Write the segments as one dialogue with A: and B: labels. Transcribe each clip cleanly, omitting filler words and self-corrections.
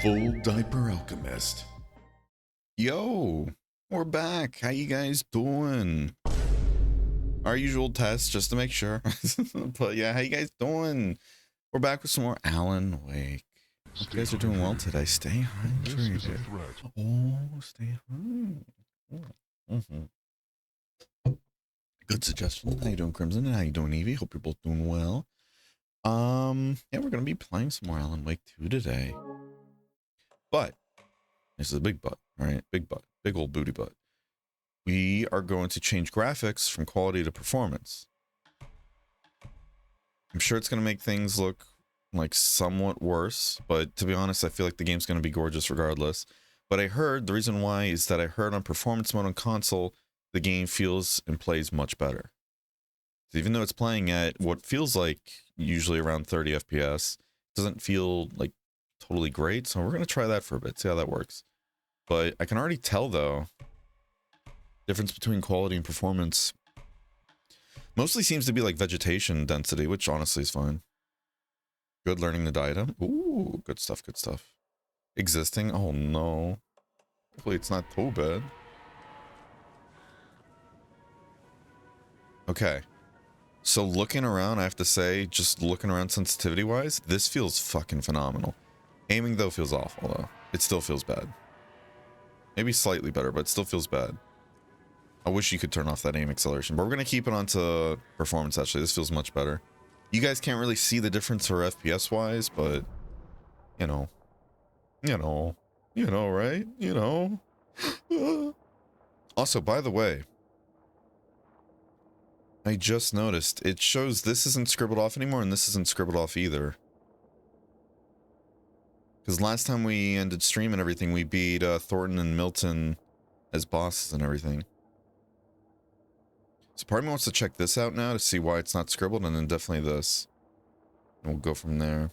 A: Full Diaper Alchemist. Yo, we're back. How you guys doing? Our usual test just to make sure. But yeah, how you guys doing? We're back with some more Alan Wake. Hope you guys are doing well today. Stay hydrated. Oh, stay hydrated. Good suggestion. How you doing, Crimson? How you doing, Evie? Hope you're both doing well. Yeah, we're gonna be playing some more Alan Wake 2 today. But this is a big but, right? Big but. Big old booty butt. We are going to change graphics from quality to performance. I'm sure it's going to make things look like somewhat worse, but to be honest, I feel like the game's going to be gorgeous regardless. But I heard, the reason why is that I heard on performance mode on console, the game feels and plays much better. So even though it's playing at what feels like usually around 30 FPS, it doesn't feel like totally great. So we're going to try that for a bit, see how that works. But I can already tell though, difference between quality and performance mostly seems to be like vegetation density, which honestly is fine. Good, learning the diadem. Ooh, good stuff, good stuff. Existing, oh no. Hopefully it's not too bad. Okay. So looking around, I have to say, just looking around sensitivity-wise, this feels fucking phenomenal. Aiming though feels awful though. It still feels bad. Maybe slightly better, but it still feels bad. I wish you could turn off that aim acceleration, but we're going to keep it onto performance, actually. This feels much better. You guys can't really see the difference for FPS-wise, but, you know, right? You know. Also, by the way, I just noticed, it shows this isn't scribbled off anymore, and this isn't scribbled off either. Because last time we ended stream and everything, we beat Thornton and Milton as bosses and everything. So part of me wants to check this out now to see why it's not scribbled, and then definitely this. And we'll go from there.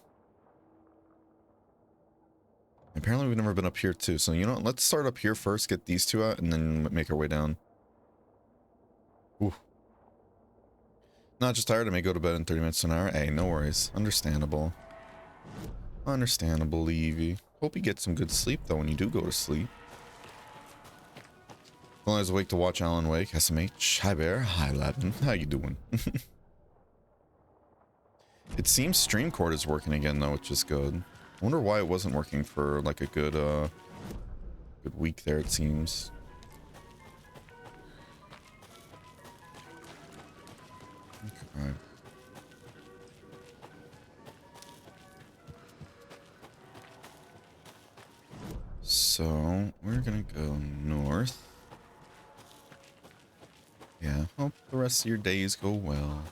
A: Apparently we've never been up here too, so you know what? Let's start up here first, get these two out, and then make our way down. Ooh. Not just tired, I may go to bed in 30 minutes to an hour. Hey, no worries. Understandable. Understandable, Evie. Hope you get some good sleep, though, when you do go to sleep. Well, I was awake to watch Alan Wake. SMH. Hi, Bear. Hi, Latin. How you doing? It seems StreamCord is working again, though, which is good. I wonder why it wasn't working for, like, a good week there, it seems. Okay. So, we're gonna go north. Yeah, hope the rest of your days go well.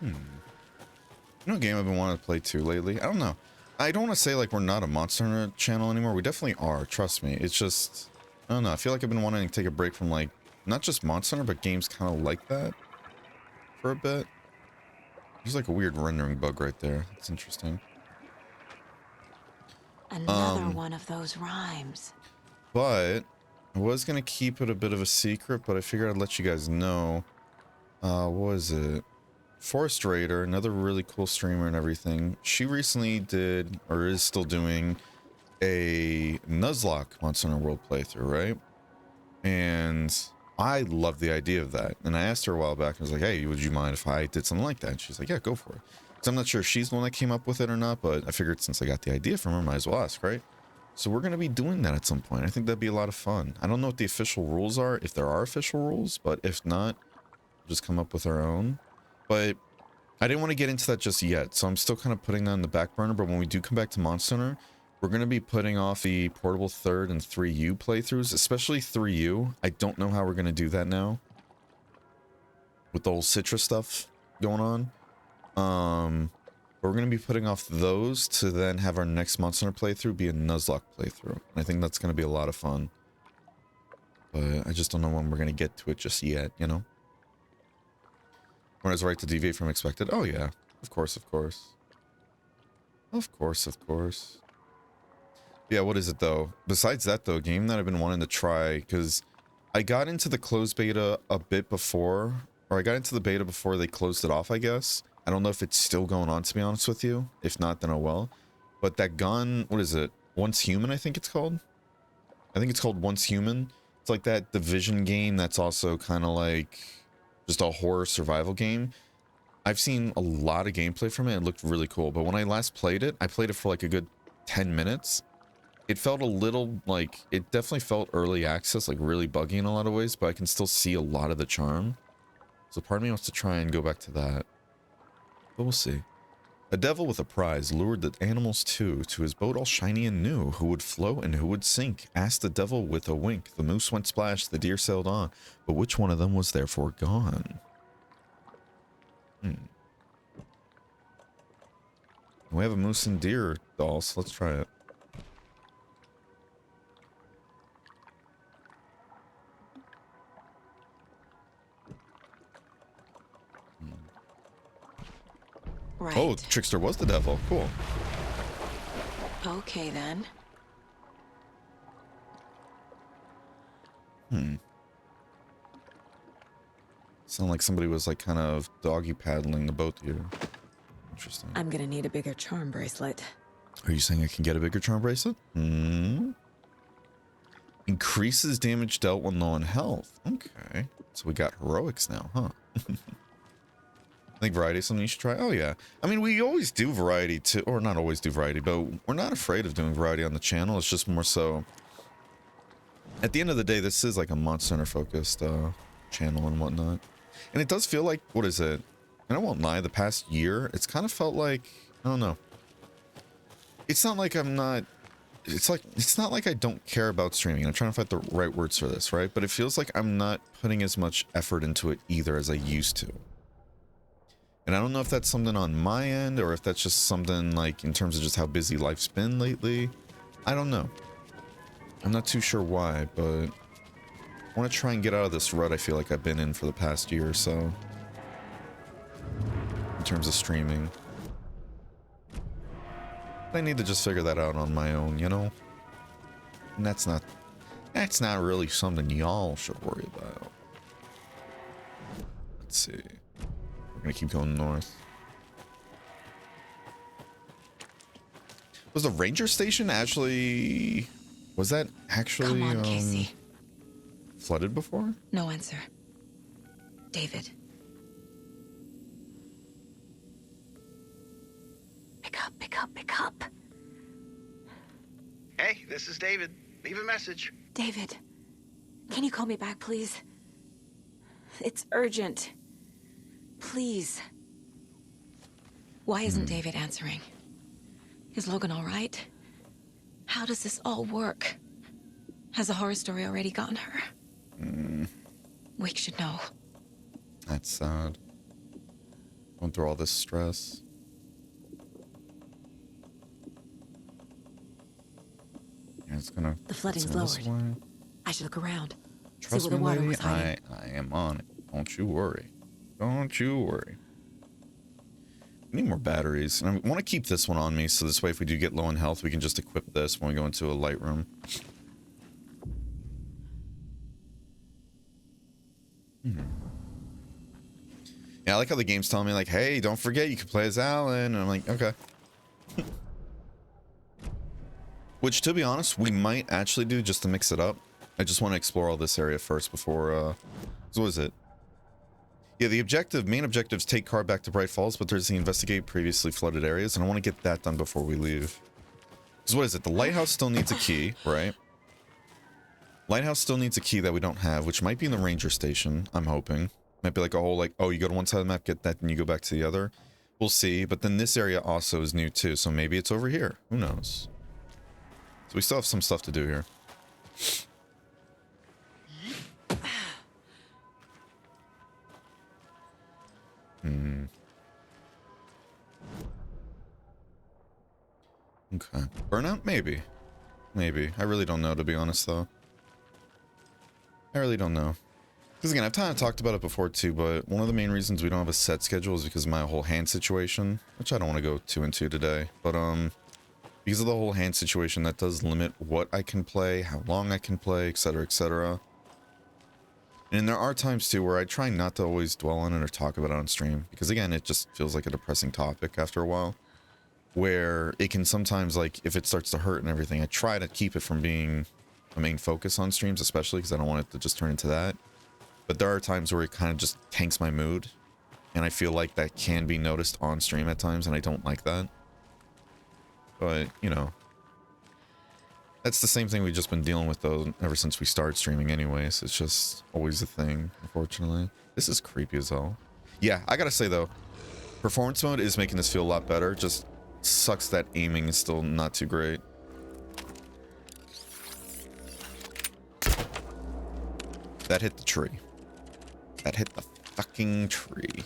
A: You know a game I've been wanting to play too lately? I don't know. I don't want to say like we're not a Monster Hunter channel anymore. We definitely are, trust me. It's just, I don't know. I feel like I've been wanting to take a break from like, not just Monster Hunter, but games kind of like that for a bit. There's like a weird rendering bug right there. That's interesting.
B: Another one of those rhymes.
A: But I was going to keep it a bit of a secret, but I figured I'd let you guys know. What was it? Forest Raider, another really cool streamer and everything. She recently did, or is still doing, a Nuzlocke Monster Hunter World playthrough, right? And I love the idea of that. And I asked her a while back, I was like, hey, would you mind if I did something like that? And she's like, yeah, go for it. So I'm not sure if she's the one that came up with it or not, but I figured since I got the idea from her, might as well ask, right? So we're going to be doing that at some point. I think that'd be a lot of fun. I don't know what the official rules are, if there are official rules, but if not, we'll just come up with our own. But I didn't want to get into that just yet, so I'm still kind of putting that in the back burner, but when we do come back to Monster Hunter, we're going to be putting off the portable 3rd and 3U playthroughs, especially 3U. I don't know how we're going to do that now with the whole Citrus stuff going on. But we're going to be putting off those to then have our next Monster Hunter playthrough be a Nuzlocke playthrough. And I think that's going to be a lot of fun. But I just don't know when we're going to get to it just yet, you know? When it's right to deviate from expected? Oh yeah, of course, of course. Of course, of course. Yeah, what is it though? Besides that though, a game that I've been wanting to try, because I got into the closed beta a bit before, or I got into the beta before they closed it off, I guess. I don't know if it's still going on, to be honest with you. If not, then oh well. But that gun, what is it? Once Human, I think it's called. I think it's called Once Human. It's like that Division game that's also kind of like just a horror survival game. I've seen a lot of gameplay from it. It looked really cool. But when I last played it, I played it for like a good 10 minutes. It felt a little like, it definitely felt early access, like really buggy in a lot of ways, but I can still see a lot of the charm. So part of me wants to try and go back to that. But we'll see. A devil with a prize lured the animals to his boat all shiny and new. Who would float and who would sink? Asked the devil with a wink. The moose went splash, the deer sailed on. But which one of them was therefore gone? We have a moose and deer doll, so let's try it.
B: Right.
A: Oh, Trickster was the devil. Cool.
B: Okay, then.
A: Sound like somebody was like kind of doggy paddling the boat here. Interesting.
B: I'm gonna need a bigger charm bracelet.
A: Are you saying I can get a bigger charm bracelet? Increases damage dealt when low on health. Okay. So we got heroics now, huh? I think variety is something you should try. Oh, yeah. I mean, we always do variety too, or not always do variety, but we're not afraid of doing variety on the channel. It's just more so, at the end of the day, this is like a Monster Hunter focused channel and whatnot. And it does feel like, what is it? And I won't lie, the past year, it's kind of felt like, I don't know. It's not like I'm not, it's not like I don't care about streaming. I'm trying to find the right words for this, right? But it feels like I'm not putting as much effort into it either as I used to. And I don't know if that's something on my end or if that's just something like in terms of just how busy life's been lately. I don't know. I'm not too sure why, but I want to try and get out of this rut I feel like I've been in for the past year or so. In terms of streaming. I need to just figure that out on my own, you know? And that's not really something y'all should worry about. Let's see. We're gonna keep going north. Was the ranger station actually... Was that actually,
B: Come on, Casey.
A: flooded before?
B: No answer. David. Pick up, pick up, pick up.
C: Hey, this is David. Leave a message.
B: David, can you call me back, please? It's urgent. Please. Why isn't David answering? Is Logan all right? How does this all work? Has the horror story already gotten her? Wake should know.
A: That's sad. Going through all this stress. Yeah, it's gonna...
B: The flooding's
A: this
B: lowered.
A: way.
B: I should look around.
A: Trust
B: see where
A: me,
B: the water
A: lady,
B: was hiding.
A: I am on it. Don't you worry. Don't you worry. I need more batteries. And I want to keep this one on me, so this way if we do get low in health, we can just equip this when we go into a light room. Yeah, I like how the game's telling me, like, hey, don't forget you can play as Alan. And I'm like, okay. Which, to be honest, we might actually do just to mix it up. I just want to explore all this area first before, so what is it? Yeah, the main objective is take car back to Bright Falls, but there's the investigate previously flooded areas, and I want to get that done before we leave. Because what is it? The lighthouse still needs a key, right? Lighthouse still needs a key that we don't have, which might be in the ranger station, I'm hoping. Might be like a whole, like, oh, you go to one side of the map, get that, and you go back to the other. We'll see, but then this area also is new too, so maybe it's over here. Who knows? So we still have some stuff to do here. Okay. Burnout? Maybe. Maybe. I really don't know, to be honest, though. I really don't know. Because again, I've kind of talked about it before, too, but one of the main reasons we don't have a set schedule is because of my whole hand situation, which I don't want to go too into today. But, because of the whole hand situation, that does limit what I can play, how long I can play, etc., etc. And there are times too where I try not to always dwell on it or talk about it on stream, because again, it just feels like a depressing topic after a while, where it can sometimes, like, if it starts to hurt and everything, I try to keep it from being a main focus on streams, especially because I don't want it to just turn into that. But there are times where it kind of just tanks my mood, and I feel like that can be noticed on stream at times, and I don't like that. But, you know, that's the same thing we've just been dealing with, though, ever since we started streaming anyways. It's just always a thing, unfortunately. This is creepy as hell. Yeah, I gotta say, though, performance mode is making this feel a lot better. Just sucks that aiming is still not too great. That hit the tree. That hit the fucking tree.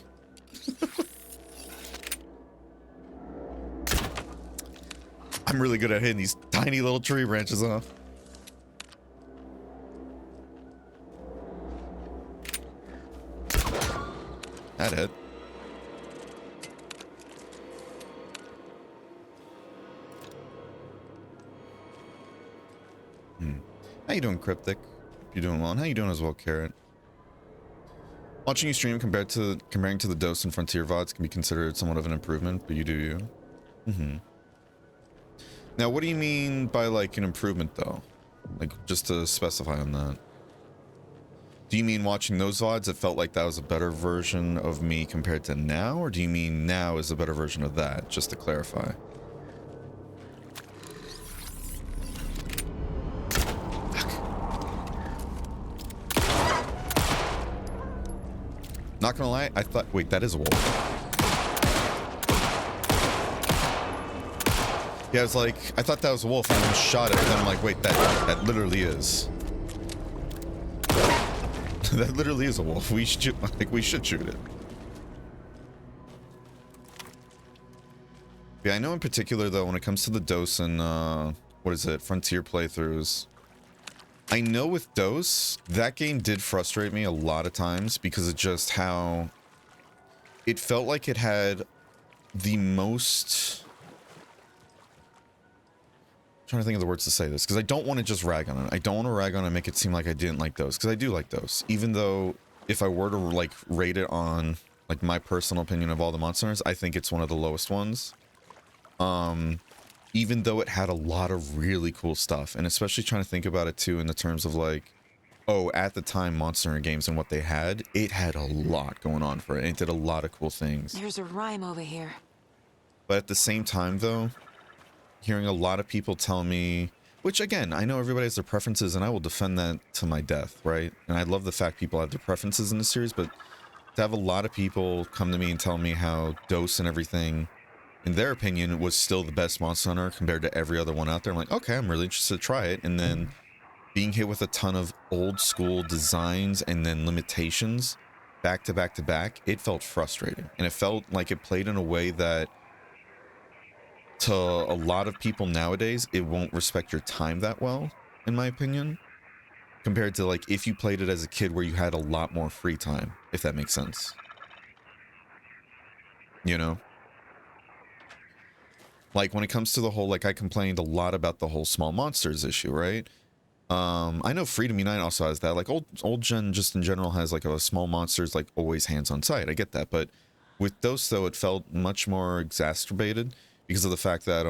A: I'm really good at hitting these tiny little tree branches off. That hit. How you doing, Cryptic? You're doing well. And how you doing as well, Carrot? Watching you stream comparing to the Dose and Frontier VODs can be considered somewhat of an improvement, but you do you. Now, what do you mean by, like, an improvement, though? Like, just to specify on that. Do you mean watching those VODs, it felt like that was a better version of me compared to now? Or do you mean now is a better version of that, just to clarify? Not gonna lie, I thought... Wait, that is a wolf. Yeah, I was like, I thought that was a wolf, and then shot it, and then I'm like, wait, that literally is. That literally is a wolf. We should, like, we should shoot it. Yeah, I know in particular, though, when it comes to the Dose and, what is it, Frontier playthroughs, I know with Dose, that game did frustrate me a lot of times because of just how it felt like it had the most... I'm trying to think of the words to say this, because I don't want to just rag on it. I don't want to rag on it and make it seem like I didn't like Dose, because I do like Dose. Even though, if I were to, like, rate it on, like, my personal opinion of all the Monster Hunters, I think it's one of the lowest ones. Even though it had a lot of really cool stuff, and especially trying to think about it too in the terms of, like, oh, at the time Monster Hunter games and what they had, it had a lot going on for it, and it did a lot of cool things.
B: There's a rhyme over here.
A: But at the same time, though, hearing a lot of people tell me, which again, I know everybody has their preferences, and I will defend that to my death, right? And I love the fact people have their preferences in the series, but to have a lot of people come to me and tell me how Dose and everything, in their opinion, was still the best Monster Hunter compared to every other one out there, I'm like, okay, I'm really interested to try it. And then being hit with a ton of old school designs and then limitations back to back to back, it felt frustrating. And it felt like it played in a way that to a lot of people nowadays, it won't respect your time that well, in my opinion, compared to, like, if you played it as a kid where you had a lot more free time, if that makes sense. You know? Like, when it comes to the whole, like, I complained a lot about the whole small monsters issue, right? I know Freedom Unite also has that. Like, old gen just in general has, like, a small monsters, like, always hands on sight. I get that. But with Dose, though, it felt much more exacerbated because of the fact that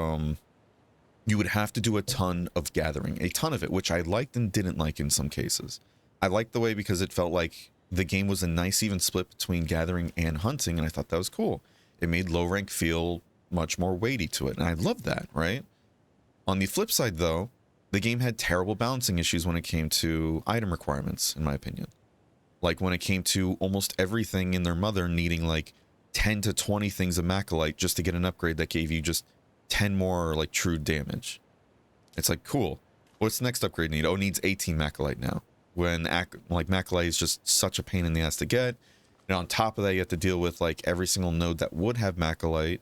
A: you would have to do a ton of gathering, a ton of it, which I liked and didn't like in some cases. I liked the way because it felt like the game was a nice even split between gathering and hunting, and I thought that was cool. It made low rank feel much more weighty to it, and I loved that, right? On the flip side, though, the game had terrible balancing issues when it came to item requirements, in my opinion. Like when it came to almost everything in their mother needing like 10 to 20 things of Macalite just to get an upgrade that gave you just 10 more like true damage. It's like, cool. What's the next upgrade need? Oh, it needs 18 Macalite now. When like Macalite is just such a pain in the ass to get. And on top of that, you have to deal with like every single node that would have Macalite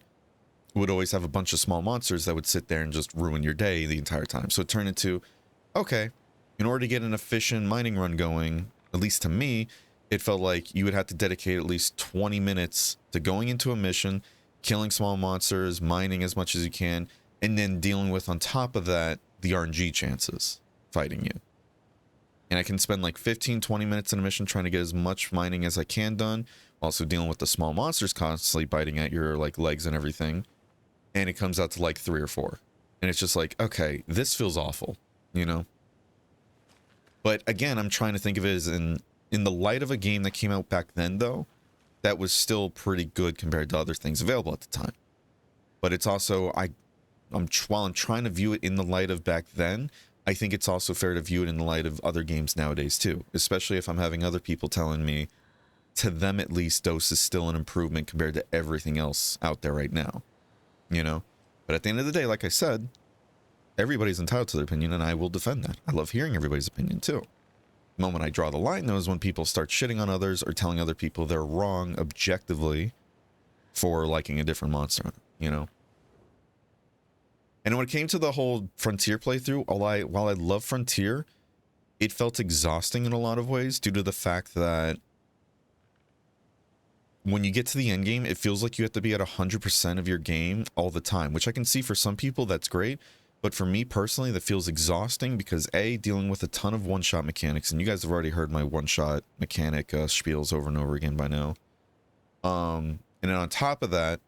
A: would always have a bunch of small monsters that would sit there and just ruin your day the entire time. So it turned into, okay, in order to get an efficient mining run going, at least to me, it felt like you would have to dedicate at least 20 minutes to going into a mission, killing small monsters, mining as much as you can, and then dealing with, on top of that, the RNG chances fighting you. And I can spend like 15-20 minutes in a mission trying to get as much mining as I can done, also dealing with the small monsters constantly biting at your like legs and everything, and it comes out to like 3 or 4, and it's just like, okay, this feels awful, you know. But again, I'm trying to think of it as in the light of a game that came out back then, though, that was still pretty good compared to other things available at the time. But it's also, while I'm trying to view it in the light of back then, I think it's also fair to view it in the light of other games nowadays too, especially if I'm having other people telling me, to them at least, DOS is still an improvement compared to everything else out there right now, you know. But at the end of the day, like I said, everybody's entitled to their opinion, and I will defend that. I love hearing everybody's opinion too. The moment I draw the line, though, is when people start shitting on others or telling other people they're wrong objectively for liking a different monster, you know. And when it came to the whole Frontier playthrough, while I love Frontier, it felt exhausting in a lot of ways due to the fact that when you get to the end game, it feels like you have to be at 100% of your game all the time, which I can see for some people that's great. But for me personally, that feels exhausting because A, dealing with a ton of one-shot mechanics, and you guys have already heard my one-shot mechanic spiels over and over again by now. And then on top of that,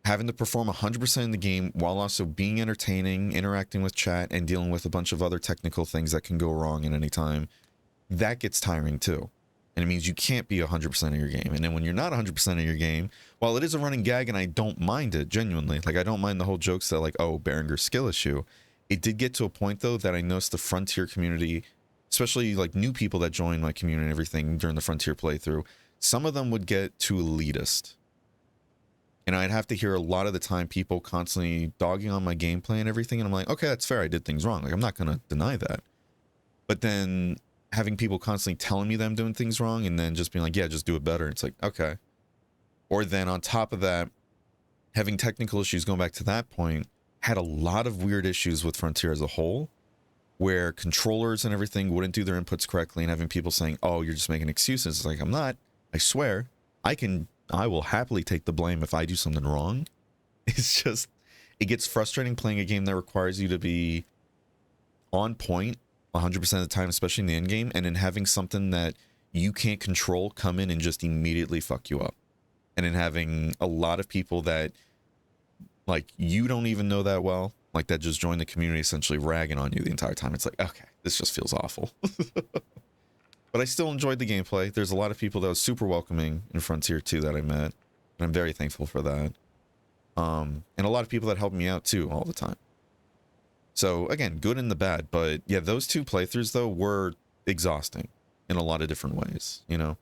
A: having to perform 100% in the game while also being entertaining, interacting with chat, and dealing with a bunch of other technical things that can go wrong at any time, that gets tiring too. And it means you can't be 100% of your game. And then when you're not 100% of your game, while it is a running gag and I don't mind it, genuinely, like I don't mind the whole jokes that like, oh, Berenger's skill issue. It did get to a point though that I noticed the Frontier community, especially like new people that joined my community and everything during the Frontier playthrough, some of them would get too elitist. And I'd have to hear a lot of the time people constantly dogging on my gameplay and everything. And I'm like, okay, that's fair. I did things wrong. Like, I'm not going to deny that. But then having people constantly telling me that I'm doing things wrong and then just being like, yeah, just do it better. It's like, okay. Or then on top of that, having technical issues, going back to that point, had a lot of weird issues with Frontier as a whole, where controllers and everything wouldn't do their inputs correctly, and having people saying, oh, you're just making excuses. It's like, I'm not. I swear. I will happily take the blame if I do something wrong. It's just, it gets frustrating playing a game that requires you to be on point 100% of the time, especially in the end game, and then having something that you can't control come in and just immediately fuck you up. And then having a lot of people that, like, you don't even know that well, like, that just joined the community essentially ragging on you the entire time. It's like, okay, this just feels awful. But I still enjoyed the gameplay. There's a lot of people that was super welcoming in Frontier 2 that I met, and I'm very thankful for that. And a lot of people that helped me out too all the time. So again, good and the bad, but yeah, those two playthroughs though were exhausting in a lot of different ways, you know?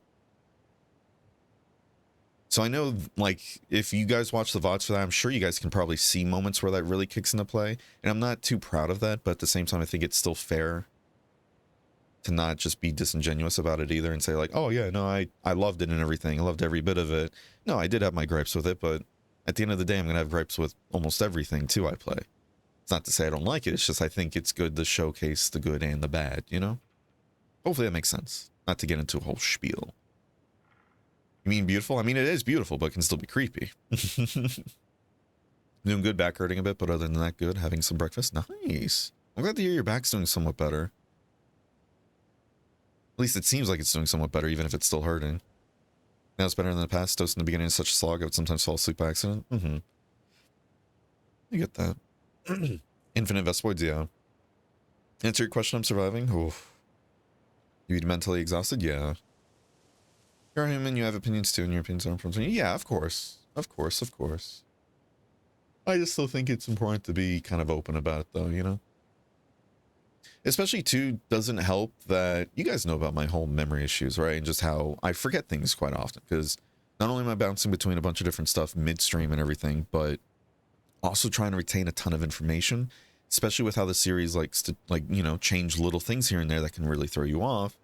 A: So I know, like, if you guys watch the VODs for that, I'm sure you guys can probably see moments where that really kicks into play. And I'm not too proud of that, but at the same time, I think it's still fair to not just be disingenuous about it either and say like, oh yeah, no, I loved it and everything. I loved every bit of it. No, I did have my gripes with it, but at the end of the day, I'm going to have gripes with almost everything too I play. It's not to say I don't like it. It's just I think it's good to showcase the good and the bad, you know? Hopefully that makes sense. Not to get into a whole spiel. You mean beautiful? I mean, it is beautiful, but it can still be creepy. Doing good, back hurting a bit, but other than that, good. Having some breakfast. Nice. I'm glad to hear your back's doing somewhat better. At least it seems like it's doing somewhat better, even if it's still hurting. Now it's better than the past. Dose in the beginning is such a slog, I would sometimes fall asleep by accident. You get that. Infinite Vespoids, yeah. Answer your question, I'm surviving? Oof. You be mentally exhausted? Yeah. You're a human, you have opinions too, and your opinions aren't from me. Yeah, of course. Of course, of course. I just still think it's important to be kind of open about it, though, you know? Especially, too, doesn't help that you guys know about my whole memory issues, right? And just how I forget things quite often, because not only am I bouncing between a bunch of different stuff midstream and everything, but also trying to retain a ton of information, especially with how the series likes to, like, you know, change little things here and there that can really throw you off.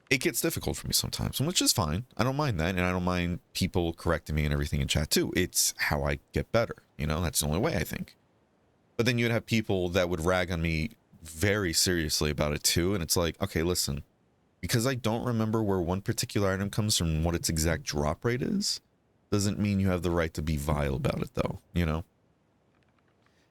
A: It gets difficult for me sometimes, which is fine. I don't mind that, and I don't mind people correcting me and everything in chat too. It's how I get better, you know? That's the only way, I think. But then you'd have people that would rag on me very seriously about it too, and it's like, okay, listen, because I don't remember where one particular item comes from and what its exact drop rate is, doesn't mean you have the right to be vile about it, though, you know?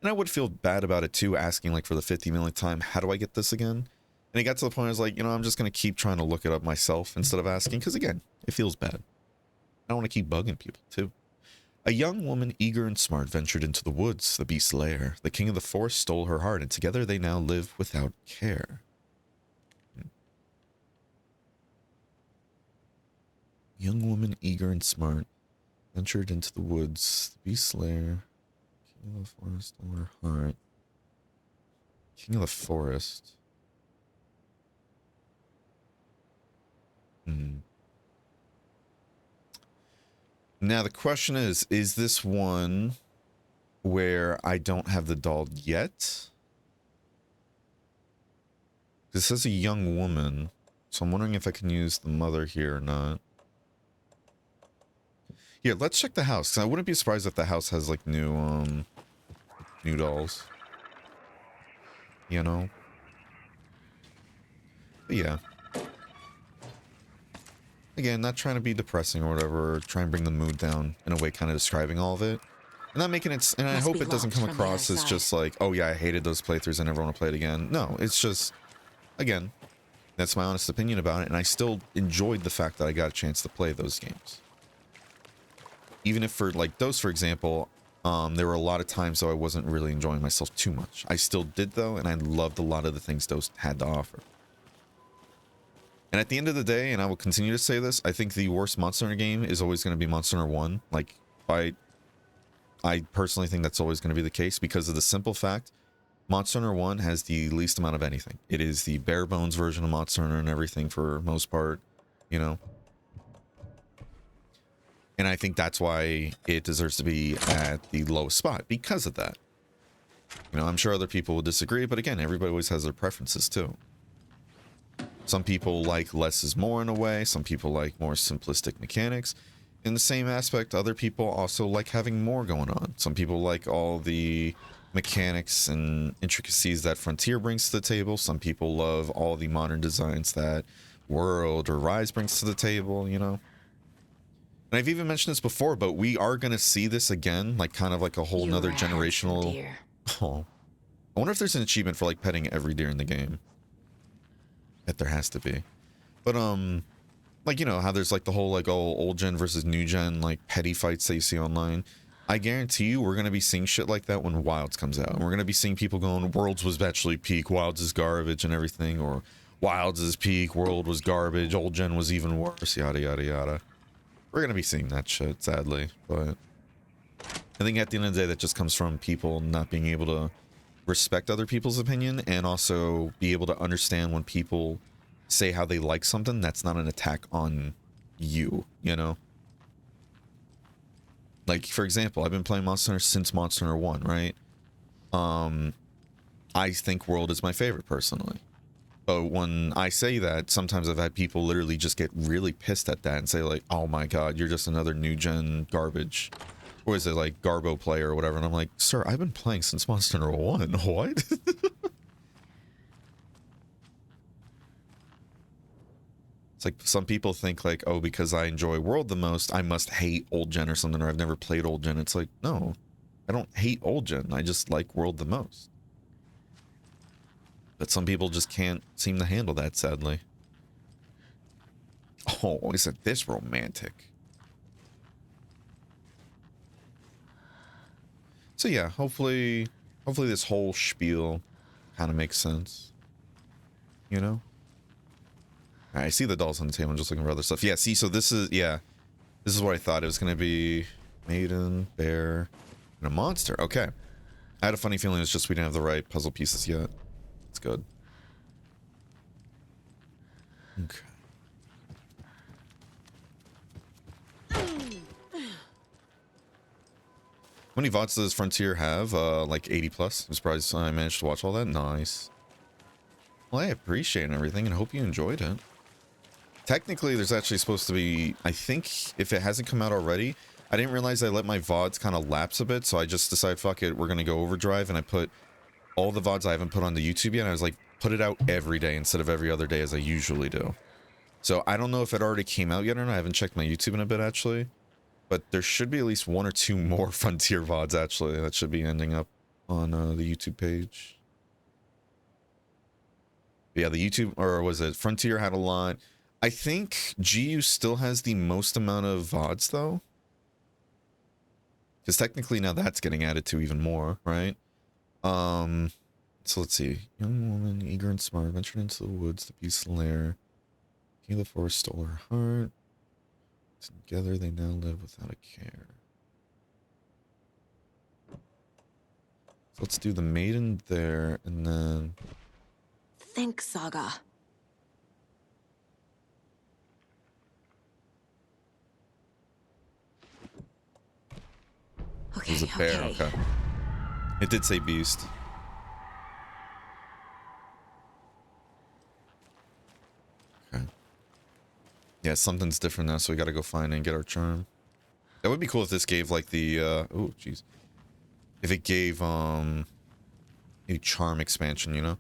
A: And I would feel bad about it too, asking like for the 50 millionth time, how do I get this again? And it got to the point I was like, you know, I'm just going to keep trying to look it up myself instead of asking, because again, it feels bad. I don't want to keep bugging people too. A young woman, eager and smart, ventured into the woods, the beast's lair. The king of the forest stole her heart, and together they now live without care. Young woman, eager and smart, ventured into the woods, the beast's lair. King of the forest stole her heart. King of the forest. Now the question is this one where I don't have the doll yet? This says a young woman, so I'm wondering if I can use the mother here or not. Here, let's check the house, 'cause I wouldn't be surprised if the house has like new dolls. You know? But yeah. Again, not trying to be depressing or whatever, or try and bring the mood down in a way kind of describing all of it. And not making it, and I hope it doesn't come across as just like, oh yeah, I hated those playthroughs, I never want to play it again. No, it's just, again, that's my honest opinion about it, and I still enjoyed the fact that I got a chance to play those games. Even if for, like, those, for example, there were a lot of times though I wasn't really enjoying myself too much. I still did though, and I loved a lot of the things those had to offer. And at the end of the day, and I will continue to say this, I think the worst Monster Hunter game is always going to be Monster Hunter 1. Like, I personally think that's always going to be the case because of the simple fact, Monster Hunter 1 has the least amount of anything. It is the bare bones version of Monster Hunter and everything for most part, you know? And I think that's why it deserves to be at the lowest spot because of that. You know, I'm sure other people will disagree, but again, everybody always has their preferences too. Some people like less is more in a way. Some people like more simplistic mechanics. In the same aspect, other people also like having more going on. Some people like all the mechanics and intricacies that Frontier brings to the table. Some people love all the modern designs that World or Rise brings to the table, you know. And I've even mentioned this before, but we are going to see this again, like kind of like a whole nother generational...
B: Deer.
A: Oh. I wonder if there's an achievement for like petting every deer in the game. That there has to be. But like, you know how there's like the whole like old gen versus new gen like petty fights that you see online. I guarantee you we're gonna be seeing shit like that when Wilds comes out, and we're gonna be seeing people going, Worlds was actually peak, Wilds is garbage and everything, or Wilds is peak, World was garbage, old gen was even worse, yada yada yada. We're gonna be seeing that shit, sadly. But I think at the end of the day that just comes from people not being able to respect other people's opinion, and also be able to understand when people say how they like something, that's not an attack on you, you know? Like, for example, I've been playing Monster Hunter since Monster Hunter 1, right? I think World is my favorite, personally. But when I say that, sometimes I've had people literally just get really pissed at that and say like, oh my god, you're just another new gen garbage. Or is it like Garbo player or whatever? And I'm like, sir, I've been playing since Monster Hunter 1. What? It's like some people think like, oh, because I enjoy World the most, I must hate old gen or something, or I've never played old gen. It's like, no, I don't hate old gen. I just like World the most. But some people just can't seem to handle that, sadly. Oh, isn't this romantic? So yeah, hopefully this whole spiel kind of makes sense. You know? All right, I see the dolls on the table. I'm just looking for other stuff. Yeah, see, so this is, yeah. This is what I thought. It was going to be maiden, bear, and a monster. Okay. I had a funny feeling it's just we didn't have the right puzzle pieces yet. It's good. Okay. How many VODs does Frontier have? Like 80 plus. I'm surprised I managed to watch all that. Nice. Well, I appreciate it and everything, and hope you enjoyed it. Technically, there's actually supposed to be, I think, if it hasn't come out already, I didn't realize I let my VODs kind of lapse a bit, so I just decided, fuck it, we're going to go overdrive, and I put all the VODs I haven't put on the YouTube yet, and I was like, put it out every day instead of every other day as I usually do. So I don't know if it already came out yet or not. I haven't checked my YouTube in a bit, actually. But there should be at least 1 or 2 more Frontier VODs, actually, that should be ending up on the YouTube page. But yeah, the YouTube, or was it Frontier, had a lot. I think GU still has the most amount of VODs though, because technically now that's getting added to even more, right? So let's see. Young woman, eager and smart, ventured into the woods, the beast's lair. King of the forest stole her heart. Together they now live without a care. So let's do the maiden there, and then...
B: Think, Saga. Okay,
A: It was a bear, okay. It did say beast. Okay. Yeah, something's different now, so we gotta go find and get our charm. That would be cool if this gave like the oh jeez. If it gave a charm expansion, you know?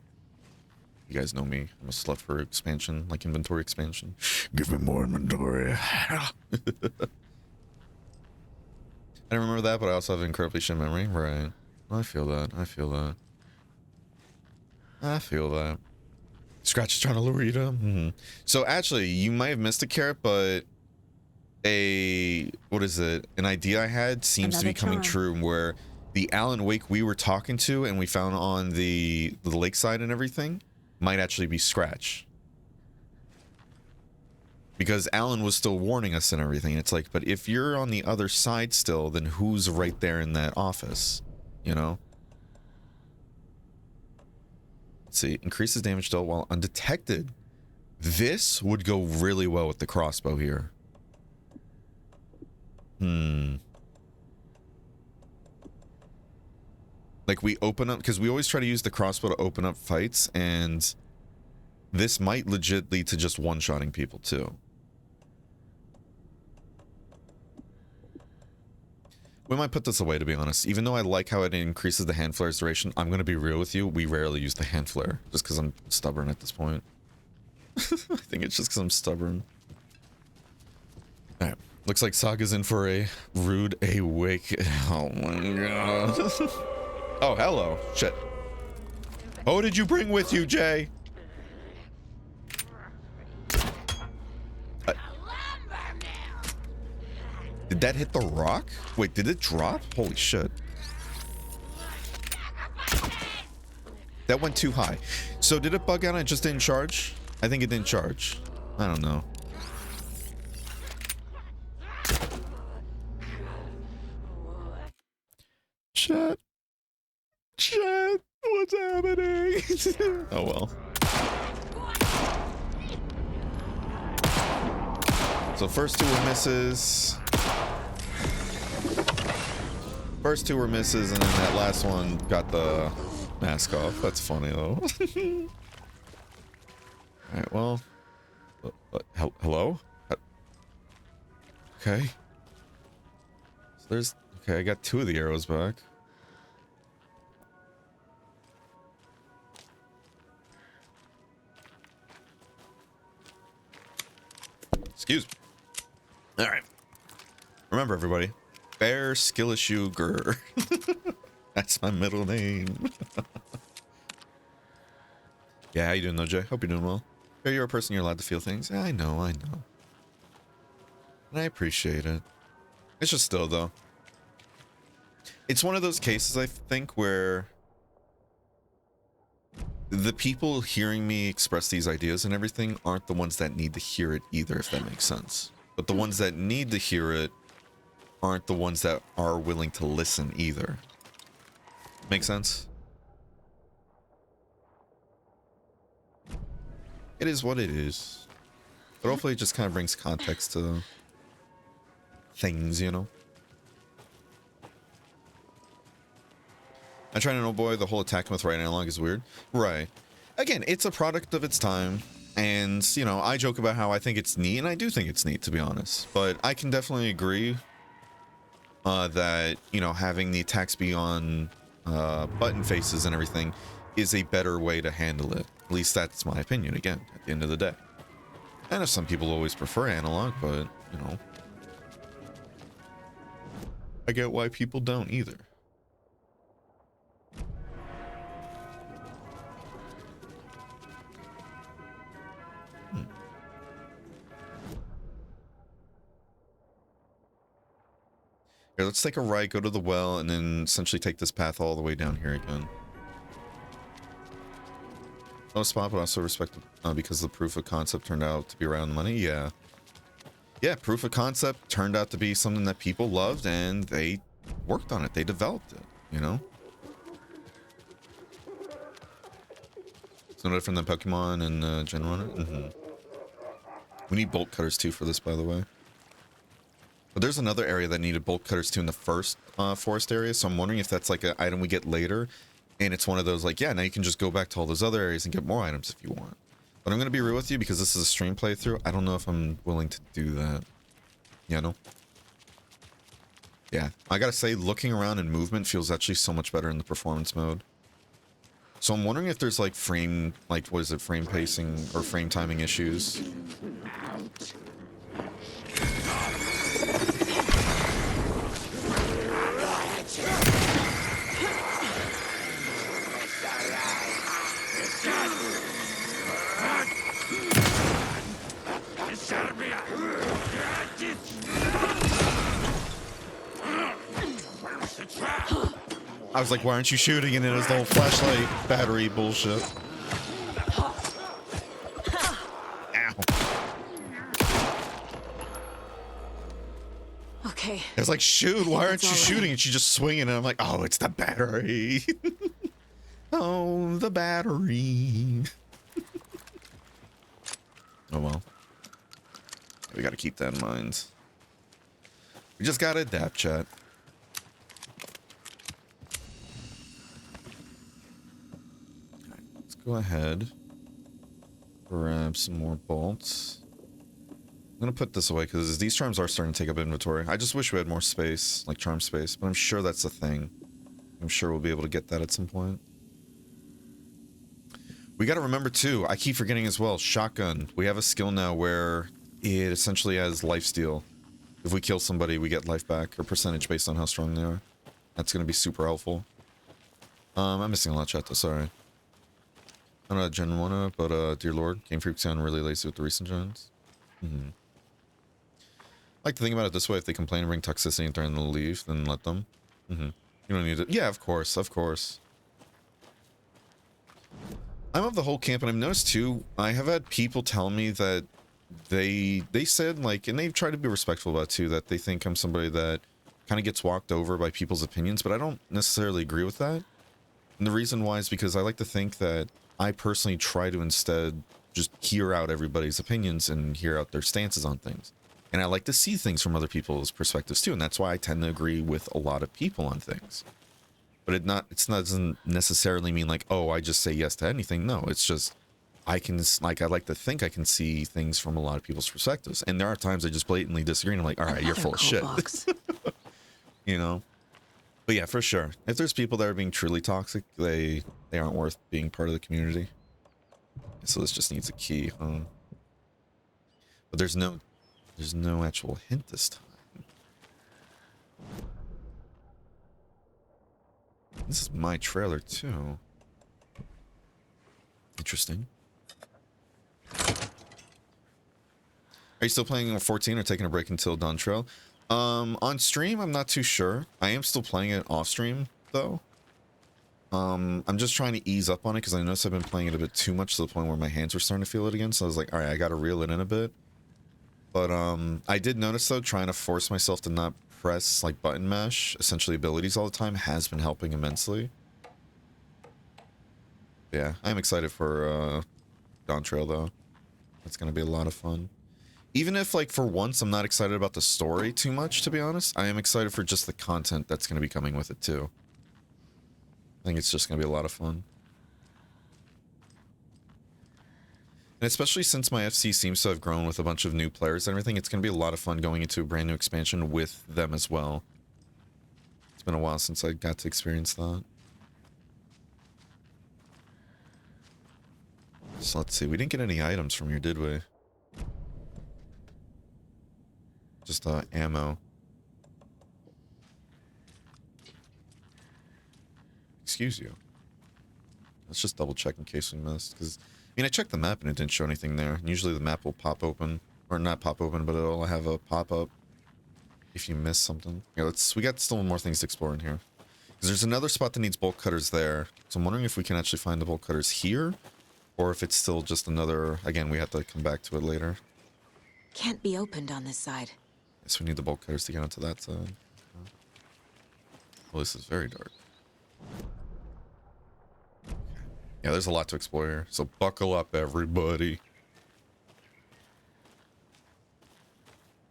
A: You guys know me. I'm a slut for expansion, like inventory expansion. Give me more inventory. I don't remember that, but I also have incredibly shit memory. Right. I feel that. I feel that. I feel that. Scratch is trying to lure you to. Mm-hmm. So actually, you might have missed a carrot, but what is it? An idea I had seems to be coming true, where the Alan Wake we were talking to and we found on the lakeside and everything might actually be Scratch. Because Alan was still warning us and everything. It's like, but if you're on the other side still, then who's right there in that office? You know? Let's see. Increases damage dealt while undetected. This would go really well with the crossbow here. Like we open up, because we always try to use the crossbow to open up fights, and this might legit lead to just one-shotting people too. We might put this away, to be honest. Even though I like how it increases the hand flare's duration, I'm going to be real with you. We rarely use the hand flare, just because I'm stubborn at this point. I think it's just because I'm stubborn. Alright. Looks like Saga's in for a rude awake. Oh my god. Oh, hello. Shit. Oh, did you bring with you, Jay? Did that hit the rock? Wait, did it drop? Holy shit. That went too high. So did it bug out and it just didn't charge? I think it didn't charge. I don't know. Chat. Chat. What's happening? Oh well. So first two were misses. First two were misses, and then that last one got the mask off. That's funny though. Alright, well. Hello? Okay. So there's... Okay, I got two of the arrows back. Excuse me. Alright. Remember, everybody. Bear Skillishuger. That's my middle name. Yeah, how you doing though, Jay? Hope you're doing well. Bear, you're a person, you're allowed to feel things. Yeah, I know, I know. And I appreciate it. It's just still, though. It's one of those cases, I think, where the people hearing me express these ideas and everything aren't the ones that need to hear it either, if that makes sense. But the ones that need to hear it aren't the ones that are willing to listen either. Make sense? It is what it is. But hopefully it just kind of brings context to things, you know? I'm trying to know, boy, the whole attacking with right analog is weird. Right. Again, it's a product of its time. And, you know, I joke about how I think it's neat, and I do think it's neat, to be honest. But I can definitely agree that, you know, having the attacks be on button faces and everything is a better way to handle it. At least that's my opinion, again, at the end of the day. And if some people always prefer analog, but, you know, I get why people don't either. Here, let's take a right, go to the well, and then essentially take this path all the way down here again. No spot, but also respect because the proof of concept turned out to be around money. Yeah. Yeah, proof of concept turned out to be something that people loved, and they worked on it. They developed it, you know? It's no different than Pokemon and Gen 1. We need bolt cutters too for this, by the way. But there's another area that needed bolt cutters too in the first forest area, so I'm wondering if that's like an item we get later, and it's one of those like, yeah, now you can just go back to all those other areas and get more items if you want. But I'm going to be real with you, because this is a stream playthrough, I don't know if I'm willing to do that. Yeah, no? Yeah, I gotta say, looking around and movement feels actually so much better in the performance mode. So I'm wondering if there's like frame, like, what is it, frame pacing or frame timing issues. I was like, why aren't you shooting? And it was the whole flashlight battery bullshit. Ow.
B: Okay.
A: I was like, shoot, why aren't you shooting? And she's just swinging, and I'm like, oh, it's the battery. Oh, the battery. Oh, well. We gotta keep that in mind. We just gotta adapt, chat. Alright, let's go ahead. Grab some more bolts. I'm gonna put this away because these charms are starting to take up inventory. I just wish we had more space, like charm space, but I'm sure that's a thing. I'm sure we'll be able to get that at some point. We gotta remember too, I keep forgetting as well, shotgun. We have a skill now where it essentially has lifesteal. If we kill somebody, we get life back, or percentage based on how strong they are. That's gonna be super helpful. I'm missing a lot, chat though, sorry. I'm not Gen 1, but dear lord, Game Freak sound really lazy with the recent gens. I like to think about it this way: if they complain and bring toxicity and threaten to leave, then let them. You don't need it. Yeah, of course, of course. I'm of the whole camp, and I've noticed too, I have had people tell me that they said, like, and they've tried to be respectful about it too, that they think I'm somebody that kind of gets walked over by people's opinions, but I don't necessarily agree with that. And the reason why is because I like to think that I personally try to instead just hear out everybody's opinions and hear out their stances on things. And I like to see things from other people's perspectives too, and that's why I tend to agree with a lot of people on things. But it doesn't necessarily mean like, oh, I just say yes to anything. No, it's just I like to think I can see things from a lot of people's perspectives. And there are times I just blatantly disagree, and I'm like, all right, you're full of shit. You know? But yeah, for sure. If there's people that are being truly toxic, they aren't worth being part of the community. So this just needs a key, huh? But there's no actual hint this time. This is my trailer too. Interesting. Are you still playing on 14 or taking a break until Dawn Trail? On stream, I'm not too sure. I am still playing it off stream though. I'm just trying to ease up on it because I noticed I've been playing it a bit too much to the point where my hands were starting to feel it again. So I was like, all right, I got to reel it in a bit. But I did notice though, trying to force myself to not press like button mash, essentially abilities all the time, has been helping immensely. Yeah, I'm excited for Dawn Trail though. It's gonna be a lot of fun. Even if like for once I'm not excited about the story too much, to be honest, I am excited for just the content that's gonna be coming with it too. I think it's just gonna be a lot of fun. And especially since my FC seems to have grown with a bunch of new players and everything, it's going to be a lot of fun going into a brand new expansion with them as well. It's been a while since I got to experience that. So let's see, we didn't get any items from here, did we? Just ammo. Excuse you. Let's just double check in case we missed, because I mean, I checked the map and it didn't show anything there. Usually the map will pop open, or not pop open, but it'll have a pop-up if you miss something. Yeah, we got still more things to explore in here. Because there's another spot that needs bolt cutters there. So I'm wondering if we can actually find the bolt cutters here, or if it's still just another, again, we have to come back to it later.
B: Can't be opened on this side.
A: Yes, we need the bolt cutters to get onto that side. Well, this is very dark. Yeah, there's a lot to explore here, so buckle up, everybody.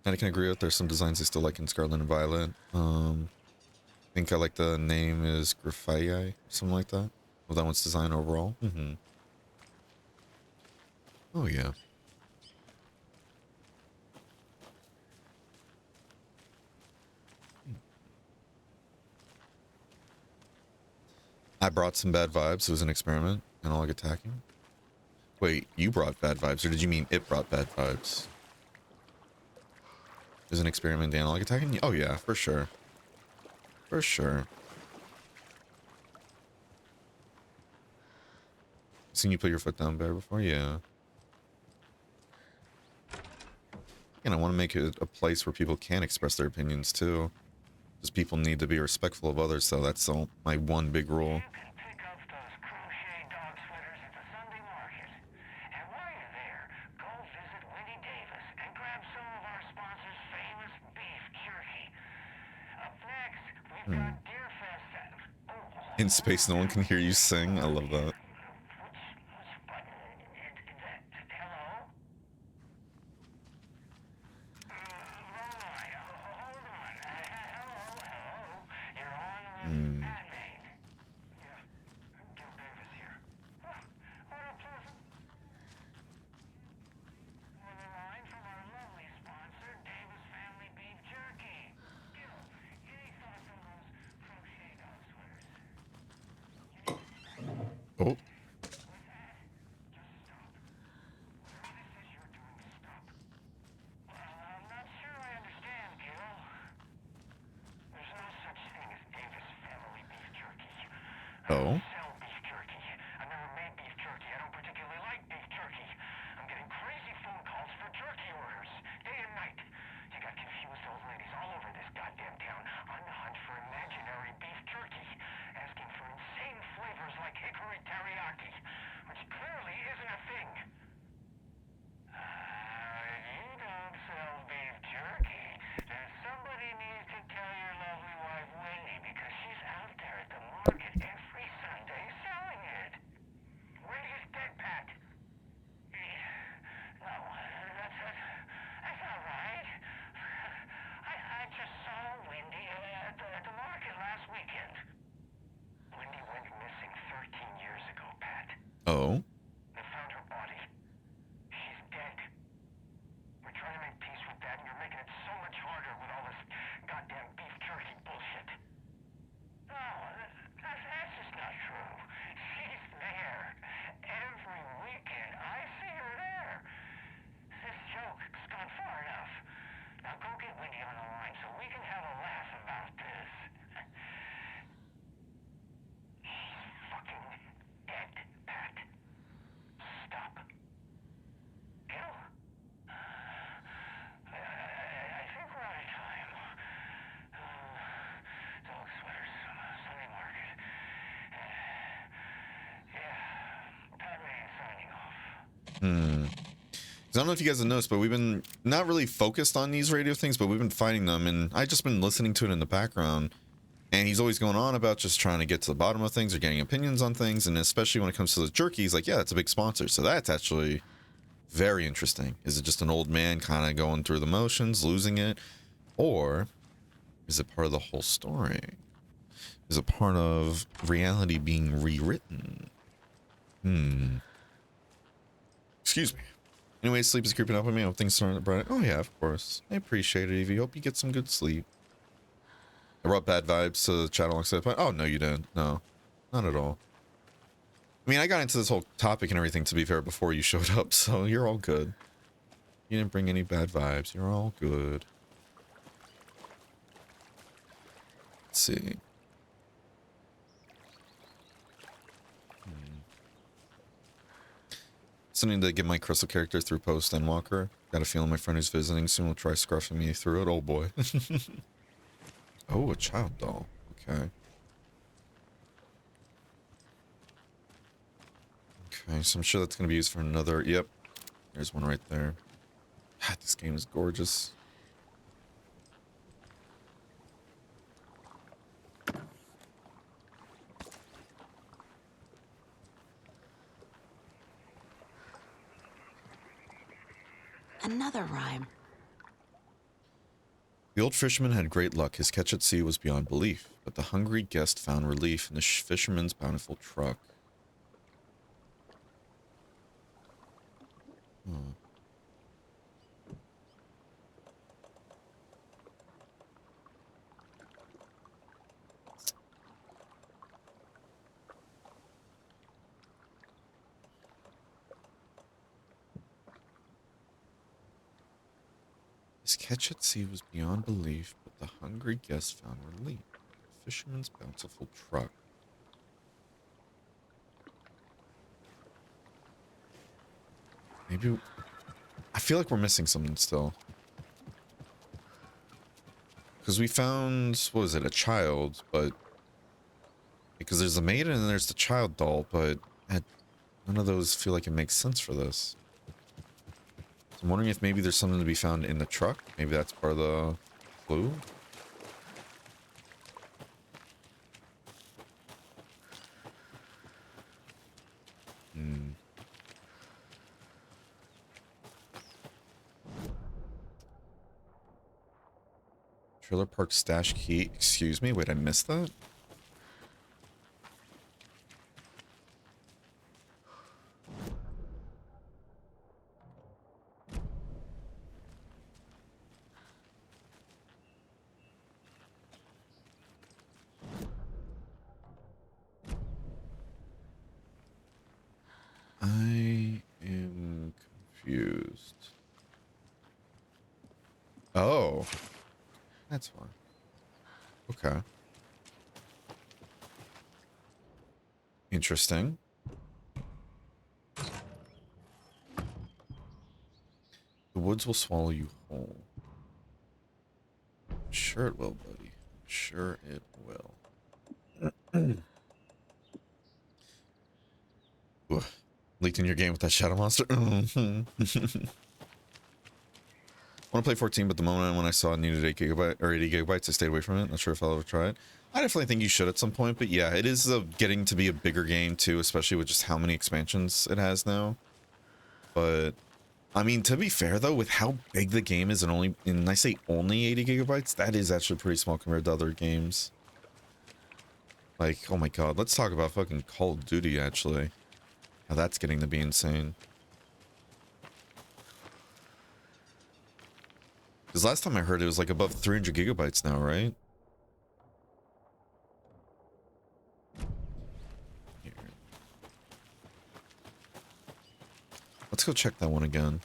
A: And I can agree with there's some designs I still like in Scarlet and Violet. I think I like the name is Graphite, something like that. Well, that one's design overall. Oh, yeah. I brought some bad vibes. It was an experiment. Analog attacking. Wait, you brought bad vibes, or did you mean it brought bad vibes? Is an experiment analog attacking? Oh yeah, for sure. For sure. Seen you put your foot down, Bear, before? Yeah. And I want to make it a place where people can express their opinions, too. Because people need to be respectful of others, so that's my one big rule. In space, no one can hear you sing. I love that. Oh. Oh. Oh.
C: They found her body. She's dead. We're trying to make peace with that, and you're making it so much harder with all this goddamn beef jerky bullshit. No, that's just not true. She's there. Every weekend, I see her there. This joke's gone far enough. Now go get Wendy on the line so we can have a laugh about this. She's fucking dead, Pat. Stop. Gil? I think we're out of time. Dog sweaters, Sunday market. Yeah, Pat May signing off.
A: 'Cause I don't know if you guys have noticed, but we've been not really focused on these radio things, but we've been finding them, and I just been listening to it in the background. And he's always going on about just trying to get to the bottom of things or getting opinions on things, and especially when it comes to the jerky, he's like, yeah, it's a big sponsor. So that's actually very interesting. Is it just an old man kind of going through the motions, losing it? Or is it part of the whole story? Is it part of reality being rewritten? Excuse me. Anyway, sleep is creeping up on me. I hope things starting to brighten. Oh yeah, of course. I appreciate it, Evie. Hope you get some good sleep. I brought bad vibes to the chat alongside. Oh no, you didn't. No, not at all. I mean, I got into this whole topic and everything, to be fair, before you showed up, so you're all good. You didn't bring any bad vibes. You're all good. Let's see. Still need to get my crystal character through Post and Walker. Got a feeling my friend who's visiting soon will try scruffing me through it. Oh boy. Oh, a child doll. Okay. Okay, so I'm sure that's going to be used for another... Yep. There's one right there. God, this game is gorgeous.
B: Another rhyme.
A: The old fisherman had great luck. His catch at sea was beyond belief, but the hungry guest found relief in the fisherman's bountiful truck. Hmm. His catch at sea was beyond belief, but the hungry guest found relief. The fisherman's bountiful truck. Maybe... I feel like we're missing something still. Because we found... What was it? A child, but... Because there's the maiden and there's the child doll, but... None of those feel like it makes sense for this. So I'm wondering if maybe there's something to be found in the truck. Maybe that's part of the clue. Hmm. Trailer park stash key. Excuse me. Wait, I missed that? I am confused. Oh. That's fine. Okay. Interesting. The woods will swallow you whole. I'm sure it will, buddy. I'm sure it will. Ugh. Leaked in your game with that shadow monster. I want to play 14, but the moment when I saw it needed 8 gigabyte or 80 gigabytes, I stayed away from it. Not sure if I'll ever try it. I definitely think you should at some point, but yeah, it is getting to be a bigger game too, especially with just how many expansions it has now. But I mean, to be fair though, with how big the game is and I say only 80 gigabytes, that is actually pretty small compared to other games. Like, oh my god, let's talk about fucking Call of Duty actually. How that's getting to be insane. Because last time I heard it was like above 300 gigabytes now, right? Here. Let's go check that one again.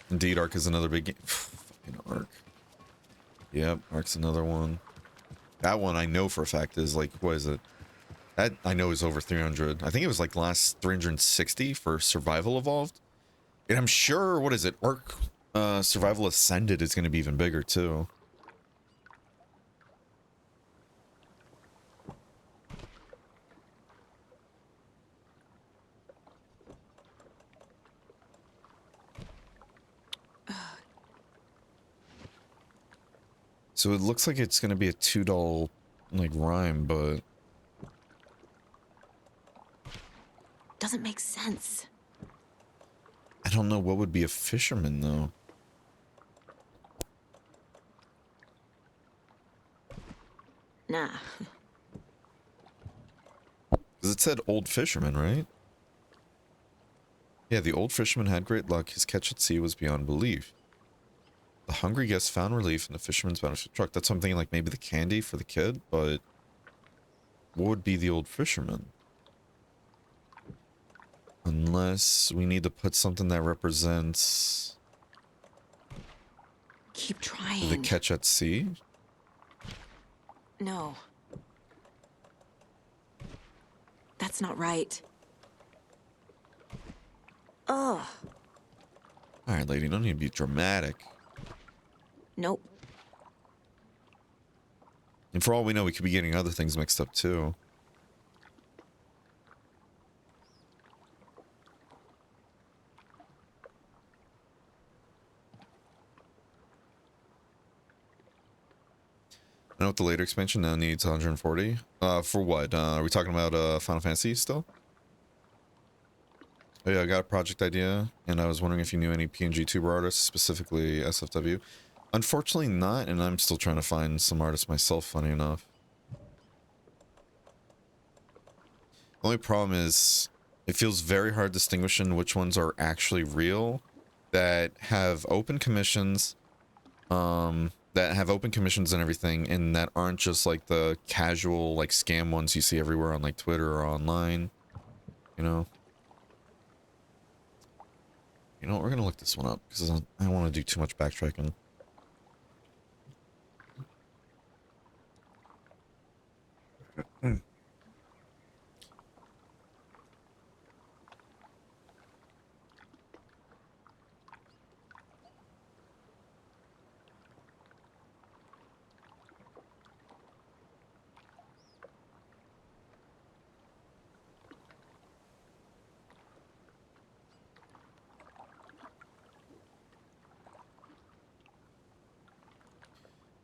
A: Indeed, Ark is another big game. Fucking Ark. Yep, Ark's another one. That one I know for a fact is like, what is it? That I know is over 300. I think it was like last 360 for Survival Evolved. And I'm sure, what is it? Ark Survival Ascended is going to be even bigger too. So it looks like it's going to be a $2 like rhyme, but
B: Doesn't make sense.
A: I don't know what would be a fisherman though.
B: Nah.
A: Because it said old fisherman, right? Yeah, the old fisherman had great luck. His catch at sea was beyond belief. The hungry guest found relief in the fisherman's bountiful truck. That's something like maybe the candy for the kid, but what would be the old fisherman? Unless we need to put something that represents
B: Keep trying.
A: the catch at sea.
B: No. That's not right. Ugh.
A: All right, lady, don't need to be dramatic.
B: Nope.
A: And for all we know, we could be getting other things mixed up too. I know what the later expansion now needs 140. For what? Are we talking about Final Fantasy still? Oh yeah, I got a project idea, and I was wondering if you knew any PNG tuber artists, specifically SFW. Unfortunately not, and I'm still trying to find some artists myself, funny enough. The only problem is, it feels very hard distinguishing which ones are actually real, that have open commissions, and everything, and that aren't just like the casual, like, scam ones you see everywhere on like Twitter or online, you know? You know what, we're gonna look this one up, because I don't want to do too much backtracking.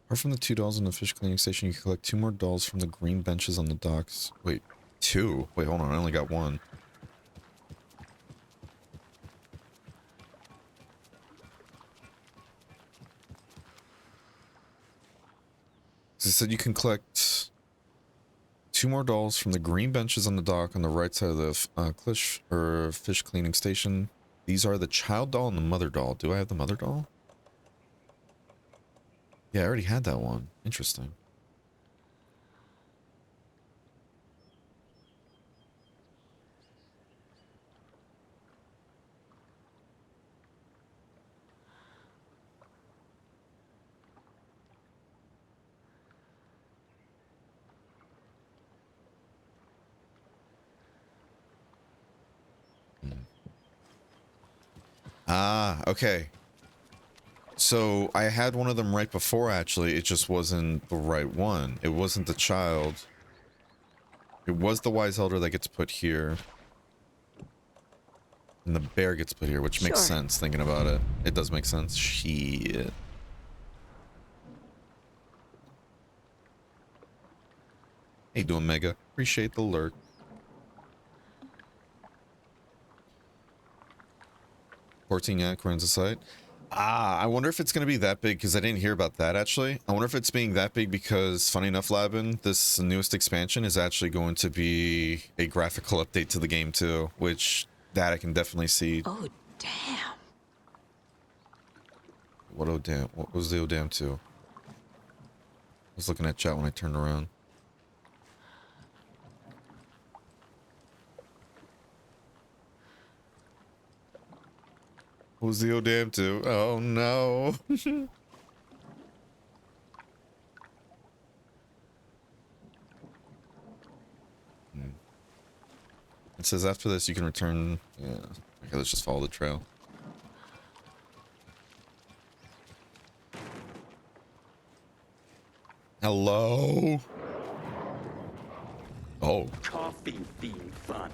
A: Apart from the 2 dolls in the fish cleaning station, you can collect 2 more dolls from the green benches on the docks. Wait, 2? Wait, hold on, I only got 1. So it said you can collect 2 more dolls from the green benches on the dock on the right side of the fish cleaning station. These are the child doll and the mother doll. Do I have the mother doll? Yeah, I already had that one. Interesting. Ah, okay. So I had one of them right before, actually. It just wasn't the right one. It wasn't the child. It was the wise elder that gets put here. And the bear gets put here, which makes
B: Sure.
A: sense thinking about it. It does make sense. Shit. How you doing, Mega? Appreciate the lurk. 14, yeah, Corinne's site. Ah, I wonder if it's going to be that big, because I didn't hear about that, actually. I wonder if it's being that big because, funny enough, Labin, this newest expansion is actually going to be a graphical update to the game, too, which, that I can definitely see.
B: Oh, damn.
A: What oh damn? What was the oh damn to? I was looking at chat when I turned around. What was the oh damn to? Oh no. It says after this you can return. Yeah. Okay, let's just follow the trail. Hello. Oh.
D: Coffee bean fun.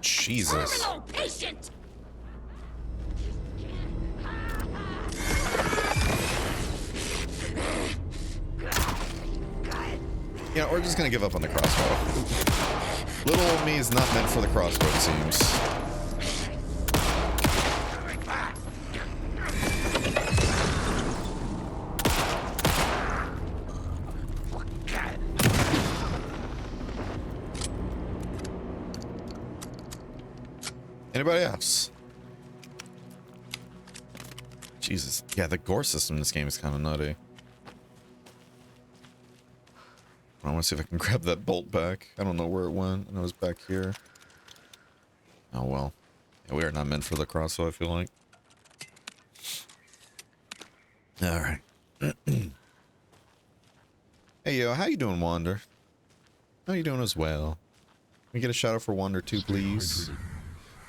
A: Jesus.
D: Terminal patient.
A: Yeah, we're just gonna give up on the crossbow. Little old me is not meant for the crossbow, it seems. Anybody else? Jesus. Yeah, the gore system in this game is kind of nutty. I want to see if I can grab that bolt back. I don't know where it went. I know it was back here. Oh well. We are not meant for the crossbow, I feel like. All right. Hey, yo, how you doing, Wander? How you doing as well? Can we get a shout out for Wander too, please?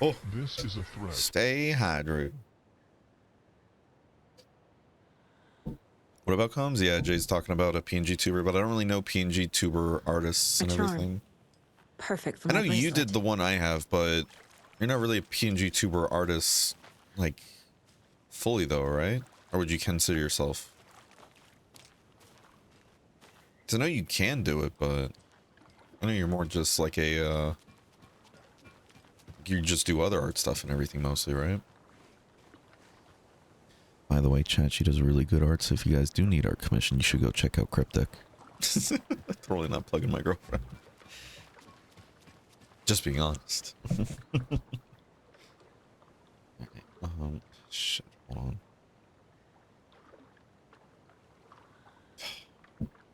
A: Oh,
E: This is a threat.
A: stay hydrated. What about comms? Yeah, Jay's talking about a PNG tuber, but I don't really know PNG tuber artists and
B: A charm.
A: everything.
B: Perfect for
A: I
B: my
A: know you
B: bracelet.
A: did the one I have, but you're not really a PNG tuber artist, like, fully though, right? Or would you consider yourself? 'Cause I know you can do it, but I know you're more just like a, you just do other art stuff and everything mostly, right? By the way, chat, she does really good art, so if you guys do need art commission, you should go check out Cryptic. Totally not plugging my girlfriend. Just being honest. Shit, hold on.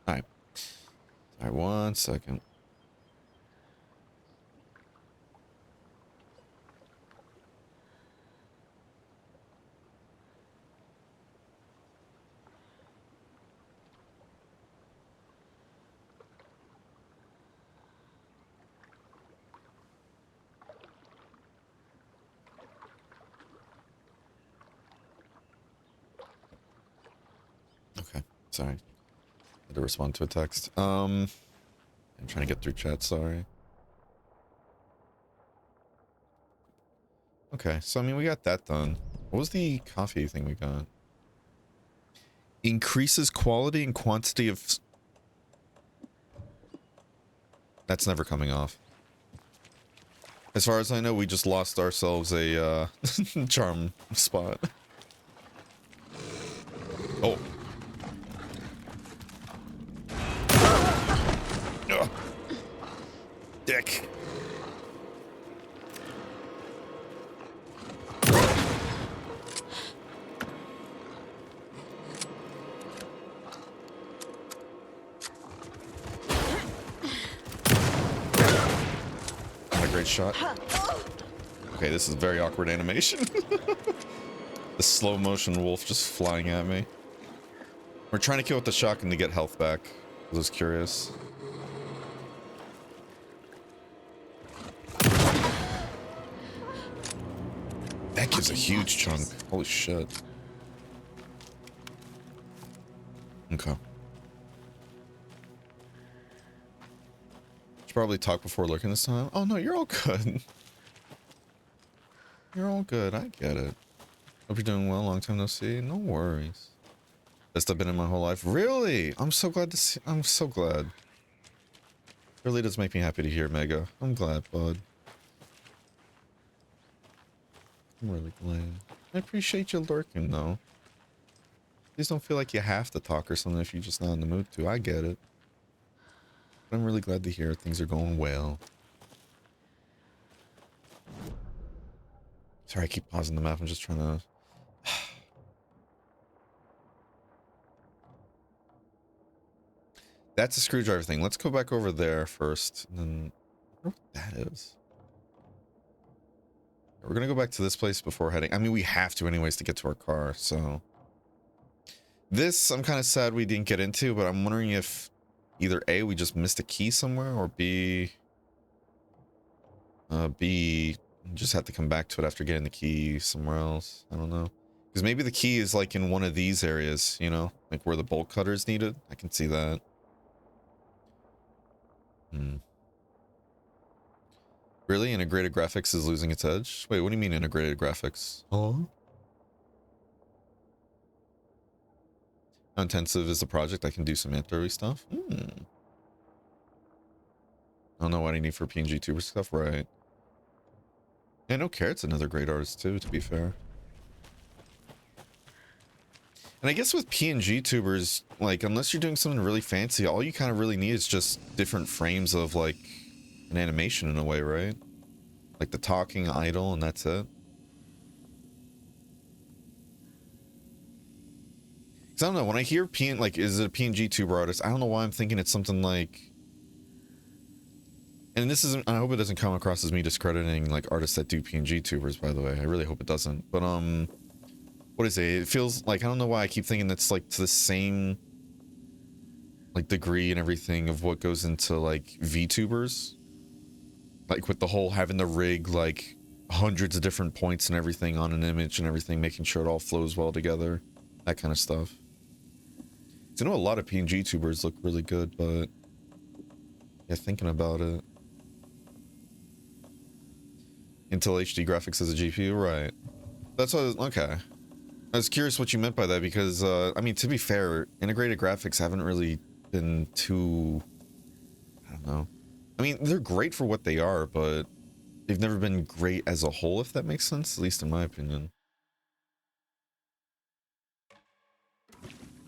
A: Alright. Alright, 1 second. Okay, sorry. I had to respond to a text. I'm trying to get through chat, sorry. Okay, so I mean, we got that done. What was the coffee thing we got? Increases quality and quantity of... That's never coming off. As far as I know, we just lost ourselves a charm spot. Oh. Ugh. Dick. Not a great shot. Okay, this is very awkward animation. The slow motion wolf just flying at me. We're trying to kill with the shotgun to get health back. I was curious. That gives a huge chunk. Holy shit. Okay. Should probably talk before lurking this time. Oh no, you're all good. You're all good. I get it. Hope you're doing well. Long time no see. No worries. Best I've been in my whole life. Really? I'm so glad to see. I'm so glad. Really does make me happy to hear, Mega. I'm glad, bud. I'm really glad. I appreciate you lurking, though. Please don't feel like you have to talk or something if you're just not in the mood to. I get it. But I'm really glad to hear things are going well. Sorry, I keep pausing the map. I'm just trying to... That's a screwdriver thing. Let's go back over there first. And then... I wonder what that is. We're gonna go back to this place before heading... I mean, we have to anyways to get to our car, so... This, I'm kind of sad we didn't get into, but I'm wondering if... Either A, we just missed a key somewhere, or B... B... Just have to come back to it after getting the key somewhere else. I don't know. Because maybe the key is like in one of these areas, you know? Like where the bolt cutter is needed. I can see that. Really? Integrated graphics is losing its edge? Wait, what do you mean integrated graphics? Huh? How intensive is the project? I can do some anthro stuff? I don't know what I need for PNG tuber stuff, right? Yeah, no Carrot's another great artist too, to be fair. And I guess with PNG tubers, like, unless you're doing something really fancy, all you kind of really need is just different frames of, like, an animation in a way, right? Like the talking idle, and that's it. Because I don't know, when I hear like, is it a PNG tuber artist? I don't know why I'm thinking it's something like... And this isn't, I hope it doesn't come across as me discrediting like artists that do PNG tubers, by the way. I really hope it doesn't. But what is it? It feels like, I don't know why I keep thinking that's like to the same like degree and everything of what goes into like VTubers. Like with the whole having the rig like hundreds of different points and everything on an image and everything, making sure it all flows well together. That kind of stuff. I know a lot of PNG tubers look really good, but yeah, thinking about it. Intel HD graphics as a GPU, right? That's what I was, okay. I was curious what you meant by that because, I mean, to be fair, integrated graphics haven't really been too, I don't know. I mean, they're great for what they are, but they've never been great as a whole, if that makes sense, at least in my opinion.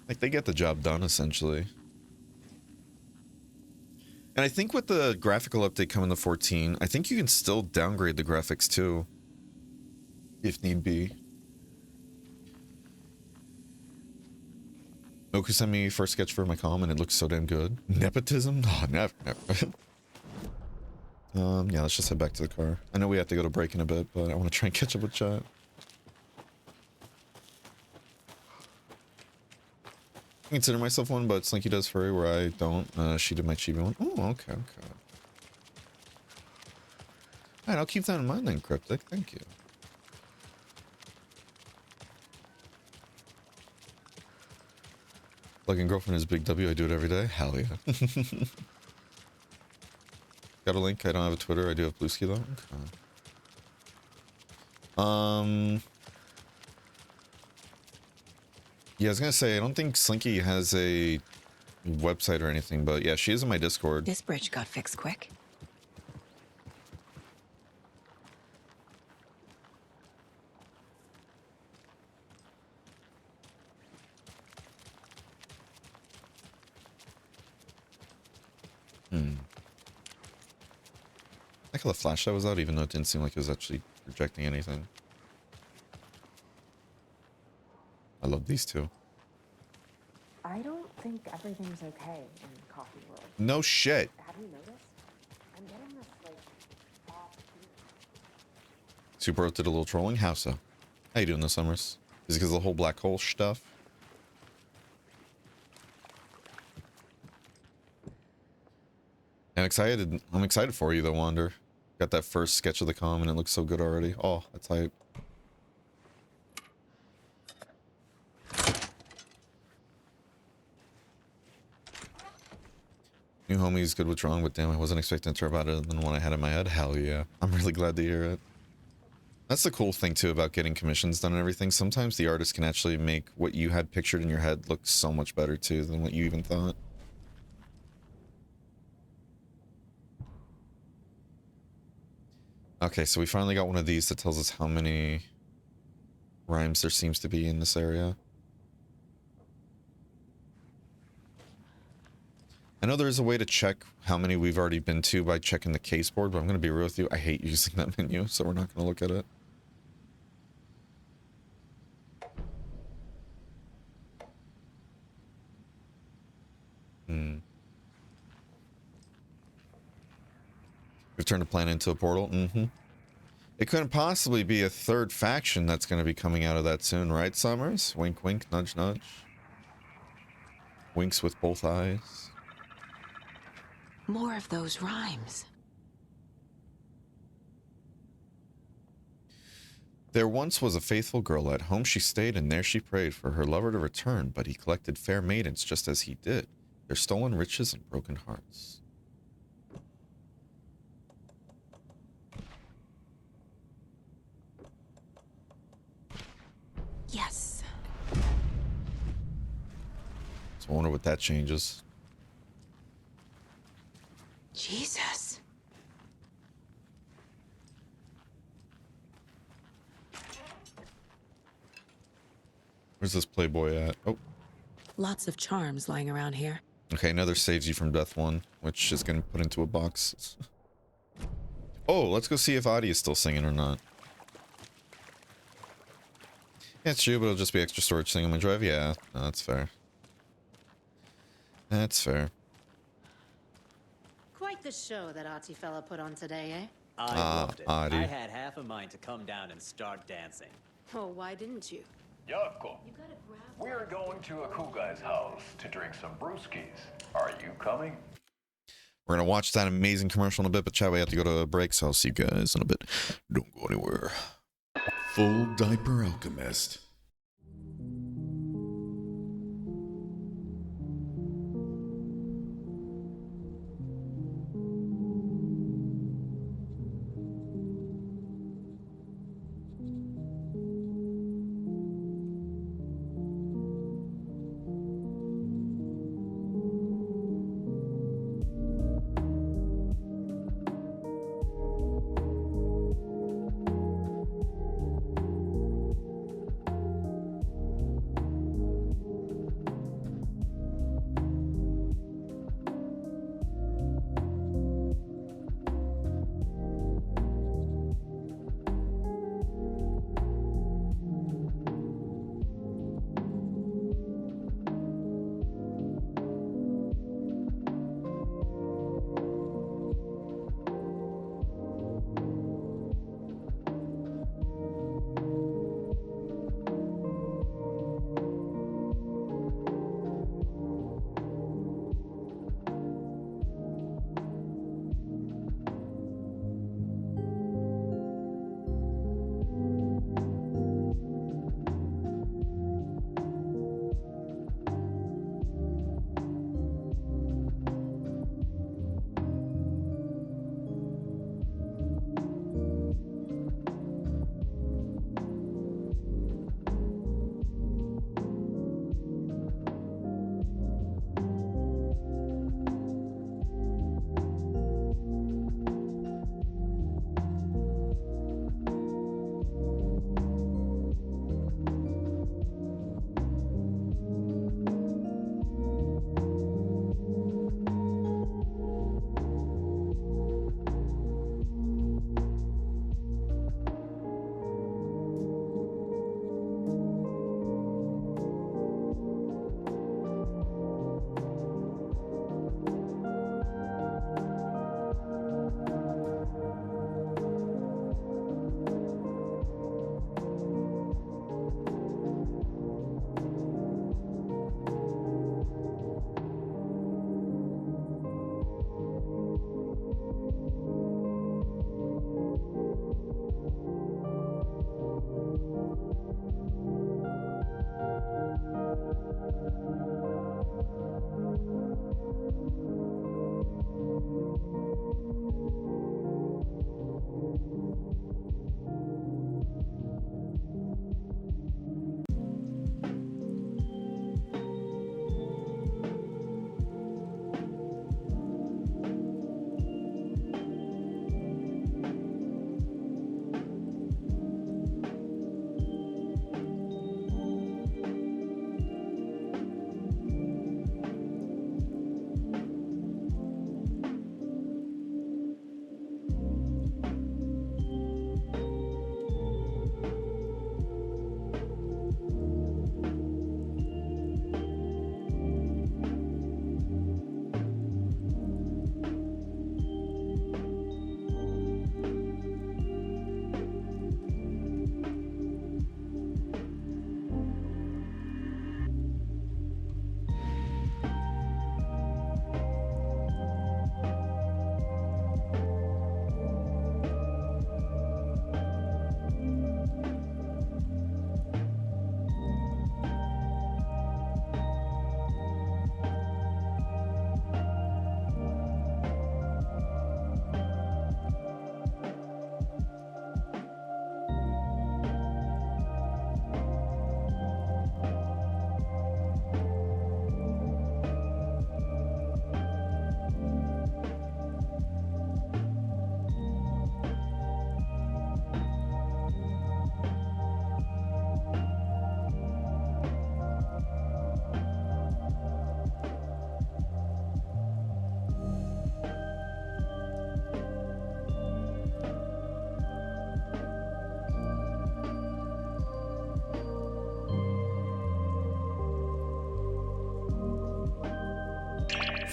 A: Like, they get the job done, essentially. And I think with the graphical update coming to 14, I think you can still downgrade the graphics too, if need be. Moku sent me first sketch for my com and it looks so damn good. Nepotism? Oh, never. Yeah, let's just head back to the car. I know we have to go to break in a bit, but I want to try and catch up with chat. I consider myself one, but Slinky does furry where I don't. She did my chibi one. Oh, okay, okay. Alright, I'll keep that in mind then, Cryptic. Thank you. Like, girlfriend is Big W, I do it every day. Hell yeah. Got a link? I don't have a Twitter. I do have Blueski though. Okay. Yeah, I was gonna say, I don't think Slinky has a website or anything, but yeah, she is in my Discord.
B: This bridge got fixed quick.
A: I like how the flashlight was out, even though it didn't seem like it was actually projecting anything. I love these two.
E: I don't think everything's okay in coffee world.
A: No shit.
E: Have you noticed? I'm getting this like off.
A: Super did a little trolling. How so? How you doing this, Summers? Is it because of the whole black hole stuff? I'm excited for you though, Wander. Got that first sketch of the com and it looks so good already. Oh, that's hype. New homie's good with drawing, but damn, I wasn't expecting to hear about it than the one I had in my head. Hell yeah. I'm really glad to hear it. That's the cool thing too about getting commissions done and everything. Sometimes the artist can actually make what you had pictured in your head look so much better too than what you even thought. Okay, so we finally got one of these that tells us how many rhymes there seems to be in this area. I know there is a way to check how many we've already been to by checking the case board, but I'm going to be real with you. I hate using that menu, so we're not going to look at it. We've turned a planet into a portal. It couldn't possibly be a third faction that's going to be coming out of that soon, right, Summers? Wink, wink, nudge, nudge. Winks with both eyes.
B: More of those rhymes.
A: There once was a faithful girl at home she stayed, and there she prayed for her lover to return, but he collected fair maidens just as he did, their stolen riches and broken hearts.
B: Yes.
A: So I wonder what that changes.
B: Jesus.
A: Where's this playboy at? Oh.
B: Lots of charms lying around here.
A: Okay, another saves you from death one, which is getting put into a box. Oh, let's go see if Adi is still singing or not. Yeah, it's true, but it'll just be extra storage thing on my drive. Yeah, no, that's fair. That's fair.
F: Quite the show that Artie fella put on today, eh?
G: I loved it.
A: Artie.
G: I had half a mind to come down and start dancing.
F: Oh, why didn't you?
C: Yavko, we're going to a cool guy's house to drink some brewskis. Are you coming?
A: We're going to watch that amazing commercial in a bit, but chat, we have to go to a break, so I'll see you guys in a bit. Don't go anywhere. Full Diaper Alchemist.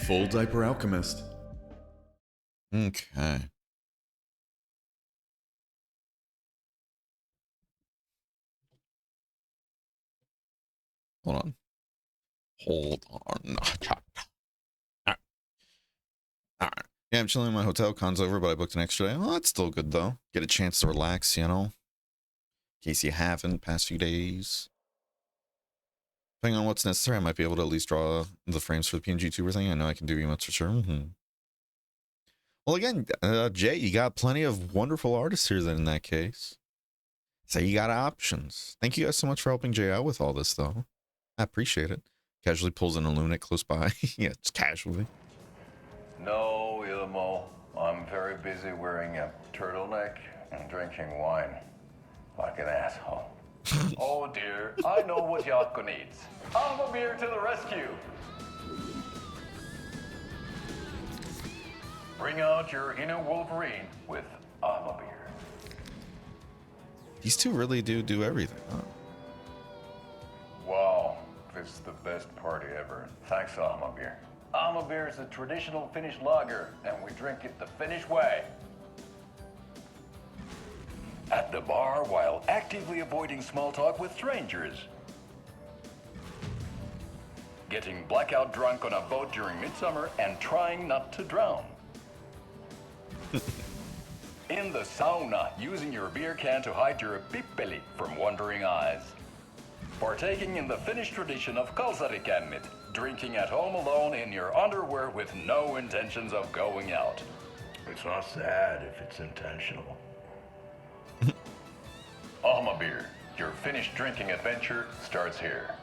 A: Full Diaper Alchemist. Okay. Hold on. Hold on. Alright. Alright. Yeah, I'm chilling in my hotel. Con's over, but I booked an extra day. Well, that's still good, though. Get a chance to relax, you know? In case you haven't, past few days. Depending on what's necessary, I might be able to at least draw the frames for the PNG tuber thing. I know I can do emotes for sure. Well, again, Jay, you got plenty of wonderful artists here then in that case. So you got options. Thank you guys so much for helping Jay out with all this, though. I appreciate it. Casually pulls in a lunatic close by. Yeah, it's casually.
H: No, Ilmo. I'm very busy wearing a turtleneck and drinking wine. Like an asshole. Oh dear, I know what Yako needs. Alma beer to the rescue. Bring out your inner Wolverine with Alma beer.
A: These two really do everything, huh?
H: Wow, this is the best party ever. Thanks, Alma beer. Alma beer is a traditional Finnish lager, and we drink it the Finnish way. At the bar while actively avoiding small talk with strangers. Getting blackout drunk on a boat during midsummer and trying not to drown. In the sauna, using your beer can to hide your pippeli from wondering eyes. Partaking in the Finnish tradition of kalsarikännit, drinking at home alone in your underwear with no intentions of going out. It's not sad if it's intentional. Alma beer, your Finnish drinking adventure starts here.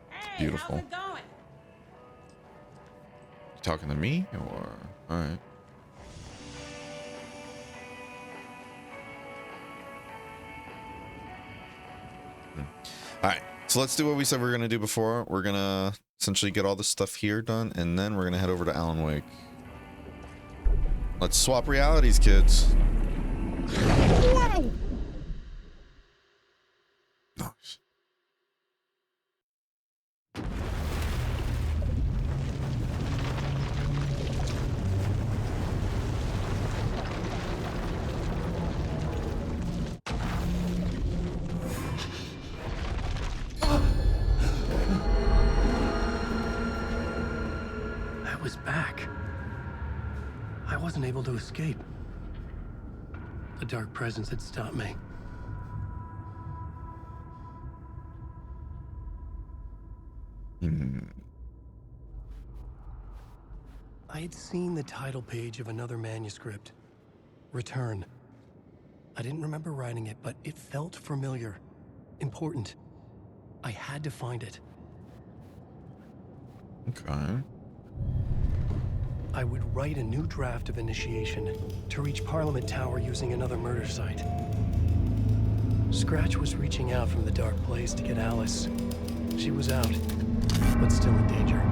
B: Hey,
A: Beautiful.
B: how's it going?
A: You talking to me or all right? All right. So let's do what we said we were gonna do before. We're gonna essentially get all this stuff here done, and then we're gonna head over to Alan Wake. Let's swap realities, kids. Nice.
I: I was back. I wasn't able to escape. A dark presence had stopped me. I had seen the title page of another manuscript. Return. I didn't remember writing it, but it felt familiar. Important. I had to find it.
A: Okay.
I: I would write a new draft of initiation to reach Parliament Tower using another murder site. Scratch was reaching out from the dark place to get Alice. She was out, but still in danger.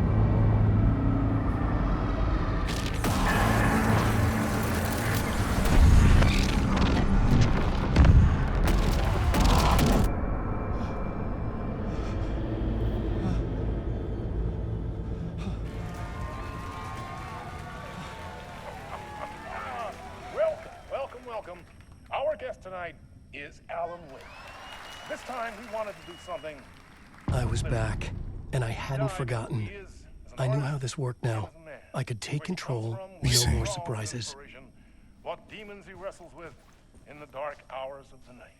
C: Welcome. Our guest tonight is Alan Wake. This time he wanted to do something.
I: I was back, and I hadn't forgotten. I knew how this worked now. I could take control, no more surprises.
C: What demons he wrestles with in the dark hours of the night.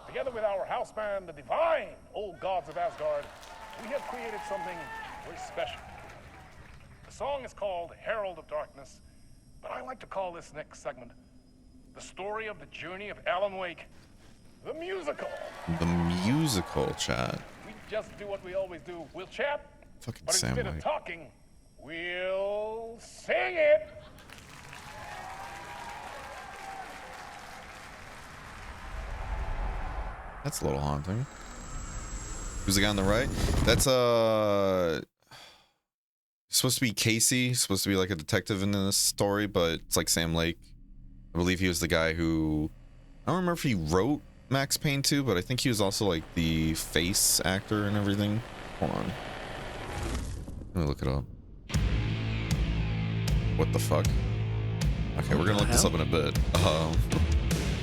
C: Together with our house band, the divine old gods of Asgard, we have created something very special. The song is called Herald of Darkness, but I like to call this next segment the story of the journey of Alan Wake, the musical.
A: The musical, chat.
C: We just do what we always do. We'll chat,
A: Fucking
C: but
A: Sam
C: instead
A: Wake.
C: of talking, we'll sing it.
A: That's a little haunting. Who's the guy on the right? That's supposed to be Casey, supposed to be like a detective in this story, but it's like Sam Lake. I believe he was the guy who, I don't remember if he wrote Max Payne 2, but I think he was also like the face actor and everything. Hold on. Let me look it up. What the fuck? Okay, we're gonna look this up in a bit.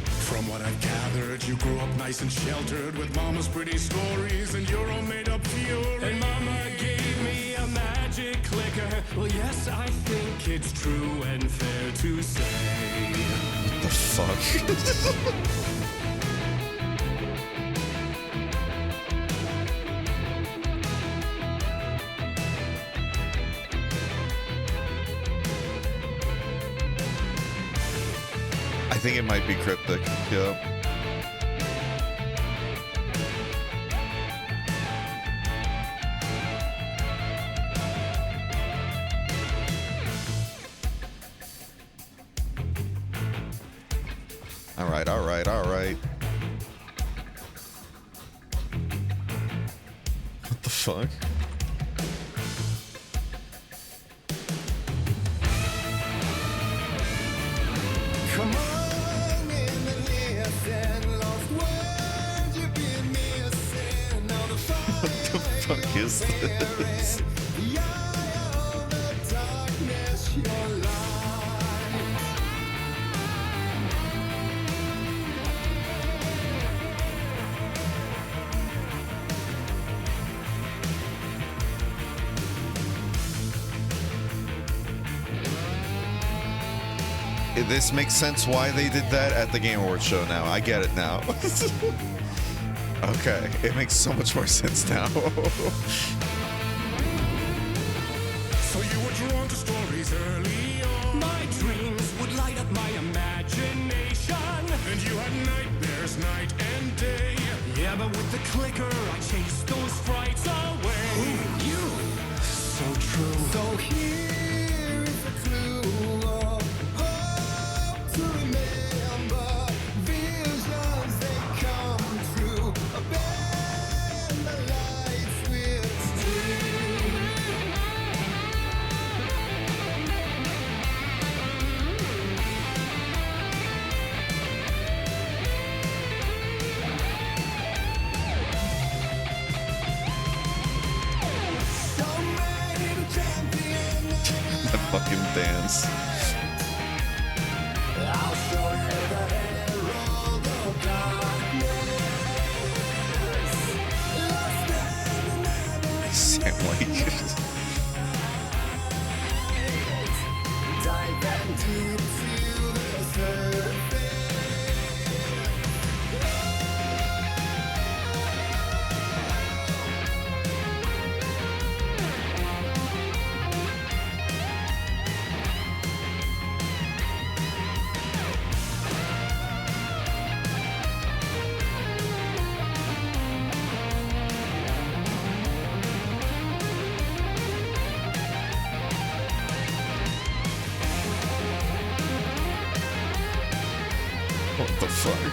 J: From what I've gathered, you grew up nice and sheltered with mama's pretty stories and your own made-up fury. And mama gave me a magic clicker. Well, yes, I think it's true and fair to say.
A: What the fuck? I think it might be cryptic. Yep. All right. What the fuck?
J: Come on in and listen. Lost words you've been missing. Now the
A: What the fuck is this?
J: the eye of the darkness, your light.
A: This makes sense why they did that at the Game Awards show now. I get it now. Okay, it makes so much more sense now.
J: So you were drawn to stories early on. My dreams would light up my imagination. And you had nightmares night and day. Yeah, but with the clicker, I chased those frights away. Who you? So true. So here is a clue of hope to remember. Visions, they come true. Abandon the lights with steel.
A: That fucking dance.
J: I'll show you the herald of darkness.
A: Sam Lake.
J: Dive and deep to the surface.
A: What the fuck?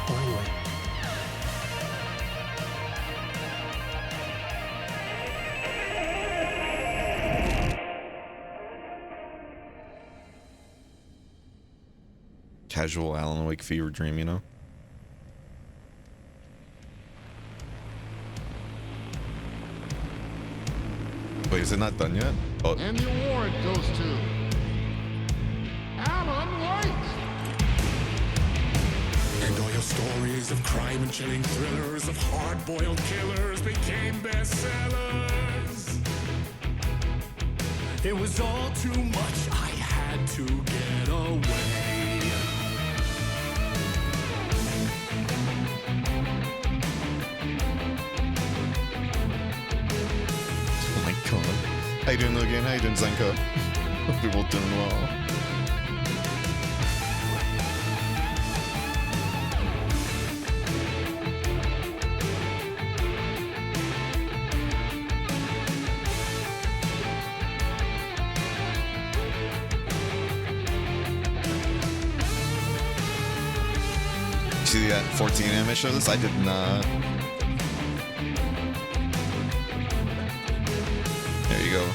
I: Finally.
A: Casual Alan Wake fever dream, you know? Wait, is it not done yet? Oh,
K: And the award goes to Alan White.
J: And all your stories of crime and chilling thrillers of hard-boiled killers became bestsellers. It was all too much. I had to get away.
A: oh my god. How you doing, Logan? How you doing, Zenko? Hope you're both doing well. See that 14 anime show this? I did not. There you go.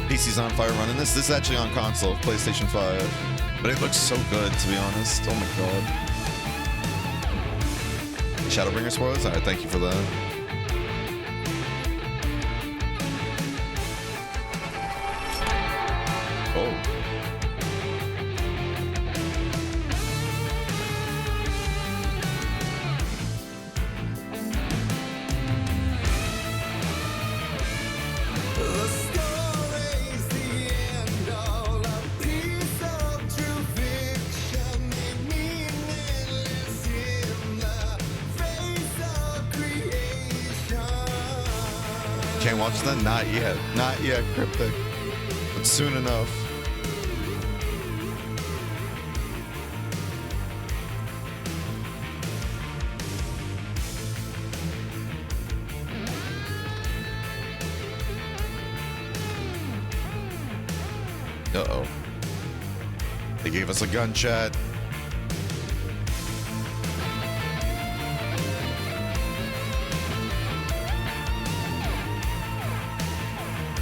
A: PC's on fire running this. This is actually on console, PlayStation 5. But it looks so good, to be honest. Oh my god. Shadowbringer spoilers? Alright, thank you for that. Oh. Can't watch that? Not yet. Not yet, Cryptic. But soon enough. Uh-oh. They gave us a gun chat.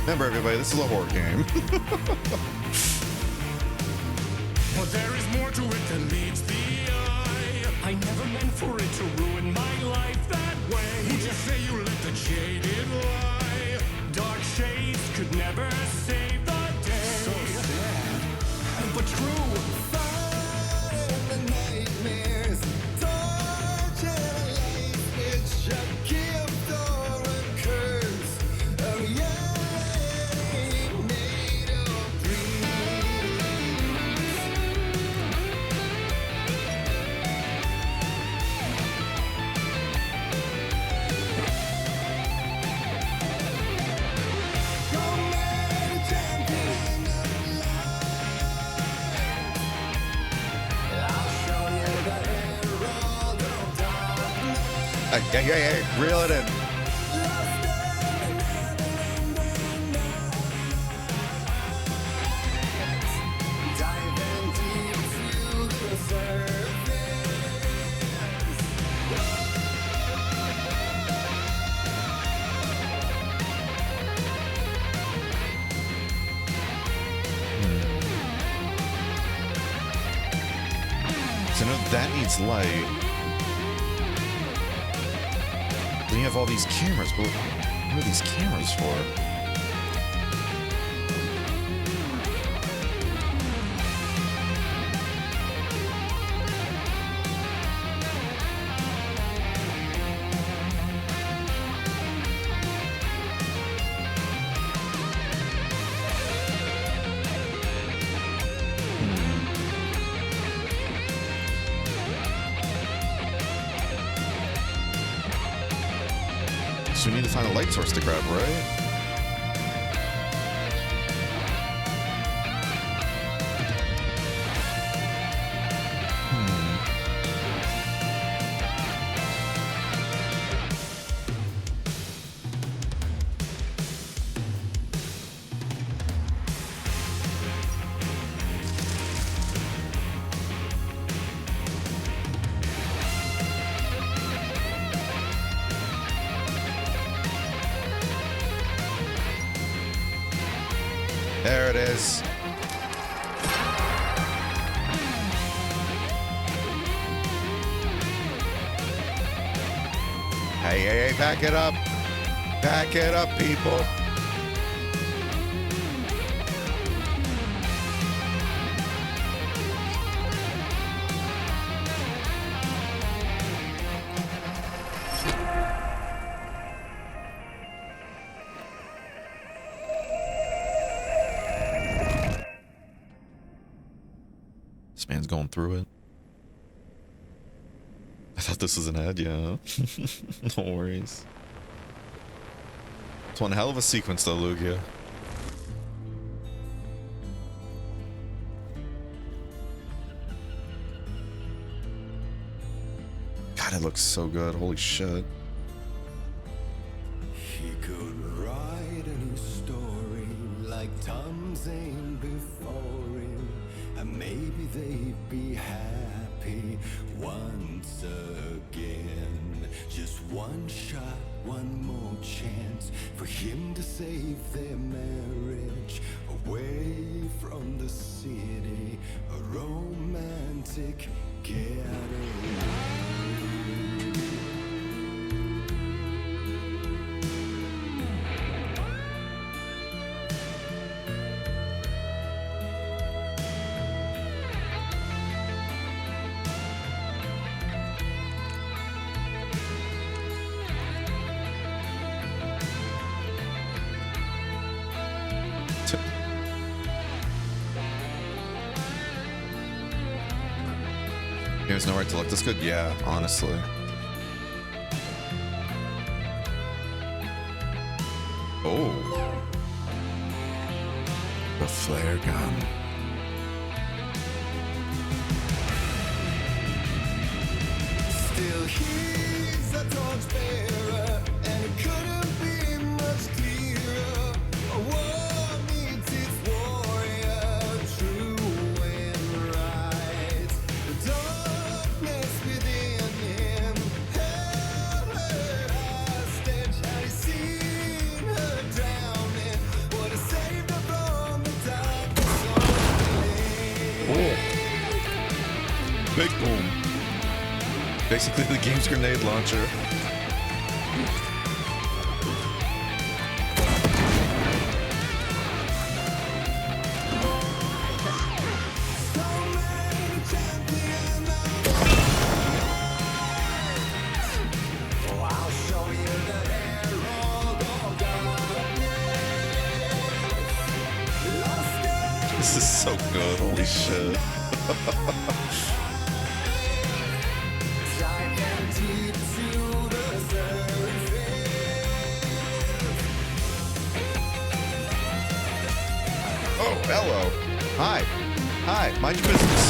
A: Remember, everybody, this is a horror game.
J: But there is more to it than meets the eye. I never meant for it to ruin my life that way. Would you say you let the jaded lie? Dark shades could never save the day. So sad, but true. Fire in the nightmares, torch and a life which a gift or a curse. Oh yeah.
A: Hey, reel it in. So no, that needs light. Then you have all these cameras, but what are these cameras for? So we need to find a light source to grab, right? There it is. Hey, back it up. Back it up, people. This man's going through it. I thought this was an ad, yeah. No worries. It's one hell of a sequence though, Lugia. God, it looks so good. Holy shit.
J: He could write a new story like Tom Zane before him, and maybe they'd be happy once again. Just one shot, one more chance for him to save their marriage away from the city, a romantic getaway.
A: has no right to look this good? Yeah, honestly. Oh. The flare gun.
J: Still he's a torchbearer, and it couldn't be much clearer. A war needs its warrior, true and right. The darkness within him held her hostage. Had he seen her drowning, would have saved her from the darkness only.
A: Big boom. Basically the game's grenade launcher. This is so good, holy shit. Oh, hello. Hi. Hi, mind your business.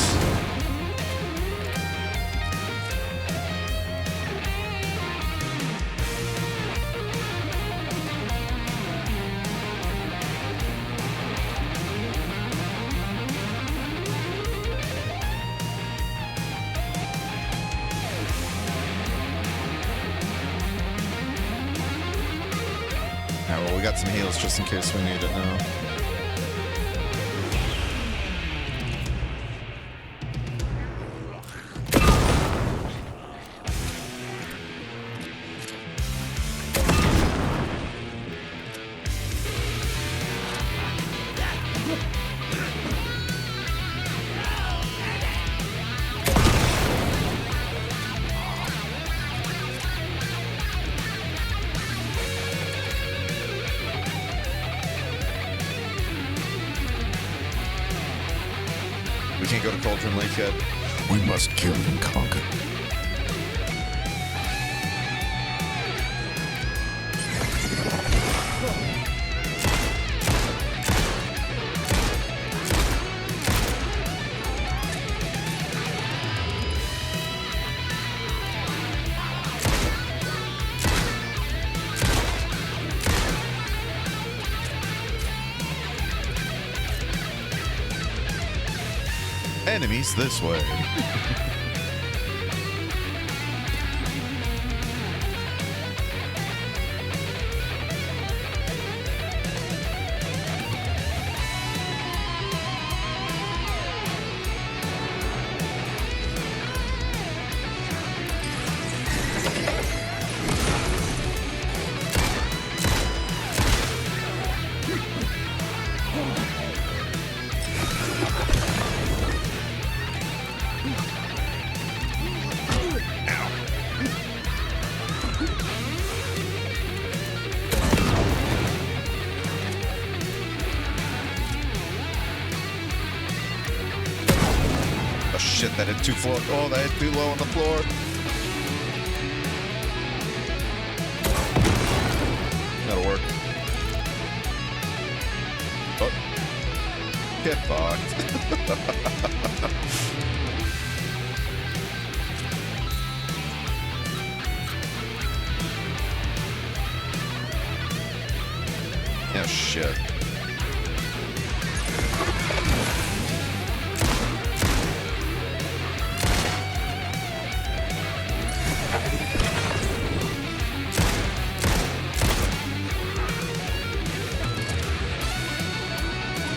A: Alright, well, we got some heals just in case we need it now. We can't go to Cauldron Lake yet. We must kill and conquer. Enemies this way. Shit, that hit too low. Oh, that hit too low on the floor. That'll work. Oh. Get fucked. Yeah, shit.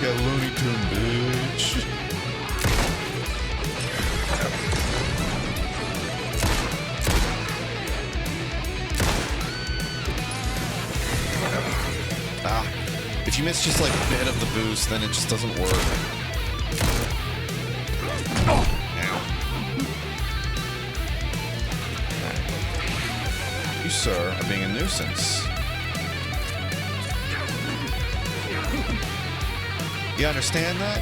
A: Got Looney Tune, bitch. Ah, if you miss just like a bit of the boost, then it just doesn't work. Oh, ow. You, sir, are being a nuisance. You understand that?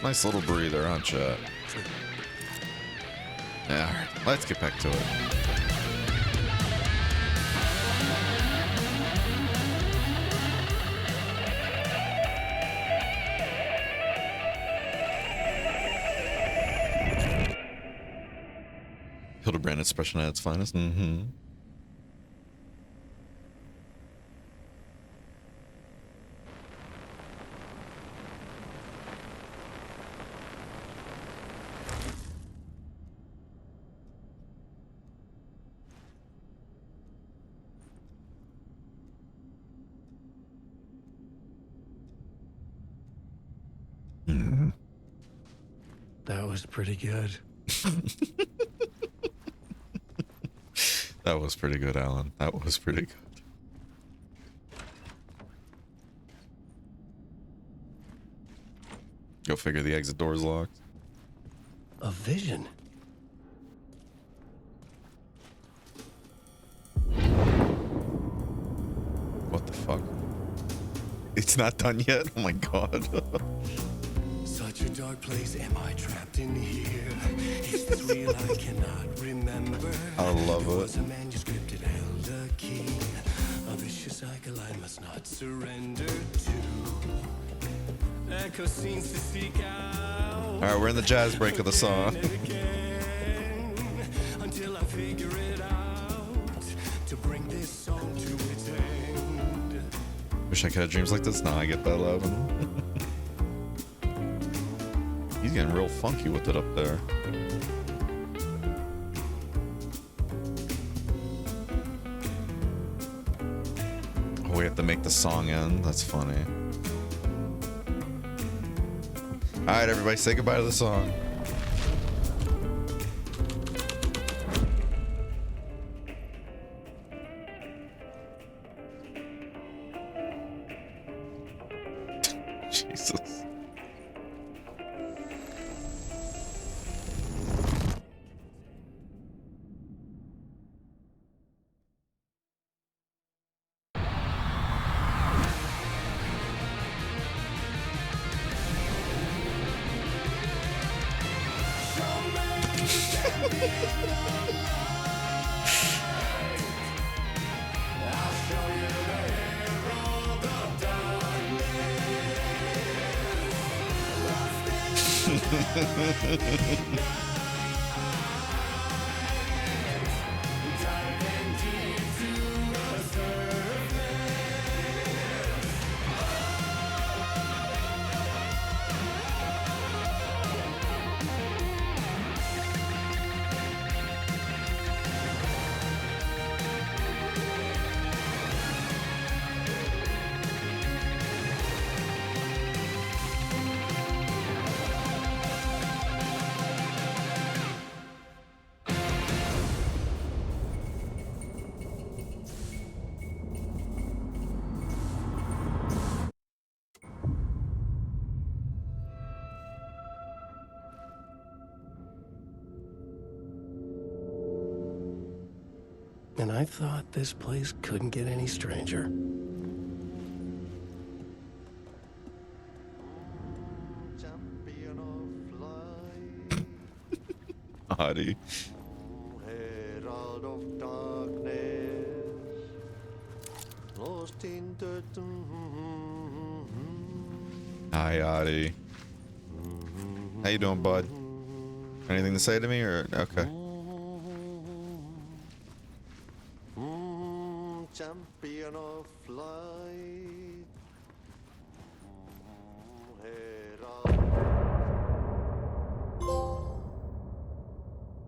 A: Nice little breather, huh, chat? Yeah, alright, let's get back to it. Hildebrand expression at its finest. Mm-hmm.
I: That was pretty good.
A: That was pretty good, Alan. That was pretty good. Go figure, the exit door's locked.
I: A vision.
A: What the fuck? It's not done yet? Oh my god.
I: Such a dark place, am I trapped in here? Is this real? I cannot remember.
A: I love
I: There
A: it.
I: was a manuscript, it held a key. A vicious cycle I must not surrender to. Echo scenes to seek out.
A: Alright, we're in the jazz break of the song.
I: Until I figure it out. To bring this song to its end.
A: Wish I could have dreams like this. Nah, I get that loud. He's getting real funky with it up there. Oh, we have to make the song end. That's funny. Alright, everybody, say goodbye to the song. Jesus.
I: And I thought this place couldn't get any stranger.
A: Adi.
L: Herald of darkness, lost in dirt.
A: Hi, Adi. How you doing, bud? Anything to say to me, or okay?
L: Champion of light.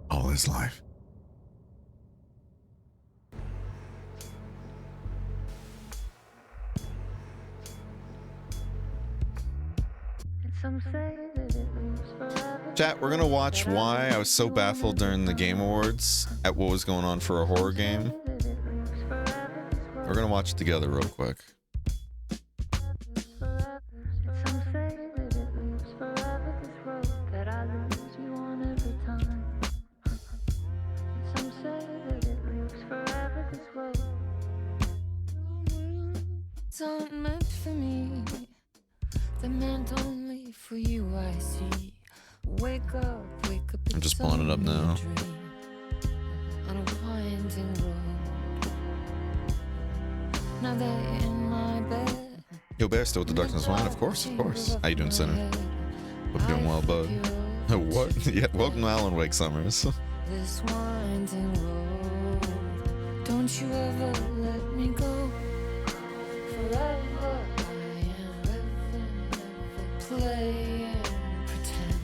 A: All his life. Chat, we're gonna watch why I was so baffled during the Game Awards at what was going on for a horror game. We're gonna watch it together real quick.
M: It's not meant for me, they're meant only for you, I see.
A: just pulling it up now.
M: On a winding road. Now they're in my bed.
A: Yo, Bear, still with the Darkness Wine? Of course, of course. How you doing, Sinner? Hope you're doing well, bud. What? Yeah, welcome to Alan Wake Summers.
M: This winding road. Don't you ever let me go. Forever I am living, play and pretend.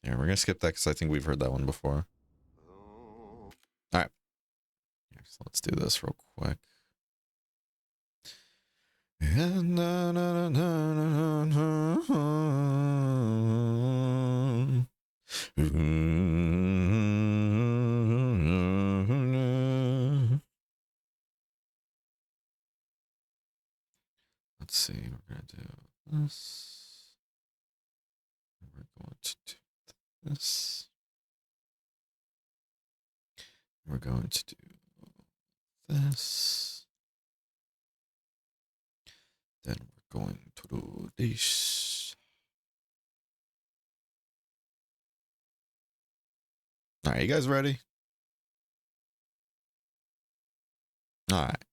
A: Yeah, we're gonna skip that because I think we've heard that one before. Alright. So let's do this real quick. Let's see, we're gonna do this. We're going to do this. We're going to do this. Then we're going to do this. All right, you guys ready? All right.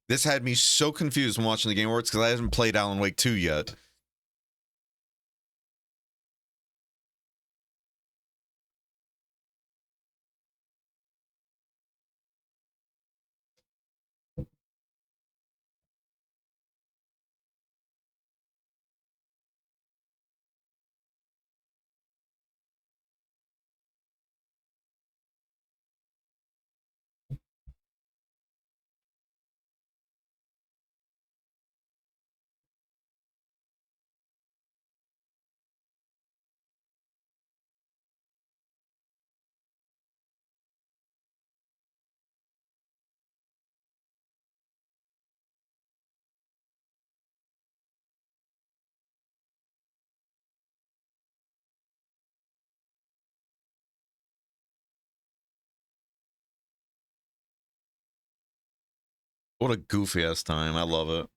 A: This had me so confused when watching the Game Awards because I haven't played Alan Wake 2 yet. What a goofy ass time. I love it.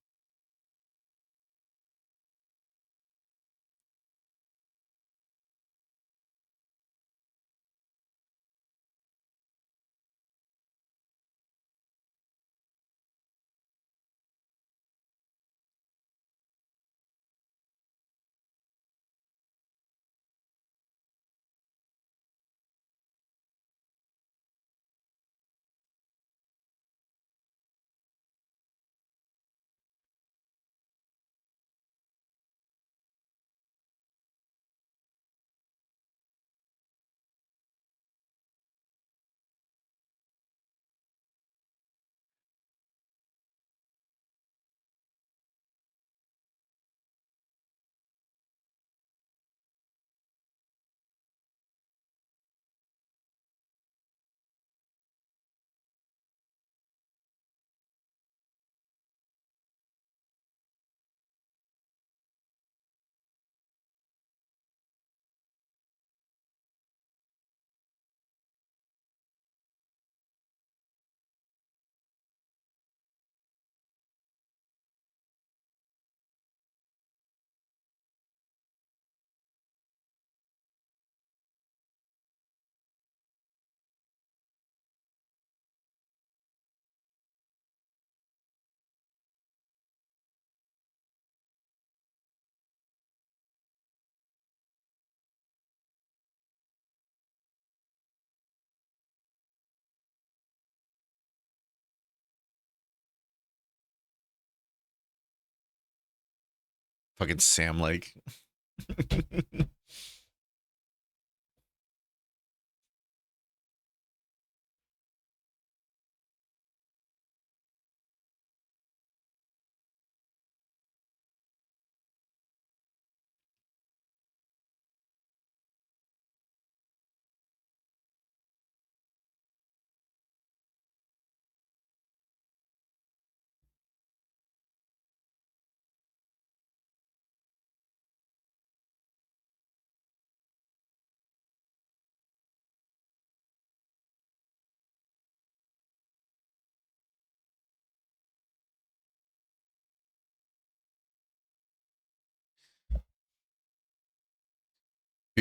A: Fucking Sam Lake.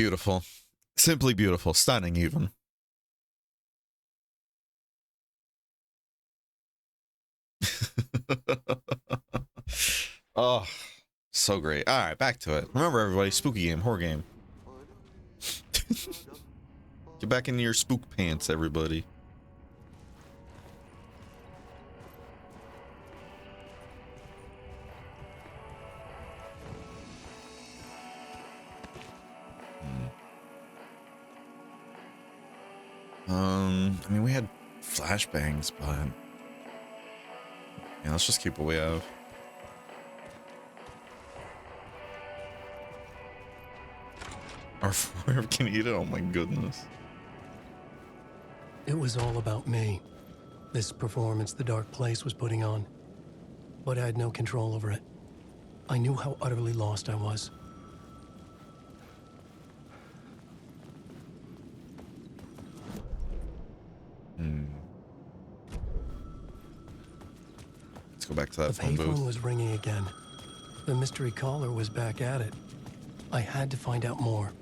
A: Beautiful. Simply beautiful. Stunning, even. Oh, so great. All right, back to it. Remember, everybody, spooky game, horror game. Get back into your spook pants, everybody. I mean, we had flashbangs, but yeah, let's just keep what we have. Our forever can eat it. Oh my goodness.
I: It was all about me. This performance the Dark Place was putting on. But I had no control over it. I knew how utterly lost I was.
A: Let's go back to that
I: The
A: phone booth.
I: payphone was ringing again. The mystery caller was back at it. I had to find out more.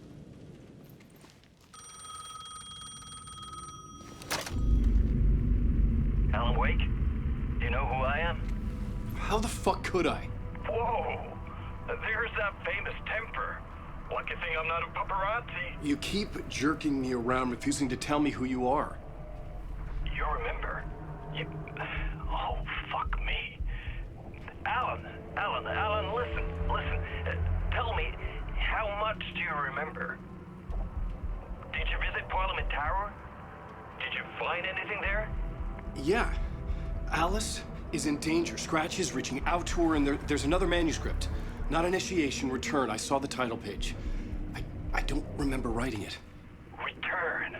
C: Alan Wake? Do you know who I am?
I: How the fuck could I?
C: Whoa! There's that famous temper. Lucky thing I'm not a paparazzi.
I: You keep jerking me around, refusing to tell me who you are.
C: You remember? Oh, fuck me. Alan, listen. Tell me, how much do you remember? Did you visit Parliament Tower? Did you find anything there?
I: Yeah. Alice is in danger. Scratch is reaching out to her, and there's another manuscript. Not initiation, return. I saw the title page. I don't remember writing it.
C: Return?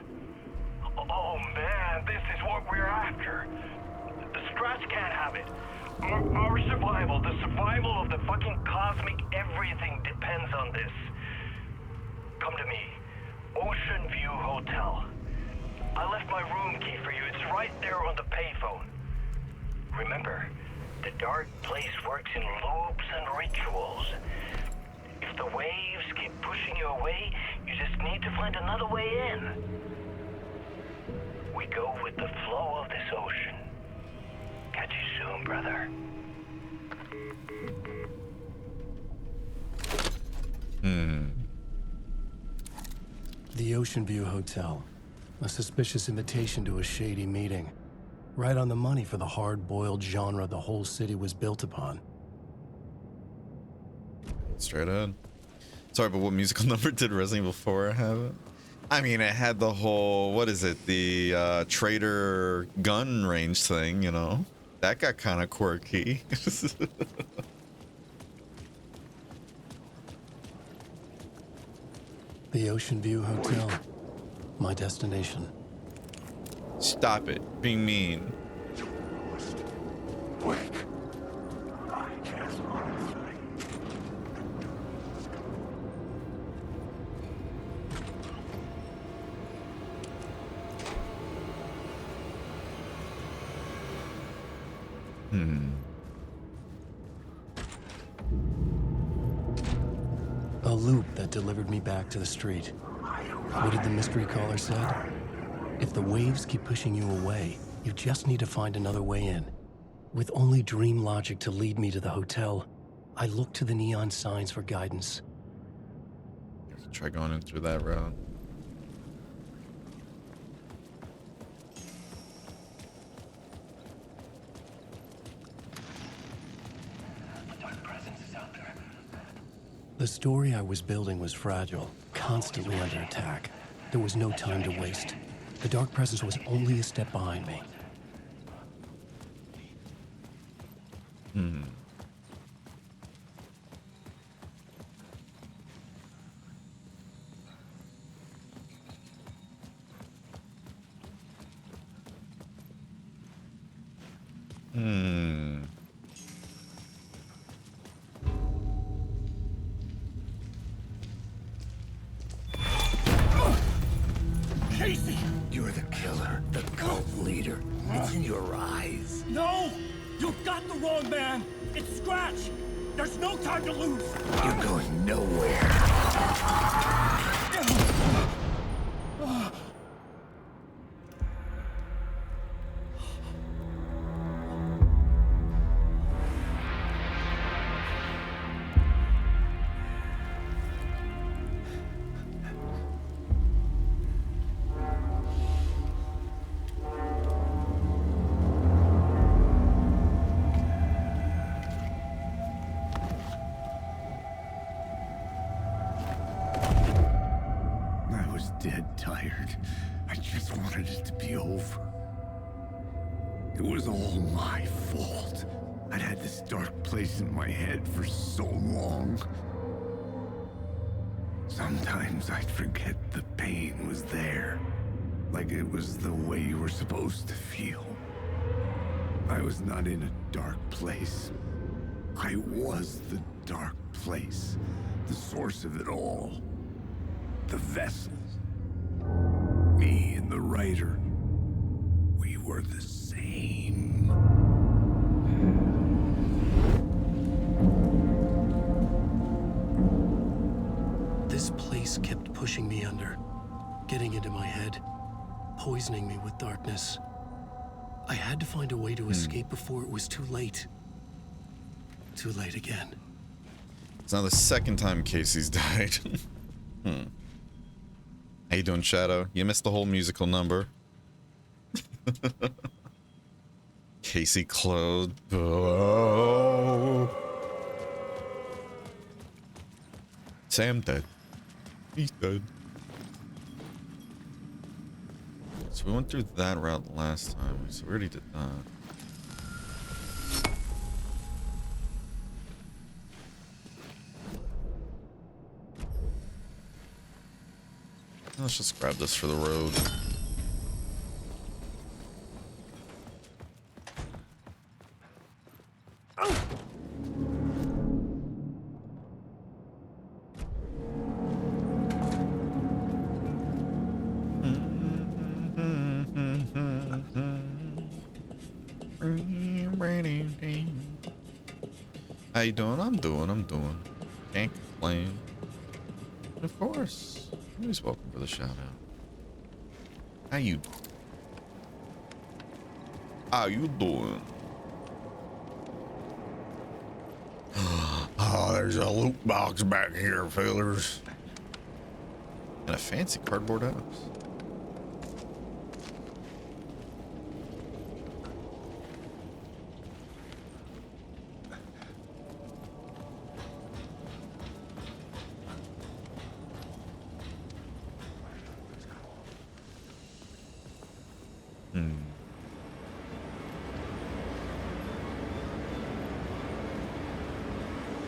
C: Oh man, this is what we're after. The Scratch can't have it. Our survival, the survival of the fucking cosmic everything depends on this. Come to me. Ocean View Hotel. I left my room key for you. It's right there on the payphone. Remember, the Dark Place works in loops and rituals. If the waves keep pushing you away, you just need to find another way in. We go with the flow of this ocean. Catch you soon, brother.
I: The Ocean View Hotel. A suspicious invitation to a shady meeting. Right on the money for the hard-boiled genre the whole city was built upon.
A: Straight ahead. Sorry, but what musical number did Resident Evil 4 have it? I mean, it had the whole, what is it? The trader gun range thing, you know? That got kind of quirky.
I: The Ocean View Hotel. My destination.
A: Stop it. Being mean.
J: Wake. I guess honestly.
I: A loop that delivered me back to the street. What did the mystery caller said? If the waves keep pushing you away, you just need to find another way in. With only dream logic to lead me to the hotel, I looked to the neon signs for guidance.
A: Try going in through that route.
I: The story I was building was fragile, constantly under attack. There was no time to waste. The Dark Presence was only a step behind me.
J: Casey!
D: You're the killer, the cult leader. It's in your eyes.
J: No! You've got the wrong man! It's Scratch! There's no time to lose!
D: You're going nowhere. I was dead tired. I just wanted it to be over. It was all my fault. I'd had this dark place in my head for so long. Sometimes I'd forget the pain was there. Like it was the way you were supposed to feel. I was not in a dark place. I was the dark place. The source of it all. The vessel. Me and the writer. We were the same.
I: This place kept pushing me under, getting into my head, poisoning me with darkness. I had to find a way to escape before it was too late. Too late again.
A: It's now the second time Casey's died. How you doing, Shadow? You missed the whole musical number. Casey clothed. Oh. Sam dead. He's dead. So we went through that route last time. So we already did that. Let's just grab this for the road. How you doing? I'm doing. Can't complain. Of course. Always welcome for the shout out. How you doing? Oh, there's a loot box back here, fellas. And a fancy cardboard house.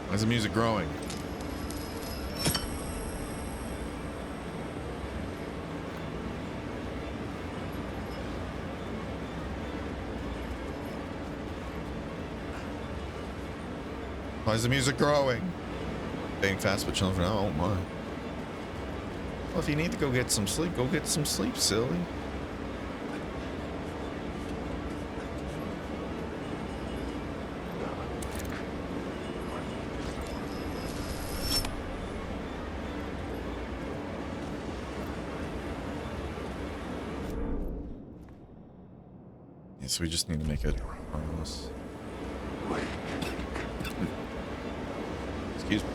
A: Why's the music growing? Why is the music growing? Staying fast but chilling for now. Oh my. Well, if you need to go get some sleep, go get some sleep, silly. So we just need to make it harmless. Excuse me.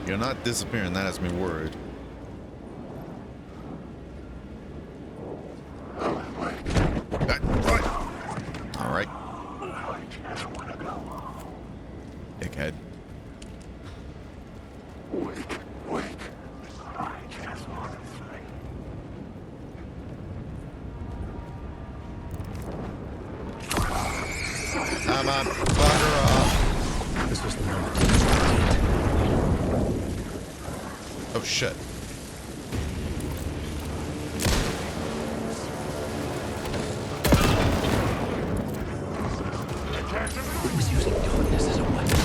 A: You're not disappearing, that has me worried. Alright. Dickhead. Come on, bugger off.
I: This was the moment.
A: Oh shit.
I: It was using darkness as a weapon.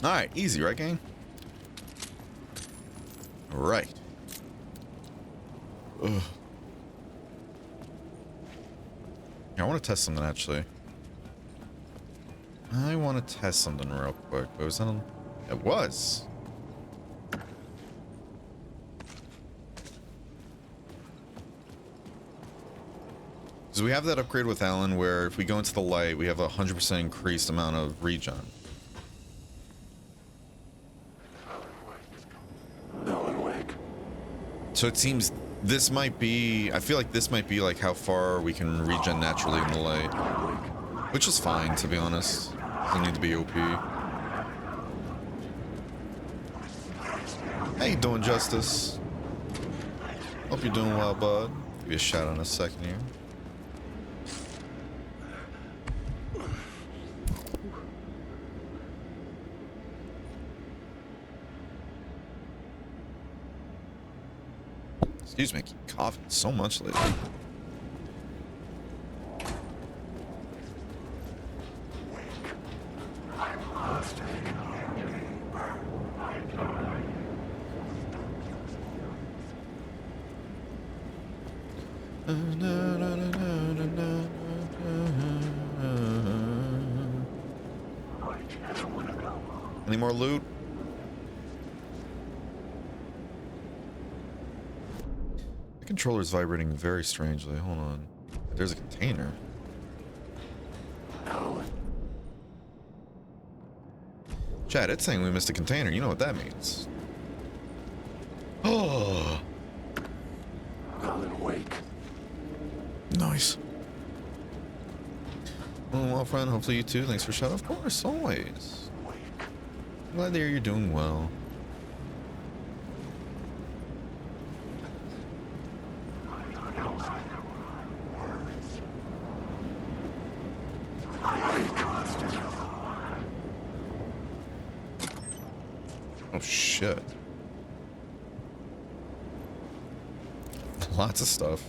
A: Alright, easy, right, gang? Right. Ugh. I want to test something, actually. I want to test something real quick. But was that on? It was. So we have that upgrade with Alan where if we go into the light, we have a 100% increased amount of regen. So it seems this might be, I feel like this might be like how far we can regen naturally in the light. Which is fine, to be honest. Doesn't need to be OP. How you doing, Justice? Hope you're doing well, bud. Give you a shout out in a second here. Excuse me, I keep coughing so much lately. Any more loot? The controller's vibrating very strangely. Hold on. There's a container. Chad, it's saying we missed a container. You know what that means. Oh.
D: Alan, wake.
A: Nice. Well, friend, hopefully you too. Thanks for shout out. Of course, always. Glad to hear you're doing well. Oh shit. Lots of stuff.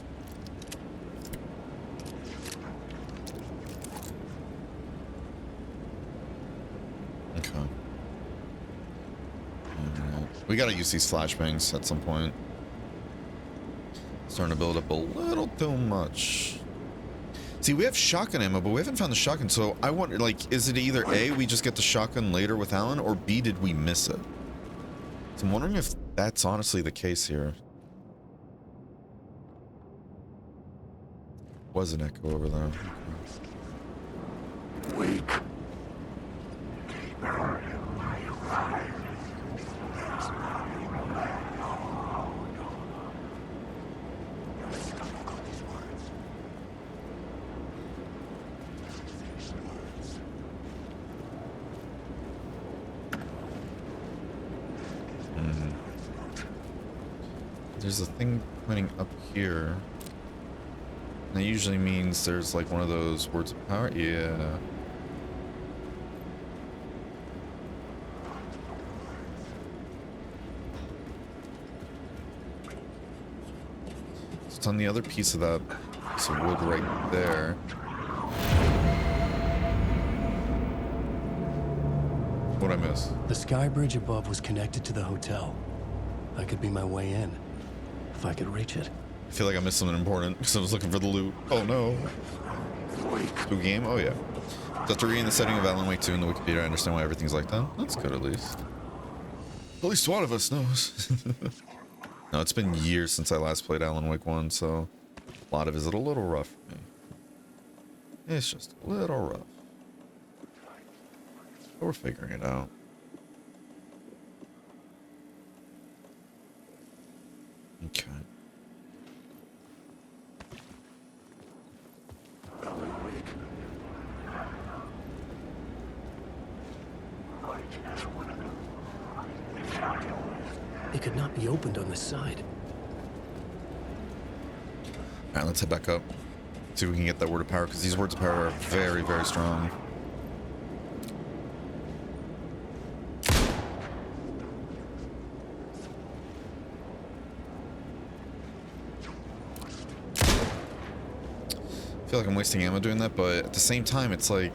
A: Okay. We gotta use these flashbangs at some point. Starting to build up a little too much. See, we have shotgun ammo, but we haven't found the shotgun, so I wonder, like, is it either A, we just get the shotgun later with Alan, or B, did we miss it? So I'm wondering if that's honestly the case here. Was an echo over there.
D: Wake.
A: There's a thing pointing up here. That usually means there's like one of those words of power. Yeah. So it's on the other piece of that piece of wood right there. What'd I miss?
I: The sky bridge above was connected to the hotel. That could be my way in, if I could reach it.
A: I feel like I missed something important because I was looking for the loot. Oh no. Spooky game? Oh yeah. So after reading the setting of Alan Wake 2 in the Wikipedia, I understand why everything's like that. That's good at least. At least one of us knows. No, it's been years since I last played Alan Wake 1, so a lot of it is a little rough for me. It's just a little rough. But we're figuring it out. Okay.
I: It could not be opened on this side.
A: Alright, let's head back up. See if we can get that word of power, because these words of power are very, very strong. I feel like I'm wasting ammo doing that, but at the same time, it's like...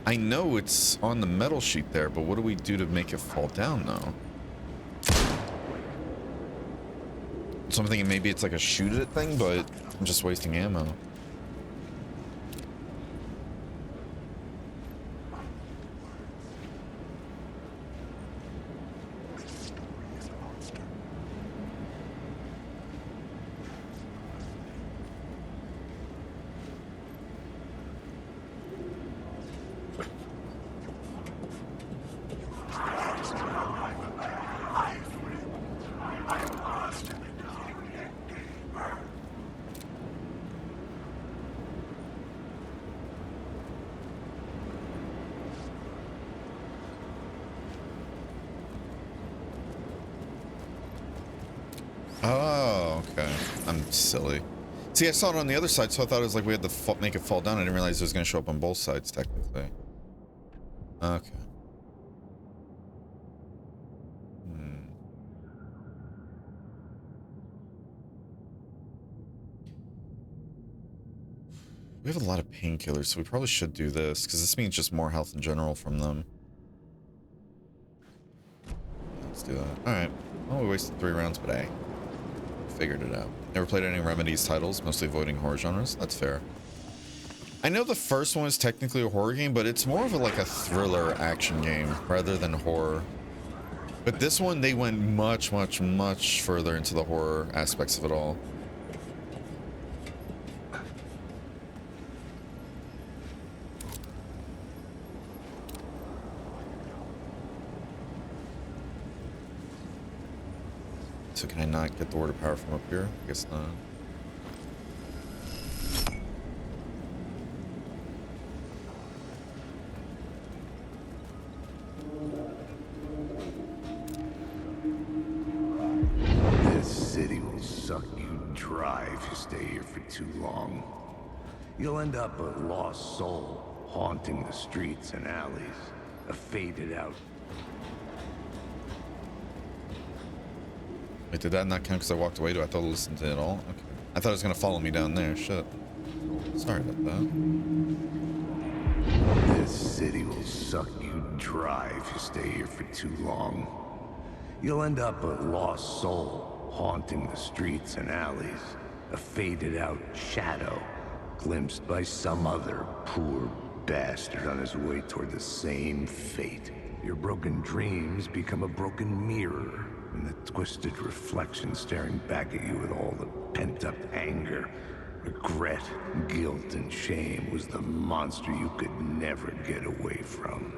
A: I know it's on the metal sheet there, but what do we do to make it fall down, though? So I'm thinking maybe it's like a shoot it thing, but I'm just wasting ammo. Oh, okay. I'm silly. See, I saw it on the other side, so I thought it was like we had to make it fall down. I didn't realize it was going to show up on both sides, technically. Okay. We have a lot of painkillers, so we probably should do this, because this means just more health in general from them. Let's do that. Alright. Well, we wasted 3 rounds, but hey. Figured it out. Never played any Remedies titles, mostly avoiding horror genres. That's fair. I know the first one is technically a horror game, but it's more of like a thriller action game rather than horror. But this one, they went much, much, much further into the horror aspects of it all. So can I not get the word of power from up here? I guess not.
D: This city will suck you dry if you stay here for too long. You'll end up a lost soul, haunting the streets and alleys. A faded out.
A: Wait, did that not count because I walked away? Do I thought I listened to it all? Okay. I thought it was going to follow me down there. Shit. Sorry about that.
D: This city will suck you dry if you stay here for too long. You'll end up a lost soul, haunting the streets and alleys. A faded out shadow, glimpsed by some other poor bastard on his way toward the same fate. Your broken dreams become a broken mirror, and the twisted reflection staring back at you with all the pent-up anger, regret, guilt, and shame was the monster you could never get away from.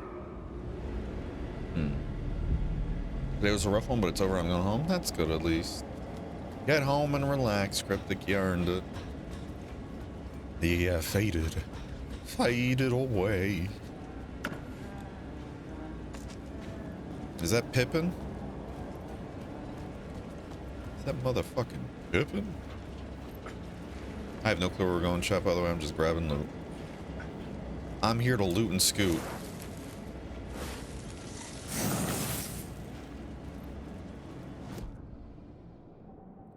A: Today was a rough one, but it's over. I'm going home. That's good, at least. Get home and relax, Cryptic. You earned it. Yeah, faded. Faded away. Is that Pippin? Is that motherfucking Pippin? I have no clue where we're going, chat, by the way. I'm just grabbing loot. I'm here to loot and scoot.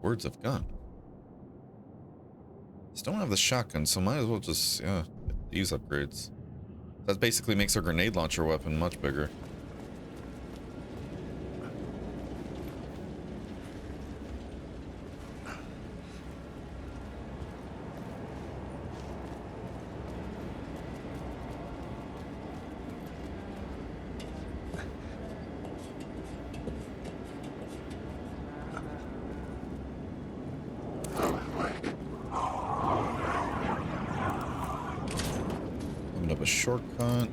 A: Words of gun. Still don't have the shotgun, so might as well just, yeah, get these upgrades. That basically makes our grenade launcher weapon much bigger. Up a shortcut.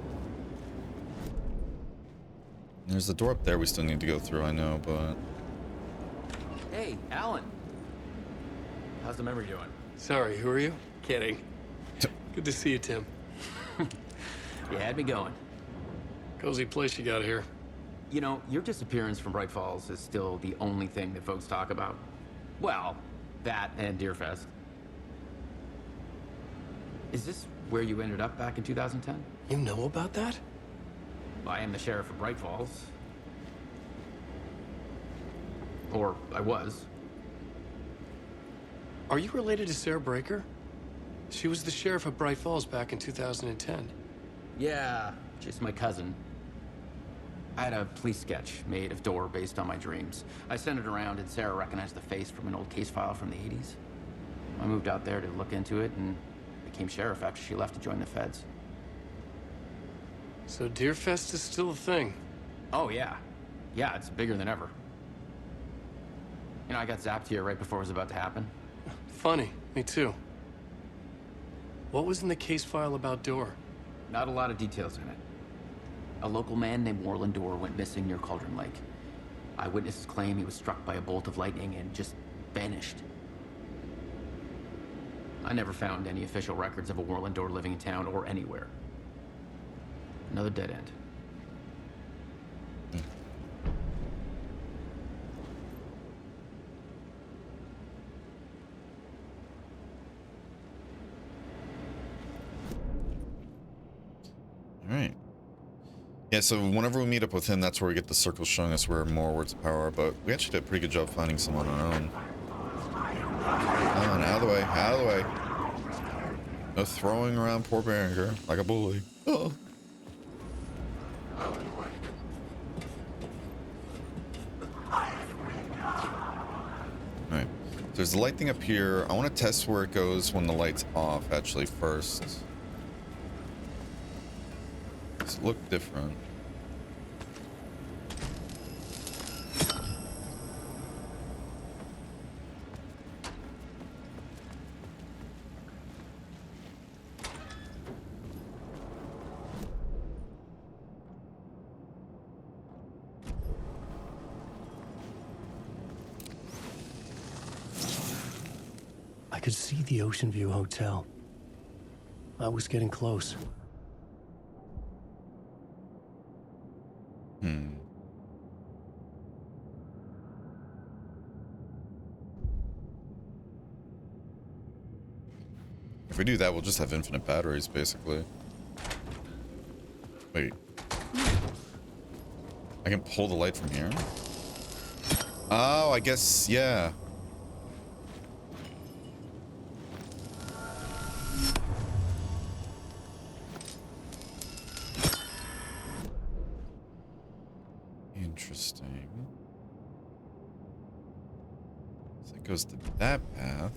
A: There's the door up there we still need to go through, I know, but...
N: Hey, Alan. How's the memory doing?
I: Sorry, who are you? Kidding. Good to see you, Tim.
N: You had me going.
I: Cozy place you got here.
N: You know, your disappearance from Bright Falls is still the only thing that folks talk about. Well, that and Deerfest. Is this where you ended up back in 2010?
I: You know about that?
N: I am the sheriff of Bright Falls. Or I was.
I: Are you related to Sarah Breaker? She was the sheriff of Bright Falls back in 2010.
N: Yeah, she's my cousin. I had a police sketch made of Door based on my dreams. I sent it around and Sarah recognized the face from an old case file from the 80s. I moved out there to look into it and became sheriff after she left to join the feds.
I: So Deerfest is still a thing?
N: Oh, yeah. Yeah, it's bigger than ever. You know, I got zapped here right before it was about to happen.
I: Funny, me too. What was in the case file about Door?
N: Not a lot of details in it. A local man named Warland Door went missing near Cauldron Lake. Eyewitnesses claim he was struck by a bolt of lightning and just vanished. I never found any official records of a Warland Door living in town or anywhere. Another dead end.
A: All right. Yeah, so whenever we meet up with him, that's where we get the circle showing us where more words of power are, but we actually did a pretty good job finding someone on our own. Come on, out of the way, out of the way. No throwing around poor Berenger like a bully. Oh. Alright, there's a light thing up here. I want to test where it goes when the light's off, actually, first. Does it look different?
I: I could see the Ocean View Hotel. I was getting close.
A: If we do that, we'll just have infinite batteries, basically. Wait. I can pull the light from here? Oh, I guess, yeah. Interesting. So it goes to that path.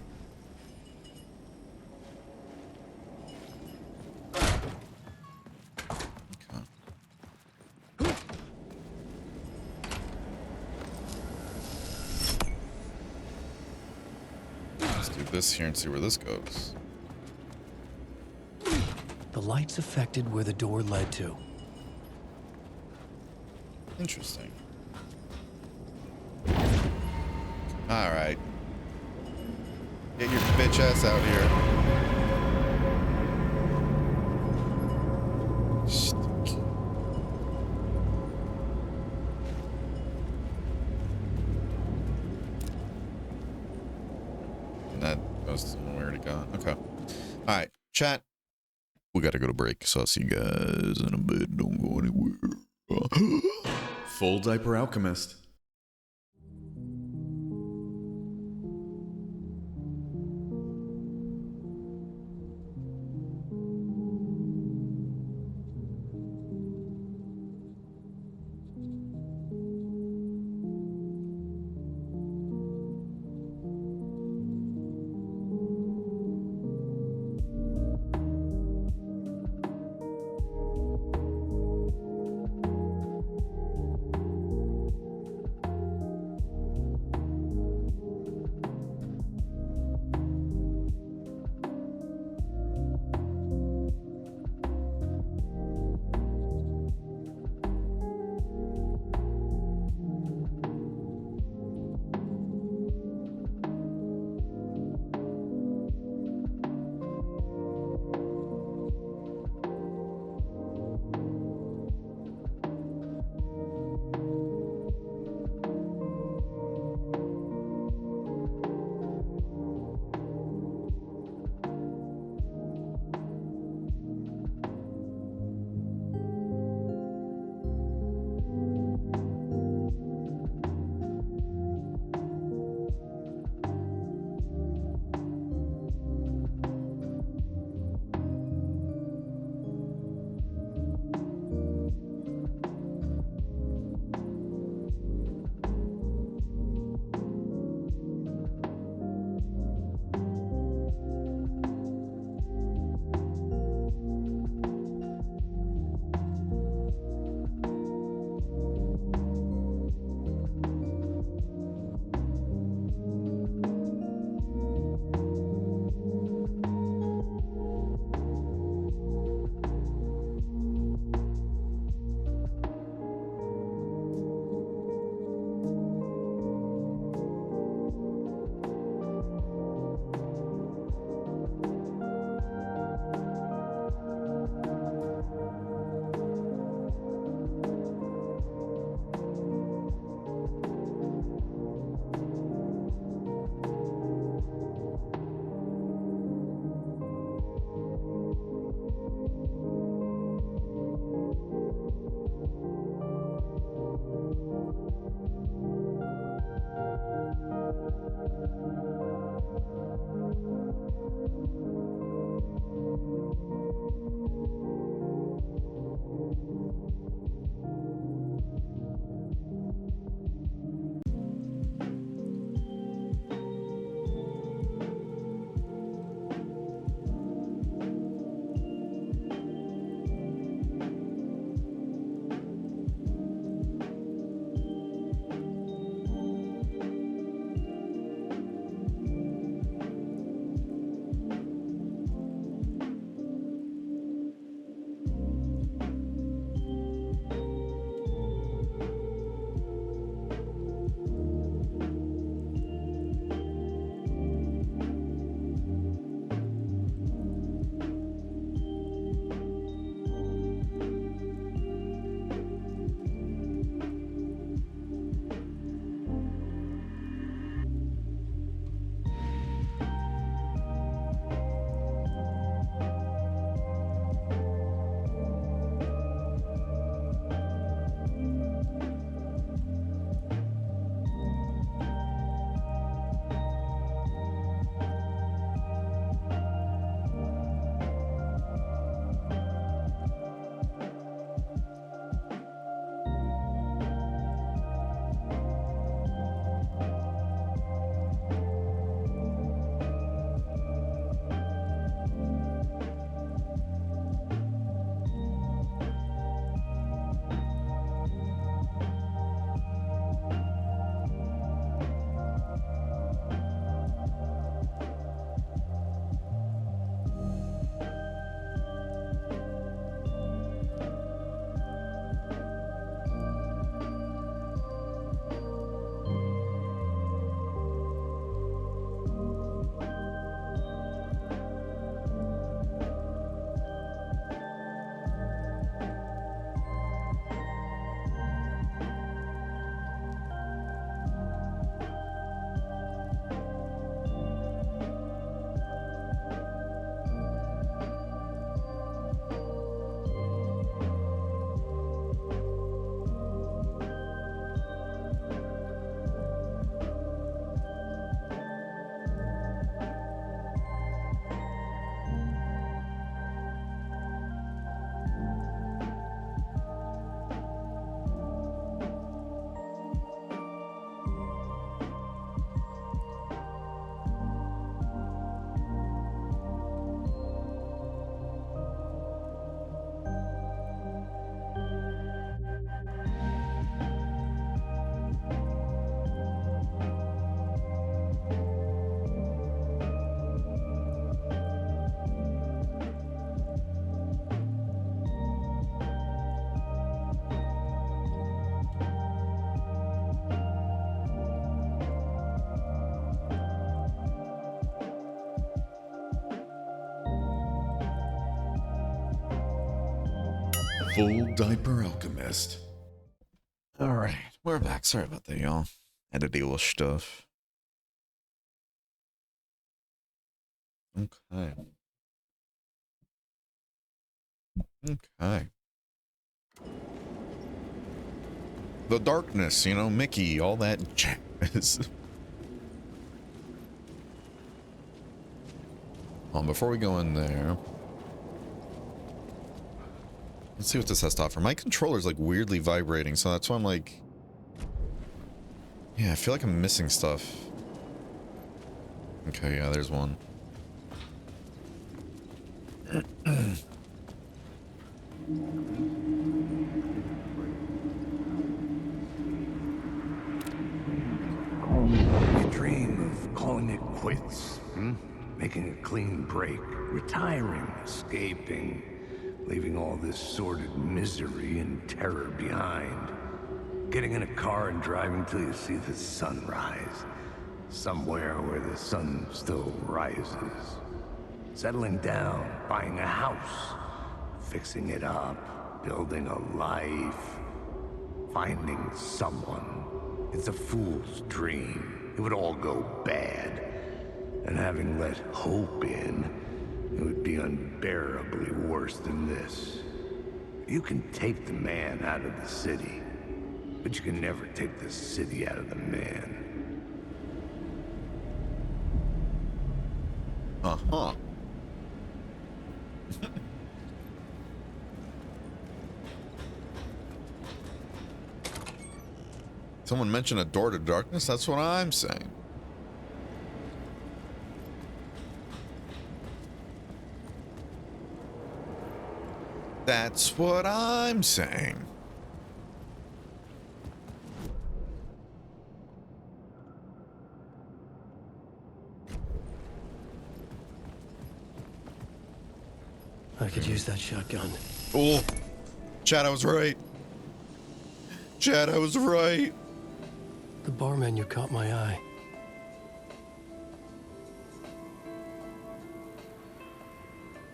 A: This here and see where this goes.
I: The lights affected where the door led to.
A: Interesting. All right. Get your bitch ass out here. Where to go? Okay. All right, chat. We gotta go to break, so I'll see you guys in a bit. Don't go anywhere.
O: Full Diaper Alchemist. Full Diaper Alchemist.
A: Alright, we're back. Sorry about that, y'all. Had to deal with stuff. Okay. Okay. The darkness, you know, Mickey, all that jazz. Before we go in there, let's see what this has to offer. My controller's like weirdly vibrating, so that's why I'm like, yeah, I feel like I'm missing stuff. Okay, yeah, there's one.
D: You dream of calling it quits, hmm? Making a clean break, retiring, escaping, leaving all this sordid misery and terror behind. Getting in a car and driving till you see the sun rise. Somewhere where the sun still rises. Settling down, buying a house, fixing it up, building a life, finding someone. It's a fool's dream. It would all go bad. And having let hope in, it would be unbearably worse than this. You can take the man out of the city, but you can never take the city out of the man.
A: Uh-huh. Someone mentioned a door to darkness? That's what I'm saying. That's what I'm saying.
I: I could use that shotgun.
A: Oh, Chad, I was right. Chad, I was right.
I: The bar menu caught my eye.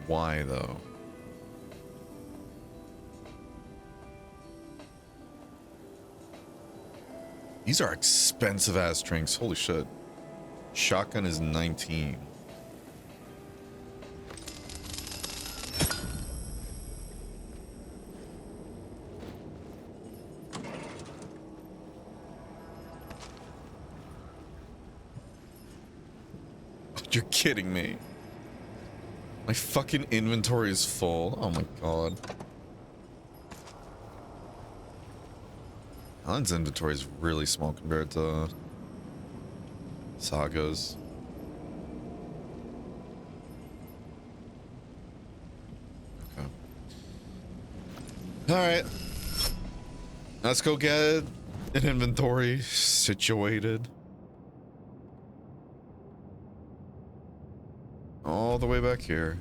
A: Why, though? These are expensive-ass drinks. Holy shit. Shotgun is 19. You're kidding me. My fucking inventory is full. Oh my god. Alan's inventory is really small compared to Saga's. Okay. Alright. Let's go get an inventory situated. All the way back here.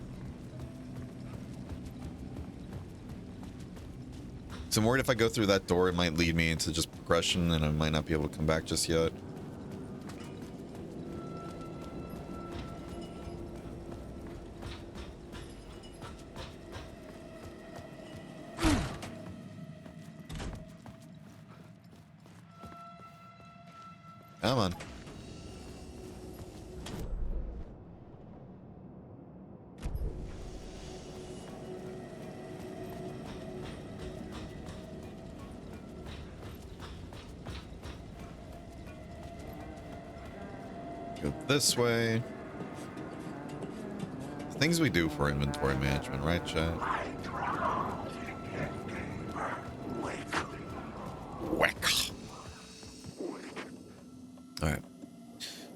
A: So I'm worried if I go through that door, it might lead me into just progression and I might not be able to come back just yet. Come on. Go this way. Things we do for inventory management, right, chat? Whack. Alright.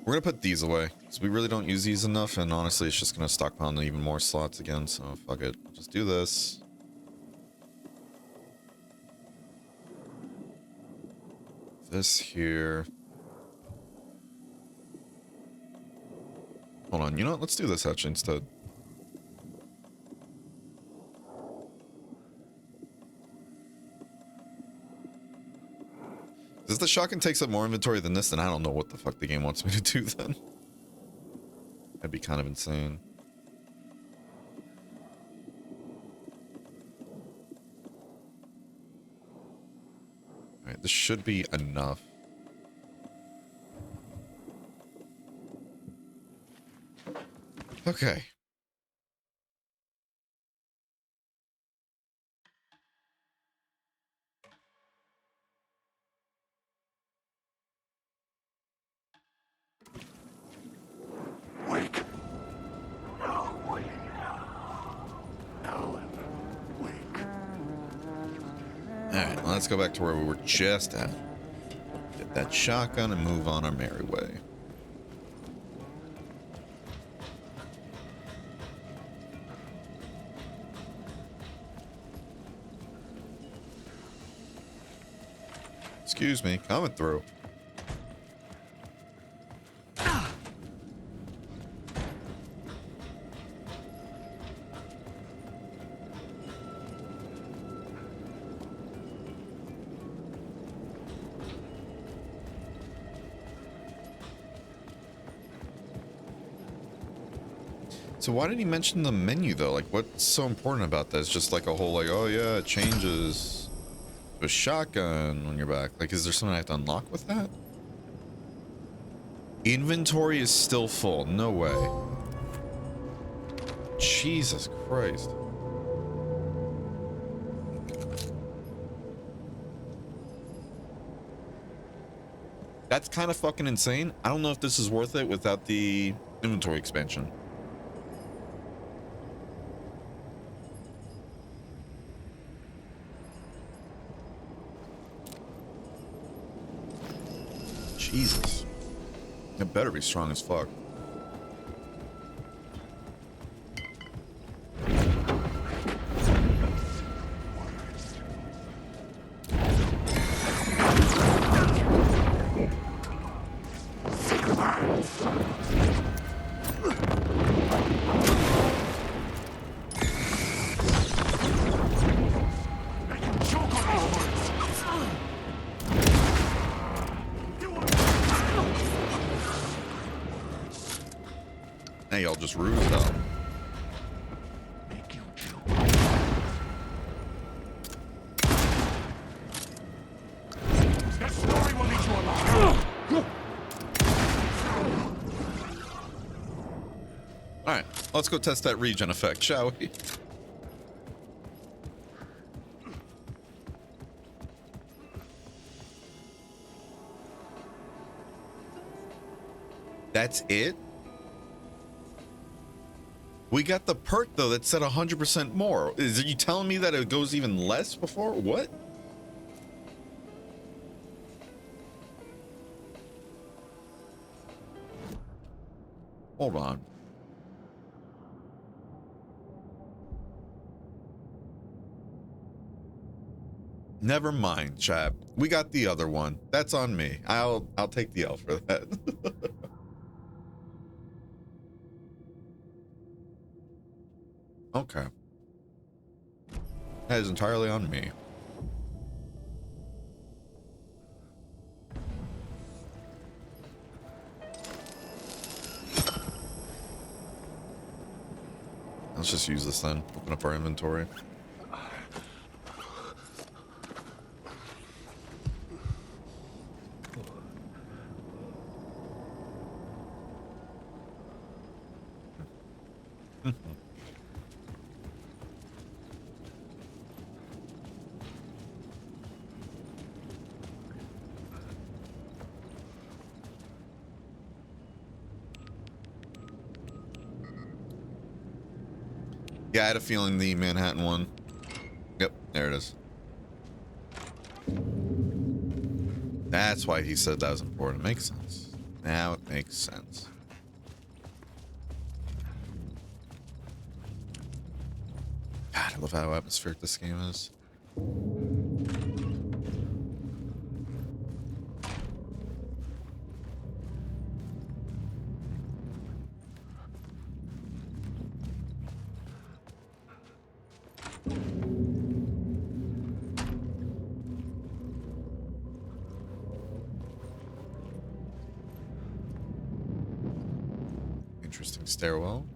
A: We're gonna put these away, because we really don't use these enough, and honestly, it's just gonna stockpile even more slots again, so fuck it. Just do this. This here. Hold on, you know what? Let's do this actually instead. If the shotgun takes up more inventory than this, then I don't know what the fuck the game wants me to do then. That'd be kind of insane. Alright, this should be enough. Okay.
D: Wake. No, wait. Alan, wake.
A: Alright, let's go back to where we were just at. Get that shotgun and move on our merry way. Excuse me, coming through. So why did he mention the menu though? Like, what's so important about that? It's just like a whole like, oh yeah, it changes to a shotgun when you're back. Like, is there something I have to unlock with that? Inventory is still full. No way. Jesus Christ. That's kind of fucking insane. I don't know if this is worth it without the inventory expansion. Jesus. It better be strong as fuck. Hey, y'all just rused up.
J: That story will lead you along.
A: Alright, let's go test that regen effect, shall we? That's it? We got the perk though that said 100% more. Is you telling me that it goes even less before? What? Hold on. Never mind, chap. We got the other one. That's on me. I'll take the L for that. Okay. That is entirely on me. Let's just use this then. Open up our inventory. Yeah, I had a feeling the Manhattan one. Yep, there it is. That's why he said that was important. Makes sense. Now it makes sense. God, I love how atmospheric this game is. Interesting stairwell.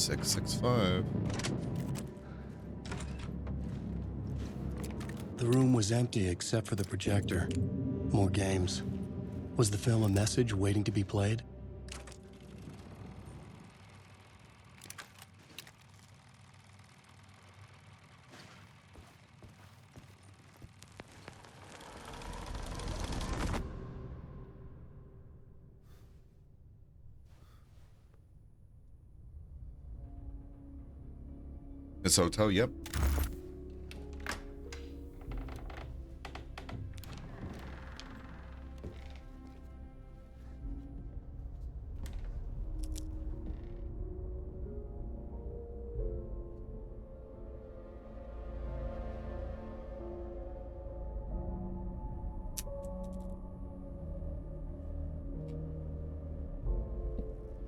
A: 665.
I: The room was empty except for the projector. More games. Was the film a message waiting to be played?
A: This hotel, yep.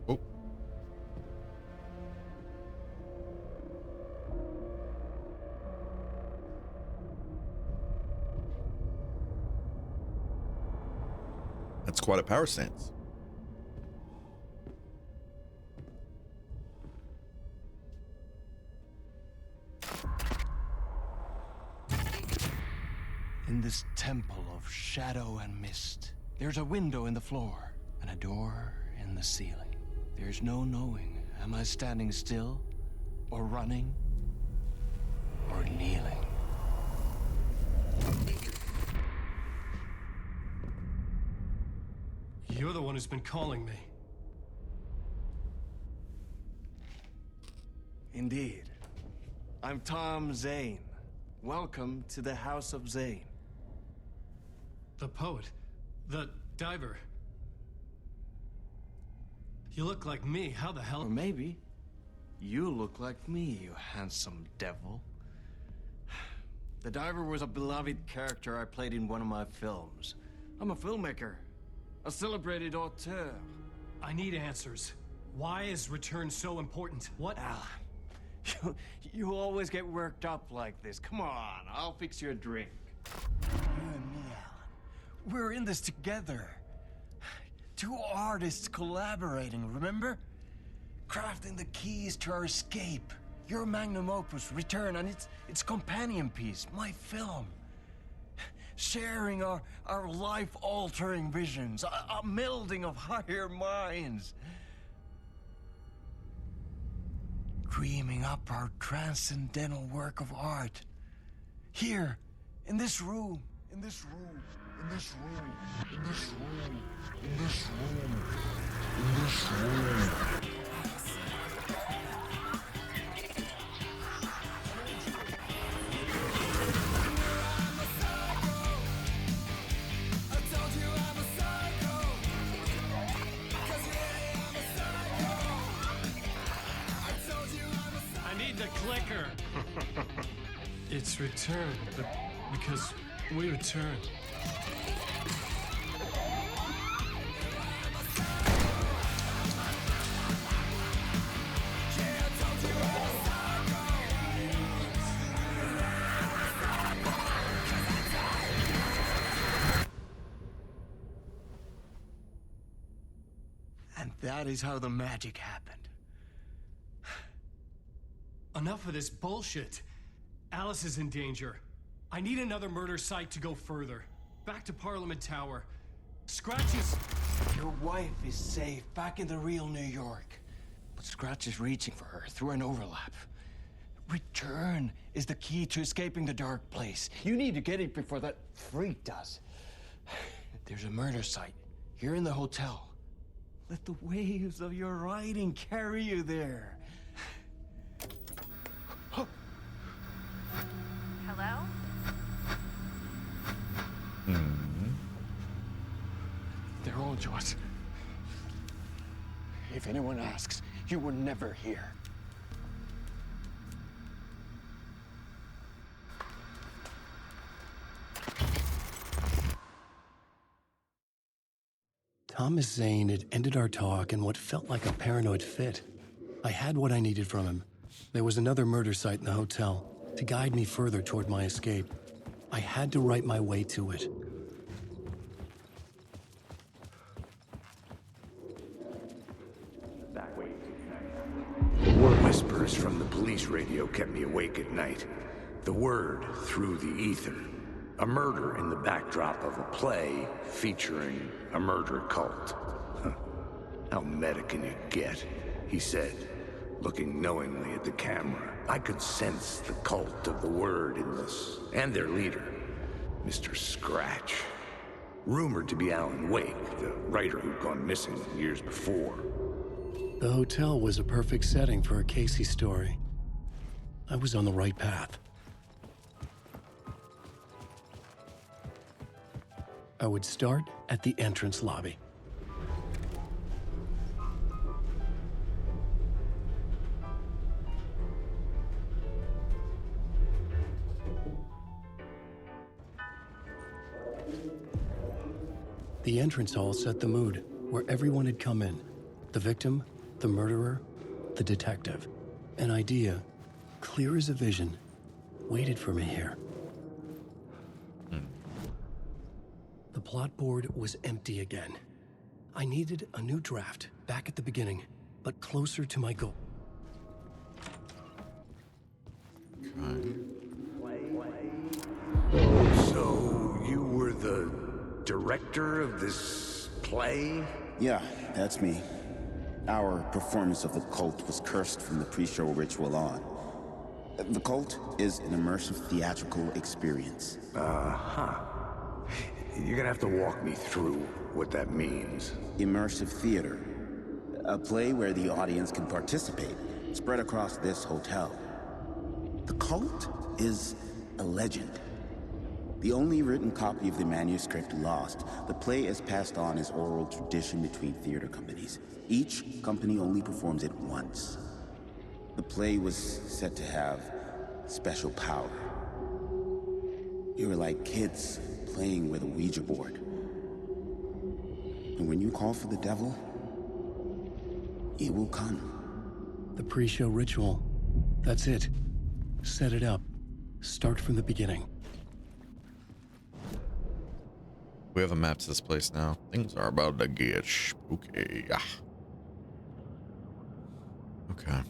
A: Oh. That's quite a power stance.
P: In this temple of shadow and mist, there's a window in the floor and a door in the ceiling. There's no knowing, am I standing still, or running, or kneeling?
I: You're the one who's been calling me.
P: Indeed. I'm Tom Zane. Welcome to the House of Zane.
I: The poet. The diver. You look like me. How the hell?
P: Or maybe you look like me, you handsome devil. The diver was a beloved character I played in one of my films. I'm a filmmaker, a celebrated auteur.
I: I need answers. Why is Return so important? What?
P: Alan, you always get worked up like this. Come on, I'll fix you a drink. You and me, Alan. We're in this together. Two artists collaborating, remember? Crafting the keys to our escape. Your magnum opus, Return, and its companion piece, my film. Sharing our life-altering visions, a melding of higher minds. Dreaming up our transcendental work of art. Here, in this room, in this room, in this room, in this room, in this room, in this room.
I: Clicker. It's Return, but because we return.
P: And that is how the magic happened.
I: Enough of this bullshit. Alice is in danger. I need another murder site to go further. Back to Parliament Tower. Scratch is...
P: Your wife is safe, back in the real New York. But Scratch is reaching for her through an overlap. Return is the key to escaping the dark place. You need to get it before that freak does. There's a murder site here in the hotel. Let the waves of your writing carry you there.
Q: Hello?
P: They're all yours. If anyone asks, you were never here.
I: Thomas Zane had ended our talk in what felt like a paranoid fit. I had what I needed from him. There was another murder site in the hotel to guide me further toward my escape. I had to write my way to it.
D: The work is whispers from the police radio kept me awake at night. The word through the ether. A murder in the backdrop of a play featuring a murder cult. Huh. How meta can you get? He said, looking knowingly at the camera. I could sense the cult of the word in this, and their leader, Mr. Scratch. Rumored to be Alan Wake, the writer who'd gone missing years before.
I: The hotel was a perfect setting for a Casey story. I was on the right path. I would start at the entrance lobby. The entrance hall set the mood, where everyone had come in. The victim, the murderer, the detective. An idea, clear as a vision, waited for me here. The plot board was empty again. I needed a new draft, back at the beginning, but closer to my goal.
D: So, you were the director of this play?
Q: Yeah, that's me. Our performance of the cult was cursed from the pre-show ritual on. The cult is an immersive theatrical experience.
D: Uh-huh. You're gonna have to walk me through what that means.
Q: Immersive theater. A play where the audience can participate, spread across this hotel. The cult is a legend. The only written copy of the manuscript lost, the play is passed on as oral tradition between theater companies. Each company only performs it once. The play was said to have special power. You were like kids playing with a Ouija board. And when you call for the devil, he will come.
I: The pre-show ritual. That's it. Set it up. Start from the beginning.
A: We have a map to this place now. Things are about to get spooky. Okay.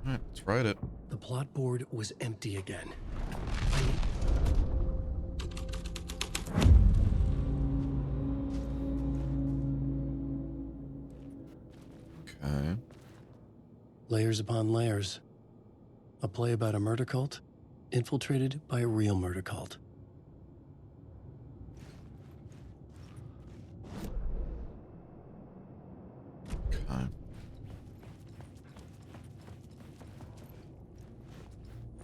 A: Alright, let's write it.
I: The plot board was empty again.
A: Okay.
I: Layers upon layers. A play about a murder cult, infiltrated by a real murder cult.
A: Okay.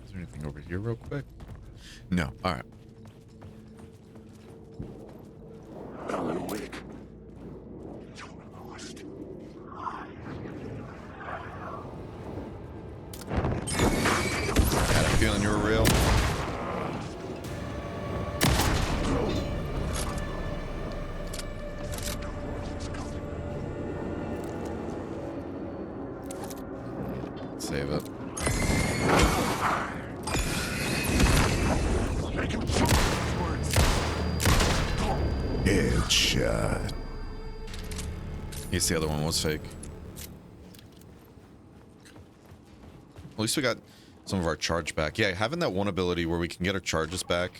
A: Is there anything over here real quick? No. All right.
D: Alan Wake.
A: Had a feeling you were real. Save it.
D: Headshot.
A: Yes, the other one was fake. At least we got some of our charge back. Yeah, having that one ability where we can get our charges back,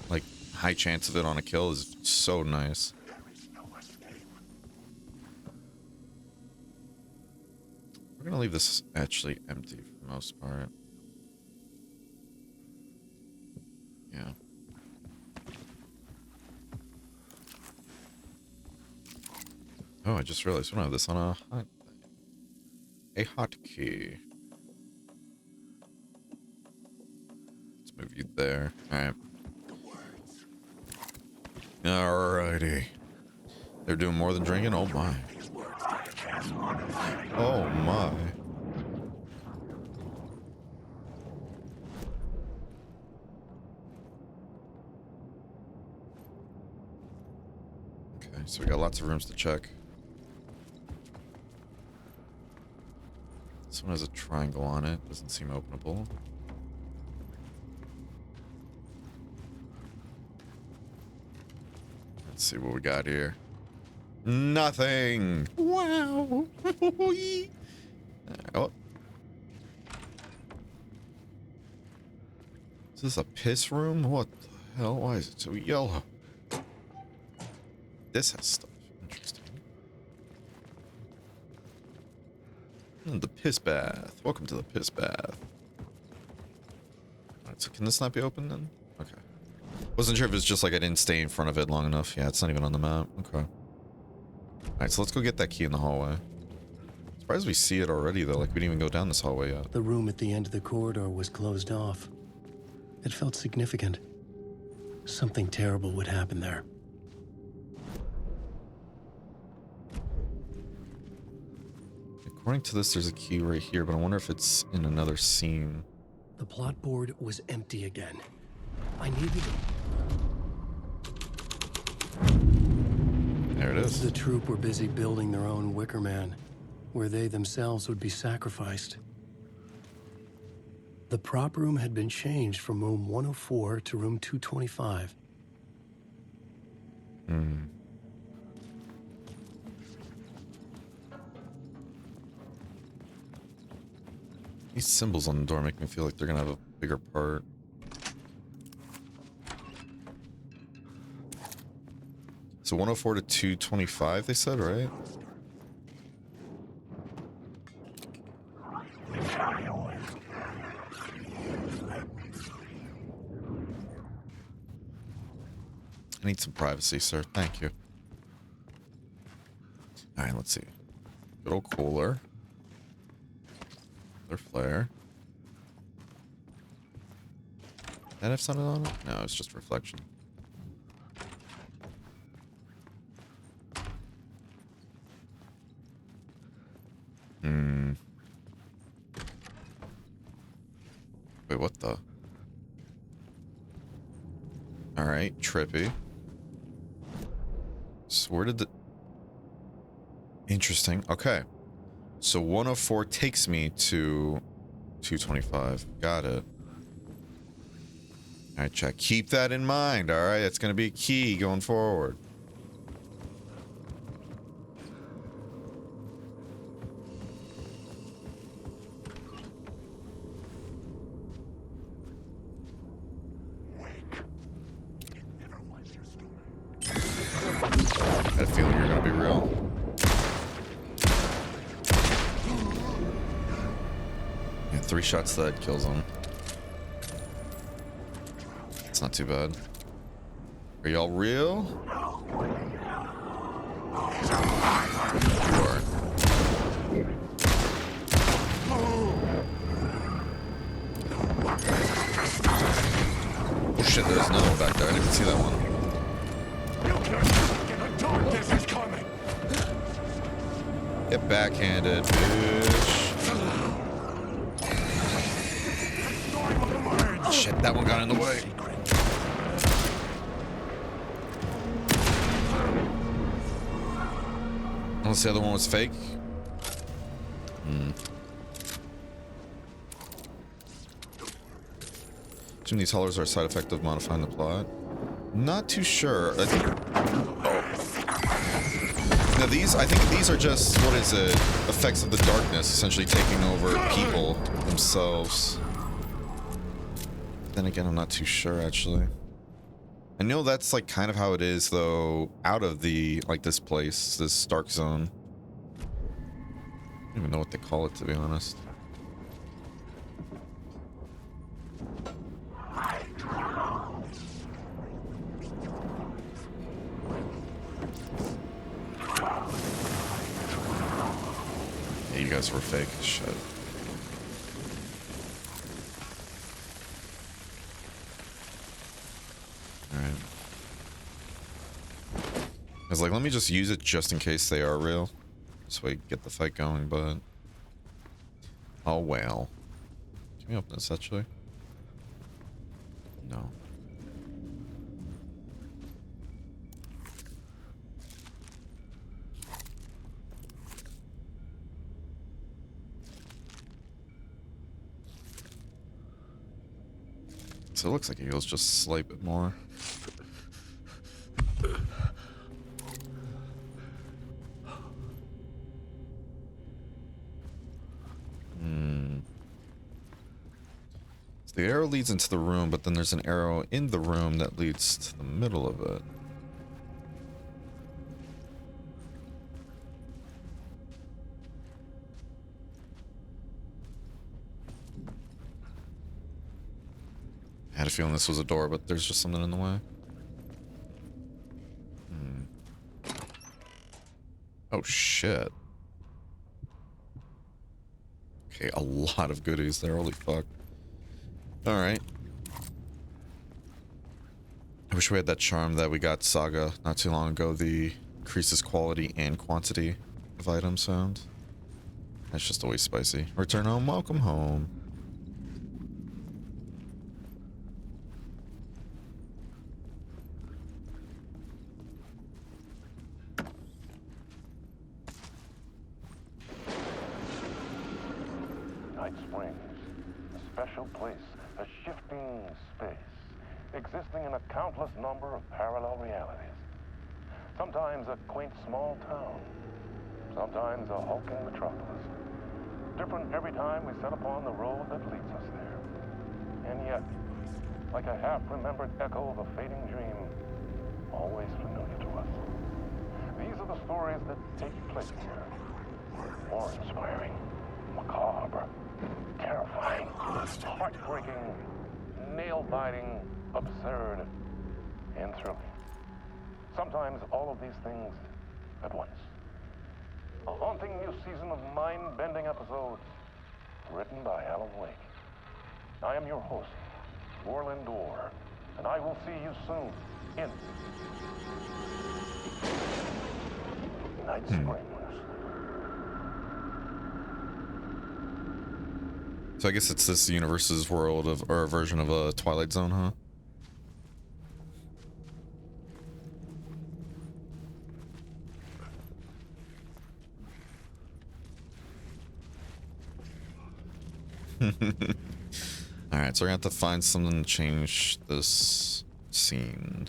A: like high chance of it on a kill, is so nice. We're gonna leave this actually empty for the most part. Yeah. Oh, I just realized we don't have this on a hotkey. Let's move you there. Alright. Alrighty. They're doing more than drinking? Oh my. Oh my. Okay, so we got lots of rooms to check. This one has a triangle on it. Doesn't seem openable. Let's see what we got here. Nothing. Wow. Oh. Is this a piss room? What the hell? Why is it so yellow? This has stuff. Interesting. The piss bath. Welcome to the piss bath. Alright, so can this not be open then? Okay. Wasn't sure if it's just like I didn't stay in front of it long enough. Yeah, it's not even on the map. Okay. Alright, so let's go get that key in the hallway. Surprised we see it already though, like we didn't even go down this hallway yet.
I: The room at the end of the corridor was closed off. It felt significant. Something terrible would happen there.
A: According to this, there's a key right here, but I wonder if it's in another scene.
I: The plot board was empty again. I needed it.
A: There it is.
I: The troop were busy building their own Wicker Man, where they themselves would be sacrificed. The prop room had been changed from room 104 to room 225.
A: These symbols on the door make me feel like they're gonna have a bigger part. So 104 to 225, they said, right? I need some privacy, sir. Thank you. Alright, let's see. Good old cooler. Another flare. That have something on it? No, it's just reflection. Wait, what the? Alright, trippy. So where did the... Interesting. Okay. So 104 takes me to 225. Got it. Alright, check. Keep that in mind, alright? That's going to be a key going forward. I had a feeling you're going to be real. Yeah, 3 shots to that kills him. It's not too bad. Are y'all real? Sure. Oh shit, there's another one back there. I didn't even see that one.
J: Darkness is coming.
A: Get backhanded, bitch. Shit, that one got in the way. Unless the other one was fake. Assume these hollers are a side effect of modifying the plot. Not too sure. I think... Oh. Now these, I think these are just, what is it? Effects of the darkness, essentially taking over people themselves. Then again, I'm not too sure, actually. I know that's, like, kind of how it is, though, out of the, like, this place, this dark zone. I don't even know what they call it, to be honest. Yeah, you guys were fake as shit. Alright. I was like, let me just use it just in case they are real. So we get the fight going, but... Oh, well. Can we open this, actually? No. So it looks like it goes just slight bit more. So the arrow leads into the room, but then there's an arrow in the room that leads to the middle of it. I had a feeling this was a door, but there's just something in the way. Oh, shit. Okay, a lot of goodies there. Holy fuck. Alright. I wish we had that charm that we got Saga not too long ago. The increases quality and quantity of items found. That's just always spicy. Return home, welcome home.
C: Night Springs, a special place, a shifting space, existing in a countless number of parallel realities. Sometimes a quaint small town, sometimes a hulking metropolis. Different every time we set upon the road that leads us there. And yet, like a half-remembered echo of a fading dream, always familiar to us. These are the stories that take place here. Awe-inspiring, macabre, terrifying, heartbreaking, nail-biting, absurd, and thrilling. Sometimes all of these things at once. A haunting new season of mind-bending episodes written by Alan Wake. I am your host, Orlin Dorr, and I will see you soon in Night Springs.
A: So I guess it's this universe's world of, or a version of a Twilight Zone, huh? Alright, so we're gonna have to find something to change this scene.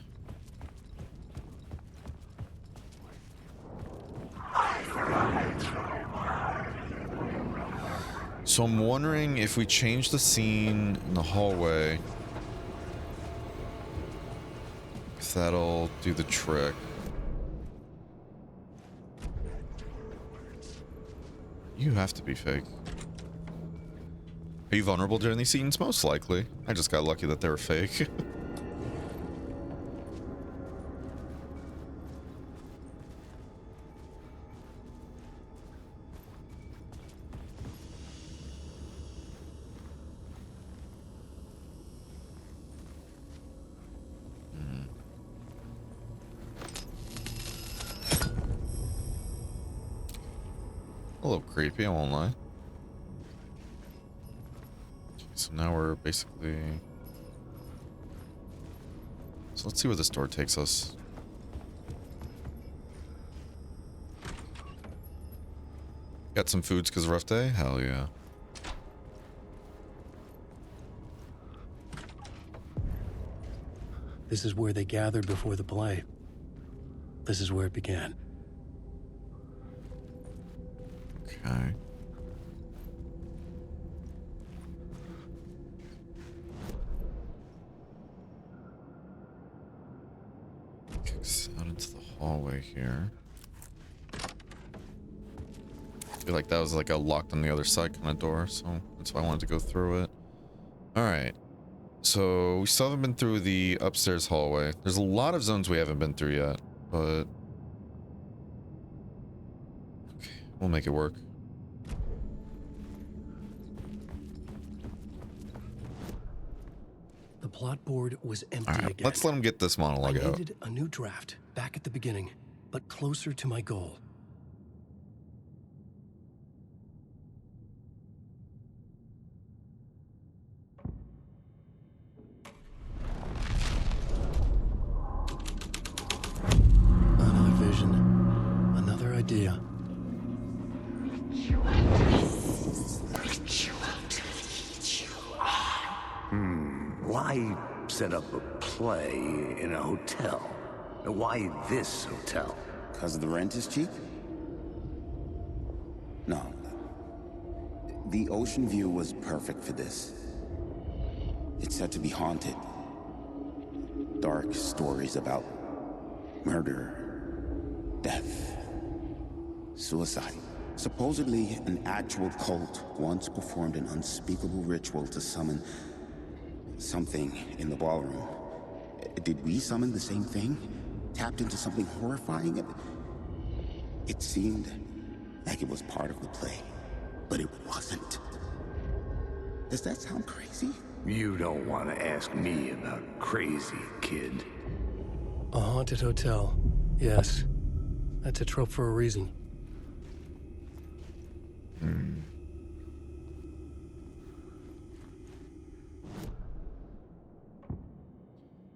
A: So I'm wondering if we change the scene in the hallway, if that'll do the trick. You have to be fake. Are you vulnerable during these scenes? Most likely. I just got lucky that they were fake. A little creepy, I won't lie. Okay, so now we're basically... So let's see where this door takes us. Got some foods because rough day? Hell yeah.
I: This is where they gathered before the play. This is where it began.
A: Okay. Kicks out into the hallway here. I feel like that was like a locked on the other side kind of door, so that's why I wanted to go through it. Alright. So we still haven't been through the upstairs hallway. There's a lot of zones we haven't been through yet, but... Okay, we'll make it work.
I: The plot board was empty
A: All right,
I: again.
A: let's let him get this monologue
I: I
A: out.
I: needed a new draft, back at the beginning, but closer to my goal. Another vision, another idea.
D: Why set up a play in a hotel? Why this hotel?
Q: Because the rent is cheap? No. The ocean view was perfect for this. It's said to be haunted. Dark stories about murder, death, suicide. Supposedly, an actual cult once performed an unspeakable ritual to summon something in the ballroom. Did we summon the same thing? Tapped into something horrifying? It seemed like it was part of the play, but it wasn't. Does that sound crazy?
D: You don't want to ask me about crazy, kid.
I: A haunted hotel. Yes. That's a trope for a reason.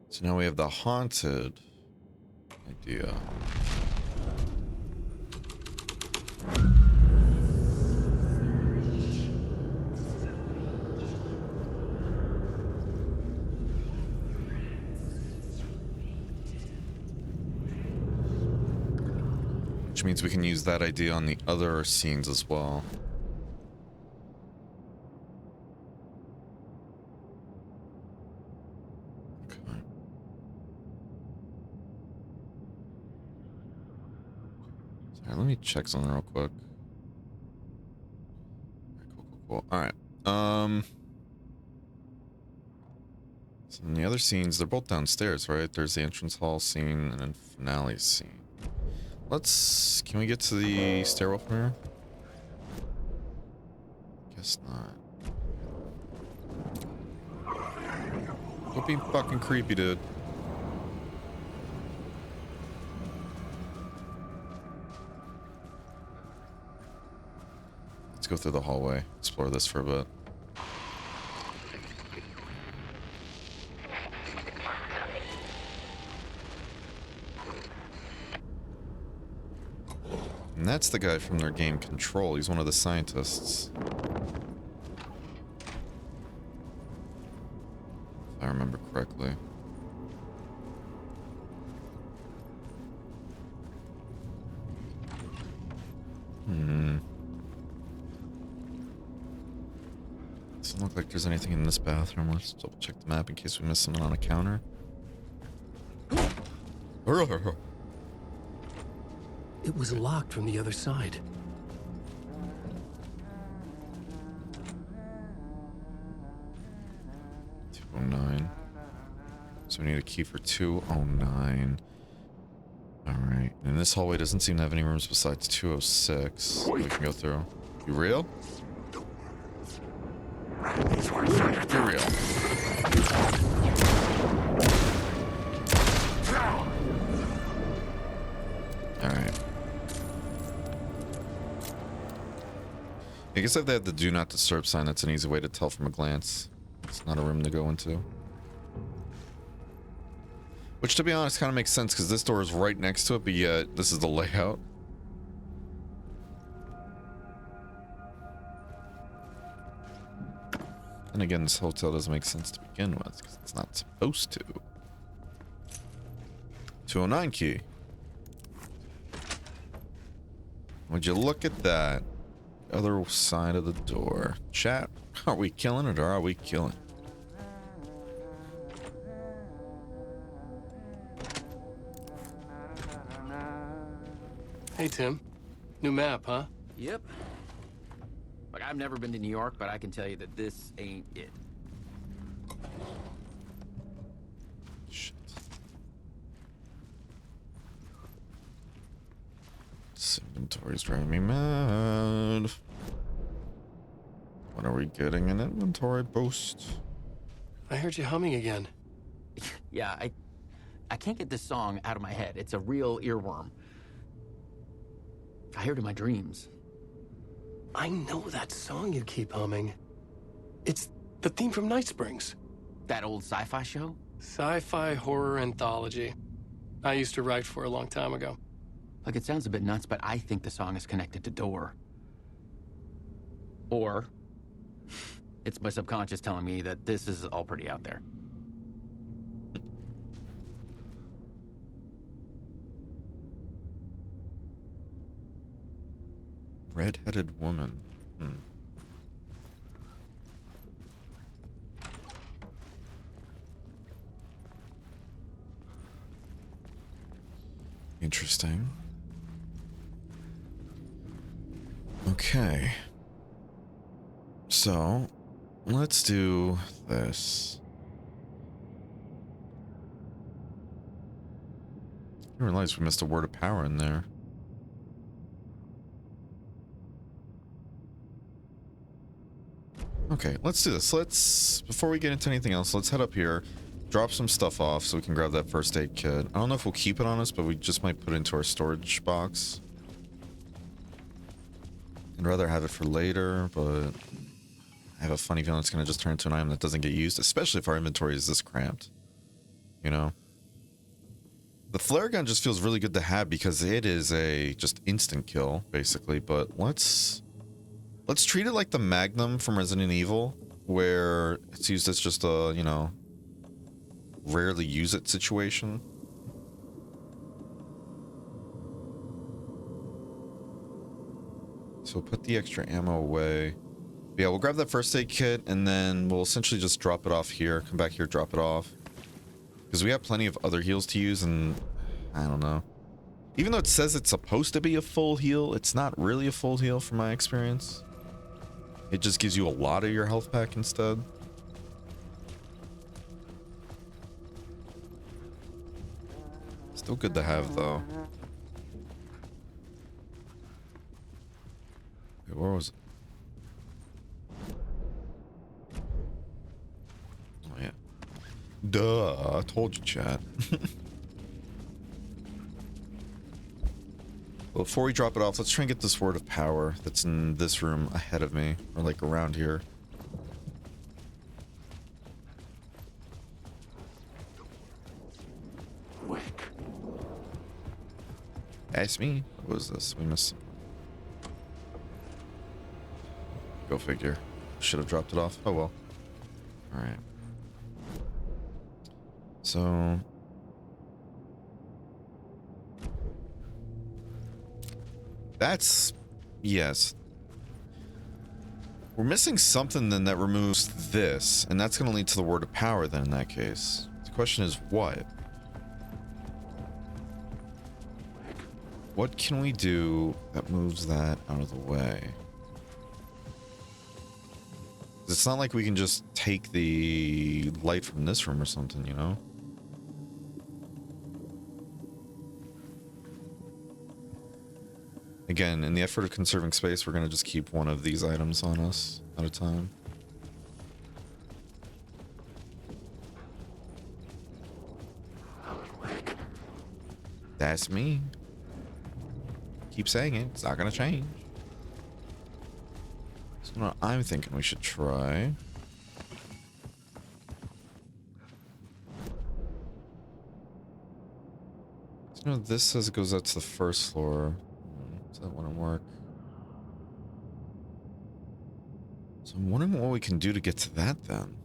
A: So now we have the haunted idea. Which means we can use that idea on the other scenes as well. Okay. Sorry, let me check something real quick. Cool. All right. So in the other scenes, they're both downstairs, right? There's the entrance hall scene and then finale scene. Can we get to the stairwell from here? Guess not. Don't be fucking creepy, dude. Let's go through the hallway, explore this for a bit. And that's the guy from their game Control. He's one of the scientists. If I remember correctly. Doesn't look like there's anything in this bathroom. Let's double check the map in case we missed something on a counter.
I: It was locked from the other side.
A: $209. So we need a key for 209. Alright. And this hallway doesn't seem to have any rooms besides 206 that we can go through. You real? You're real. Alright. I guess if they have the do not disturb sign, that's an easy way to tell from a glance. It's not a room to go into. Which, to be honest, kind of makes sense because this door is right next to it, but yet this is the layout. And again, this hotel doesn't make sense to begin with because it's not supposed to. 209 key. Would you look at that? Other side of the door. Chat, are we killing it or are we killing it?
I: Hey, Tim. New map, huh?
N: Yep. Like, I've never been to New York, but I can tell you that this ain't it.
A: Shit. This inventory's driving me mad. When are we getting an inventory boost?
I: I heard you humming again.
N: Yeah, I can't get this song out of my head. It's a real earworm. I hear it in my dreams.
I: I know that song you keep humming. It's the theme from Night Springs.
N: That old sci-fi show?
I: Sci-fi horror anthology. I used to write for a long time ago.
N: Like, it sounds a bit nuts, but I think the song is connected to Door. Or it's my subconscious telling me that this is all pretty out there.
A: Red-headed woman. Interesting. Okay. So, let's do this. I realized we missed a word of power in there. Okay, let's do this. Before we get into anything else, let's head up here, drop some stuff off so we can grab that first aid kit. I don't know if we'll keep it on us, but we just might put it into our storage box. I'd rather have it for later, but I have a funny feeling it's going to just turn into an item that doesn't get used, especially if our inventory is this cramped. You know? The flare gun just feels really good to have because it is a just instant kill, basically, but let's treat it like the Magnum from Resident Evil, where it's used as just a, you know, rarely use it situation. So put the extra ammo away. Yeah, we'll grab that first aid kit and then we'll essentially just drop it off here. Come back here, drop it off. Because we have plenty of other heals to use and I don't know. Even though it says it's supposed to be a full heal, it's not really a full heal from my experience. It just gives you a lot of your health pack instead. Still good to have though. Wait, where was it? Oh yeah. Duh, I told you, chat. Well, before we drop it off, let's try and get this word of power that's in this room ahead of me, or like around here.
D: Wake.
A: Ask me. What was this? We missed. Go figure. Should have dropped it off. Oh well. All right. So. That's, yes. We're missing something then that removes this, and that's going to lead to the word of power then in that case. The question is what? What can we do that moves that out of the way? It's not like we can just take the light from this room or something, you know? Again, in the effort of conserving space, we're going to just keep one of these items on us at a time. That's me. Keep saying it. It's not going to change. So what I'm thinking we should try. So, you know, this says it goes out to the first floor. Does that want to work? So I'm wondering what we can do to get to that then.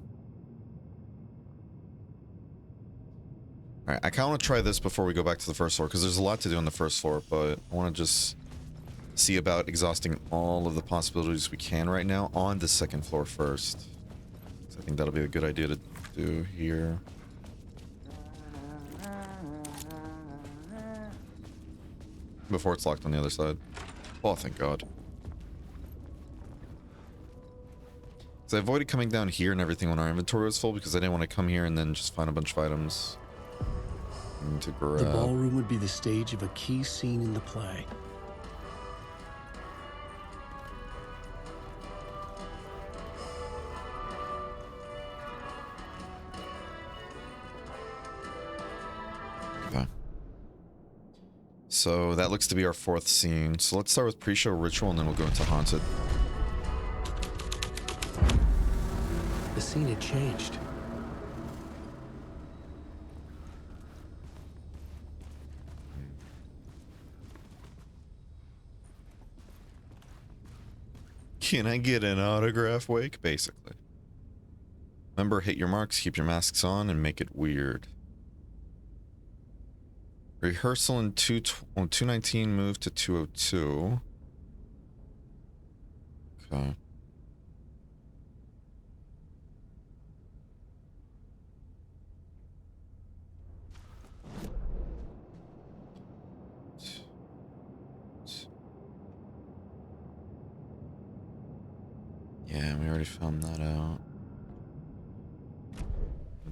A: Alright, I kind of want to try this before we go back to the first floor, because there's a lot to do on the first floor, but I want to just see about exhausting all of the possibilities we can right now on the second floor first. So I think that'll be a good idea to do here. Before it's locked on the other side. Oh, thank God. So I avoided coming down here and everything when our inventory was full because I didn't want to come here and then just find a bunch of items to grab.
I: The ballroom would be the stage of a key scene in the play.
A: Okay. So that looks to be our fourth scene. So let's start with pre-show ritual and then we'll go into haunted.
I: The scene had changed.
A: Can I get an autograph, Wake? Basically. Remember, hit your marks, keep your masks on, and make it weird. Rehearsal in 219, move to 202. Okay. Yeah, we already found that out.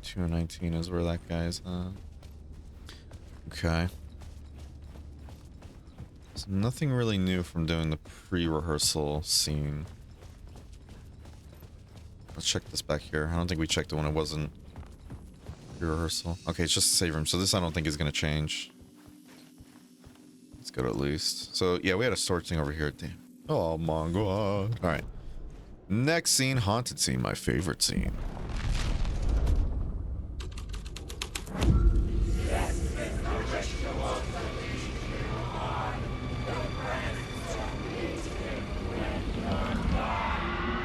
A: 219 is where that guy's at. Okay. So nothing really new from doing the pre-rehearsal scene. Let's check this back here. I don't think we checked it when it wasn't pre-rehearsal. Okay, it's just a save room. So this I don't think is going to change. It's good at least. So yeah, we had a storage thing over here. Damn. Oh my god. All right. Next scene, haunted scene, my favorite scene.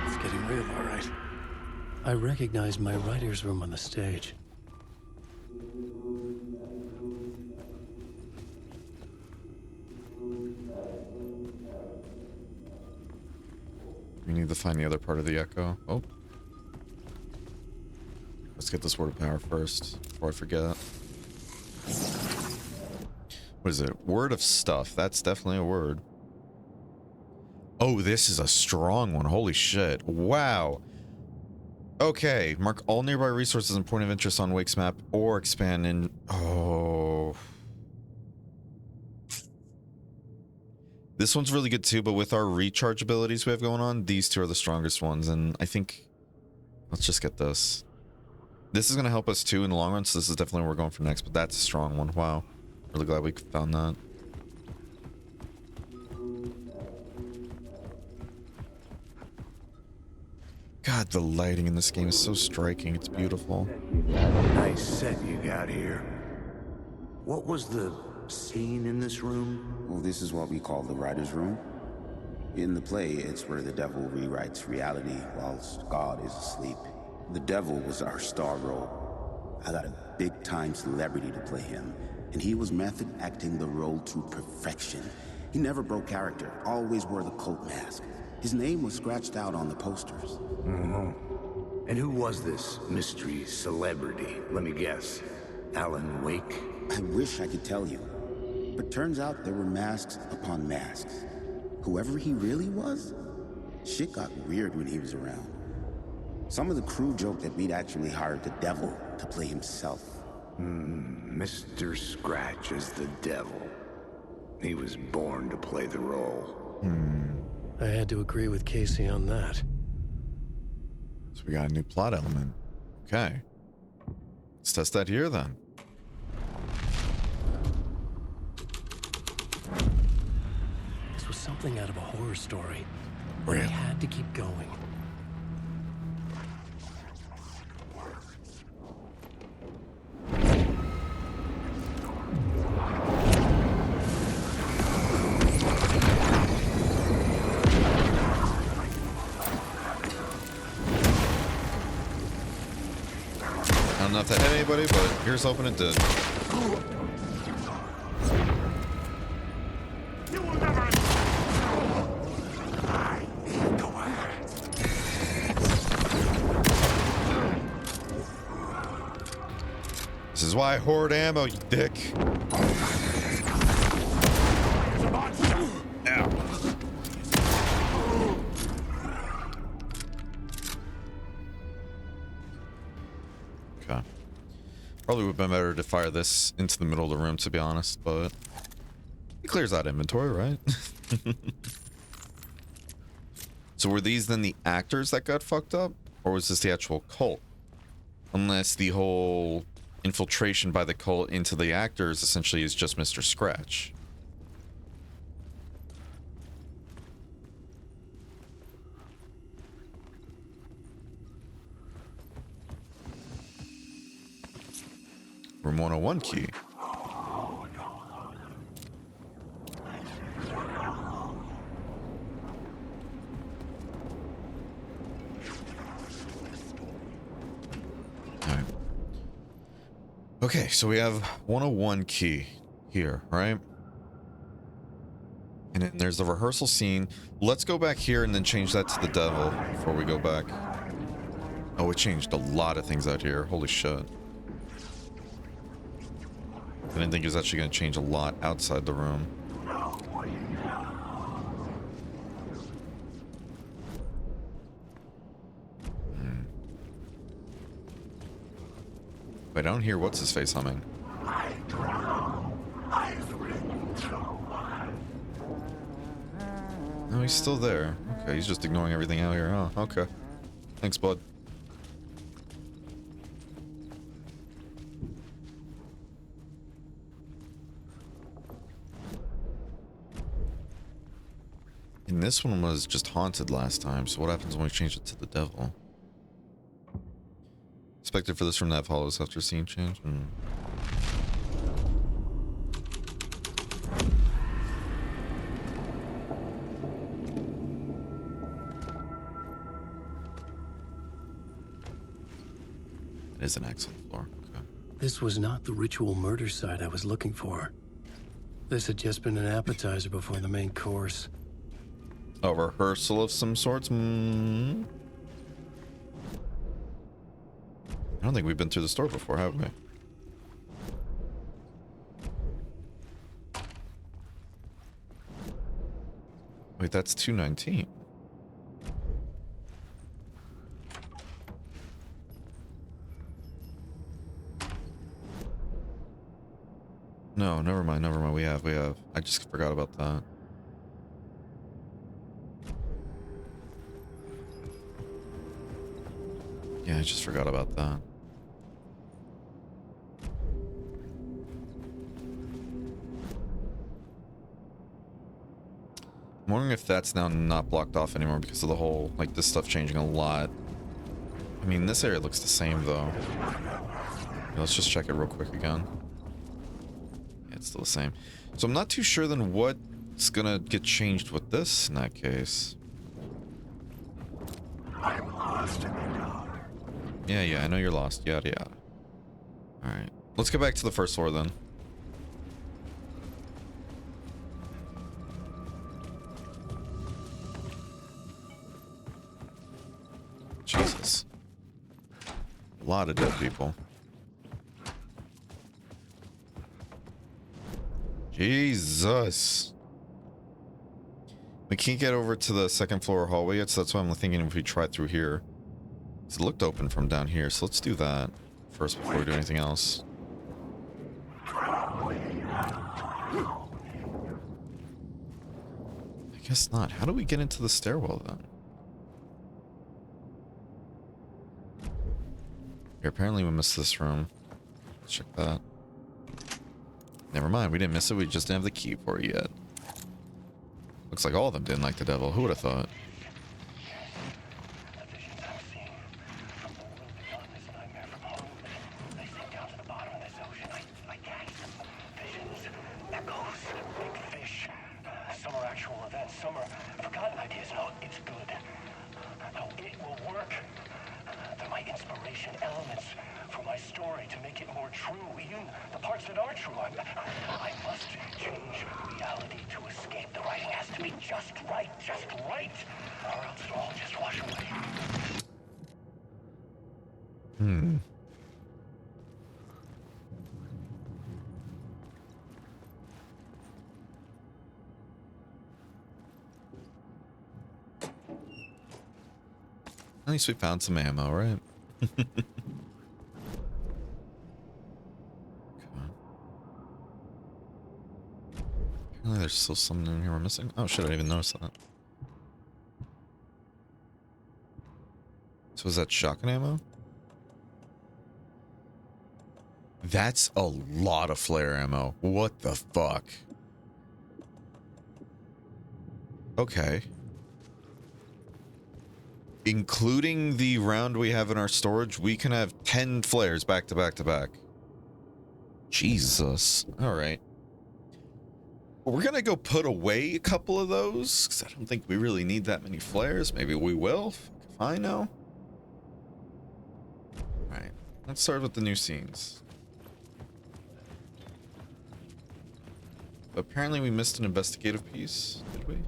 I: It's getting real, all right. I recognize my writer's room on the stage.
A: We need to find the other part of the echo. Oh. Let's get this word of power first, before I forget. What is it? Word of stuff. That's definitely a word. Oh, this is a strong one. Holy shit. Wow. Okay. Mark all nearby resources and point of interest on Wake's map or expand in... Oh... This one's really good too, but with our recharge abilities we have going on, these two are the strongest ones, and I think... Let's just get this. This is going to help us too in the long run, so this is definitely what we're going for next, but that's a strong one. Wow. Really glad we found that. God, the lighting in this game is so striking. It's beautiful.
D: Nice set you got here. What was the scene in this room?
Q: Well, this is what we call the writer's room. In the play, it's where the devil rewrites reality whilst God is asleep. The devil was our star role. I got a big-time celebrity to play him, and he was method acting the role to perfection. He never broke character, always wore the cult mask. His name was scratched out on the posters.
D: Mm-hmm. And who was this mystery celebrity? Let me guess. Alan Wake?
Q: I wish I could tell you. But turns out there were masks upon masks. Whoever he really was, shit got weird when he was around. Some of the crew joked that we'd actually hired the devil to play himself.
D: Mr. Scratch is the devil. He was born to play the role.
I: I had to agree with Casey on that.
A: So we got a new plot element. Okay. Let's test that here then.
I: This was something out of a horror story. But
A: Really?
I: I had to keep going.
A: I don't know if that hit anybody, but here's hoping it did. This is why I hoard ammo, you dick. Ow. Okay. Probably would have been better to fire this into the middle of the room, to be honest, but it clears out inventory, right? So were these then the actors that got fucked up? Or was this the actual cult? Unless the whole infiltration by the cult into the actors essentially is just Mr. Scratch. Room 101 key. Alright. Okay, so we have 101 key here, right? And then there's the rehearsal scene. Let's go back here and then change that to the devil before we go back. Oh, it changed a lot of things out here. Holy shit. I didn't think it was actually going to change a lot outside the room. Wait, I don't hear what's his face humming.
J: I drown. I've ridden through.
A: No, he's still there. Okay, he's just ignoring everything out here. Oh, okay. Thanks, bud. And this one was just haunted last time, so what happens when we change it to the devil? Expected for this room that follows after scene change. It is an excellent floor. Okay.
I: This was not the ritual murder site I was looking for. This had just been an appetizer before the main course.
A: A rehearsal of some sorts? I don't think we've been through the store before, have we? Wait, that's 219. No, never mind, never mind. We have. I just forgot about that. Yeah, I just forgot about that. I'm wondering if that's now not blocked off anymore because of the whole, like, this stuff changing a lot. I mean, this area looks the same, though. Yeah, let's just check it real quick again. Yeah, it's still the same. So I'm not too sure then what's gonna get changed with this in that case.
J: I'm lost in the dark.
A: Yeah, I know you're lost. Yada, yada. Alright. Let's get back to the first floor, then. Jesus. A lot of dead people. Jesus. We can't get over to the second floor hallway yet, so that's why I'm thinking if we try through here. It looked open from down here, so let's do that first before we do anything else. I guess not. How do we get into the stairwell then? Here, apparently we missed this room. Let's check that. Never mind, we didn't miss it. We just didn't have the key for it yet. Looks like all of them didn't like the devil. Who would have thought? At least we found some ammo, right? Okay. Apparently there's still something in here we're missing. Oh shit, I didn't even notice that. So is that shotgun ammo? That's a lot of flare ammo. What the fuck? Okay. Including the round we have in our storage, we can have 10 flares back to back to back. Jesus. All right. Well, we're going to go put away a couple of those because I don't think we really need that many flares. Maybe we will. If I know. All right. Let's start with the new scenes. Apparently we missed an investigative piece. Did we?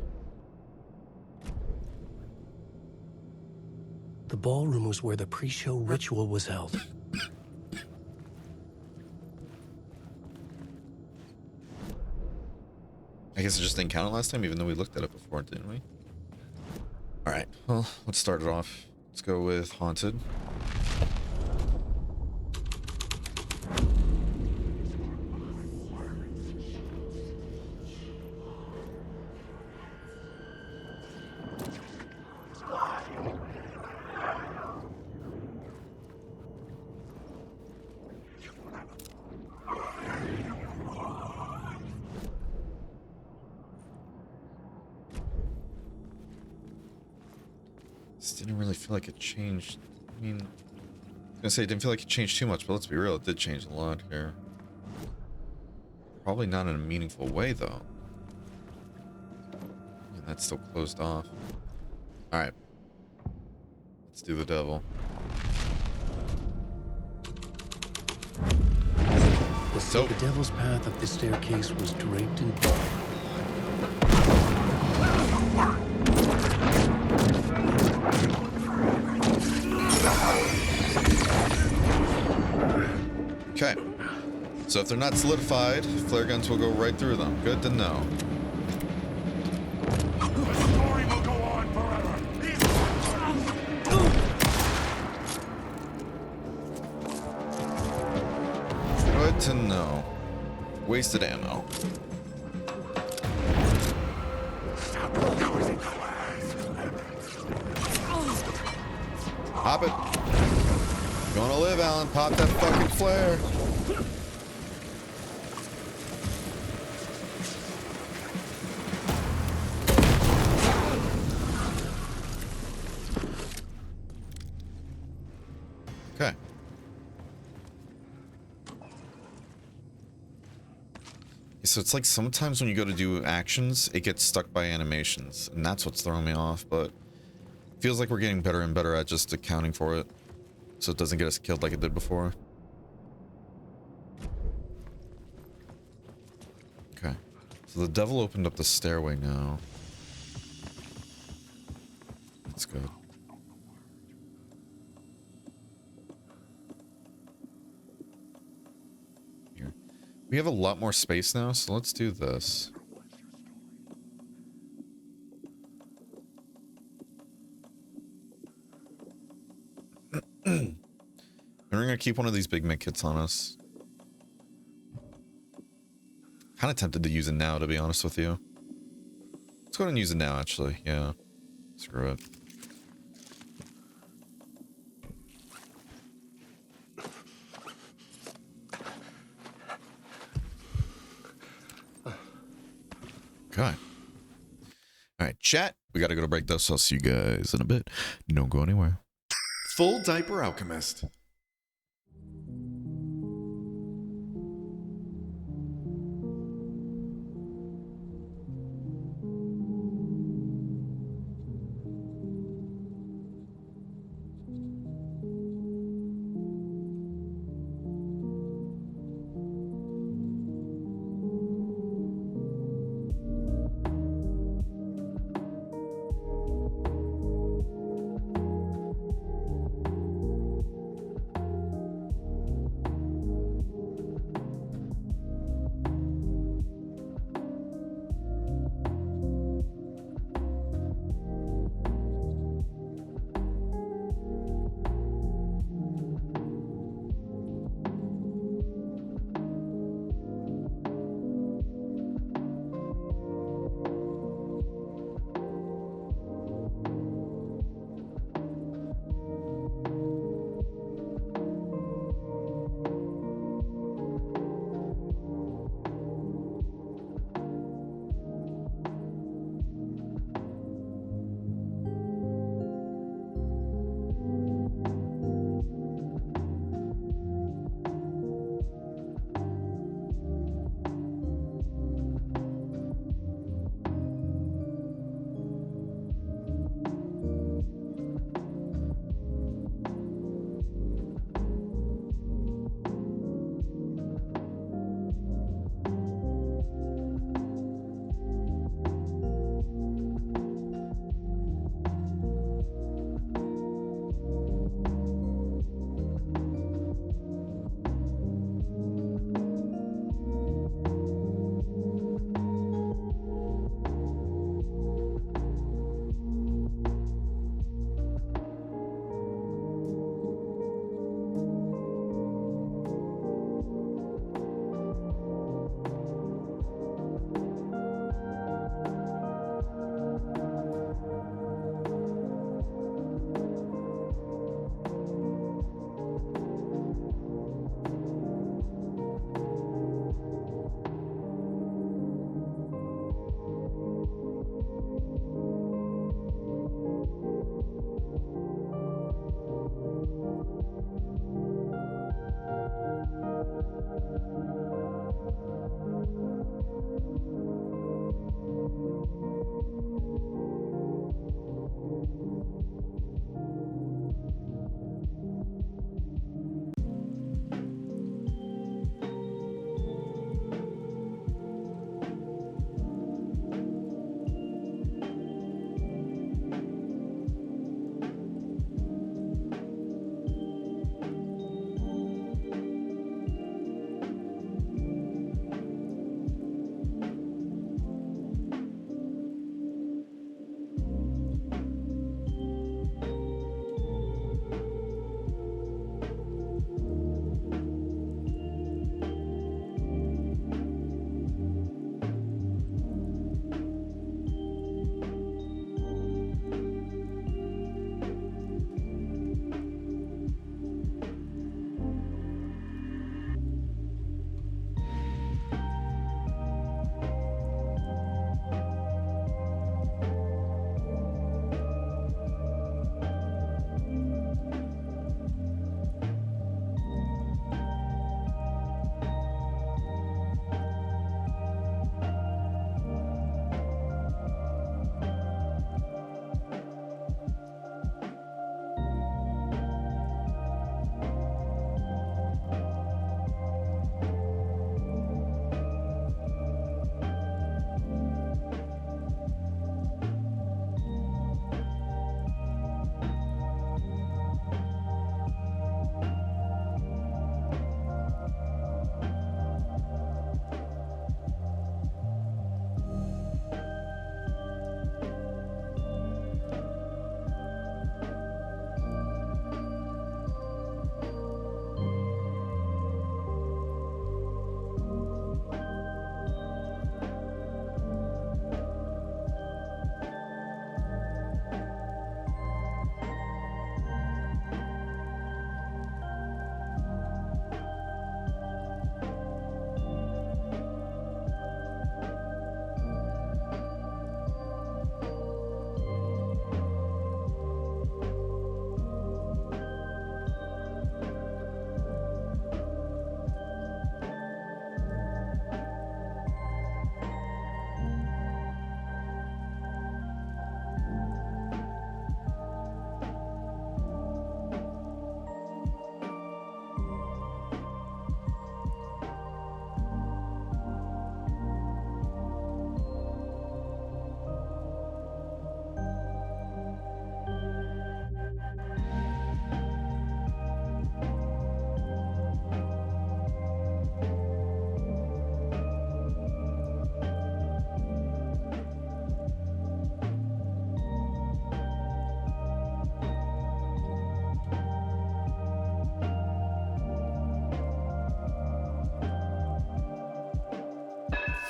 I: The ballroom was where the pre-show ritual was held.
A: I guess it just didn't count it last time, even though we looked at it before, didn't we? Alright, well, let's start it off. Let's go with Haunted. This didn't really feel like it changed. I mean, I was gonna say it didn't feel like it changed too much, but let's be real, it did change a lot here. Probably not in a meaningful way, though. Yeah, that's still closed off. Alright. Let's do the devil.
I: So the devil's path up the staircase was draped in blood.
A: Okay. So if they're not solidified, flare guns will go right through them. Good to know.
J: The story will go on forever.
A: Good to know. Wasted ammo. Pop it. You wanna live, Alan? Pop that fucking flare. Okay. So it's like sometimes when you go to do actions, it gets stuck by animations, and that's what's throwing me off, but feels like we're getting better and better at just accounting for it, so it doesn't get us killed like it did before. Okay. So the devil opened up the stairway now. That's good. Here. We have a lot more space now, so let's do this. And we're gonna keep one of these big med kits on us. Kind of tempted to use it now, to be honest with you. Let's go ahead and use it now, actually. Yeah. Screw it. Okay. Alright, chat. We gotta go to break though, so I'll see you guys in a bit. Don't go anywhere.
O: Full Diaper Alchemist.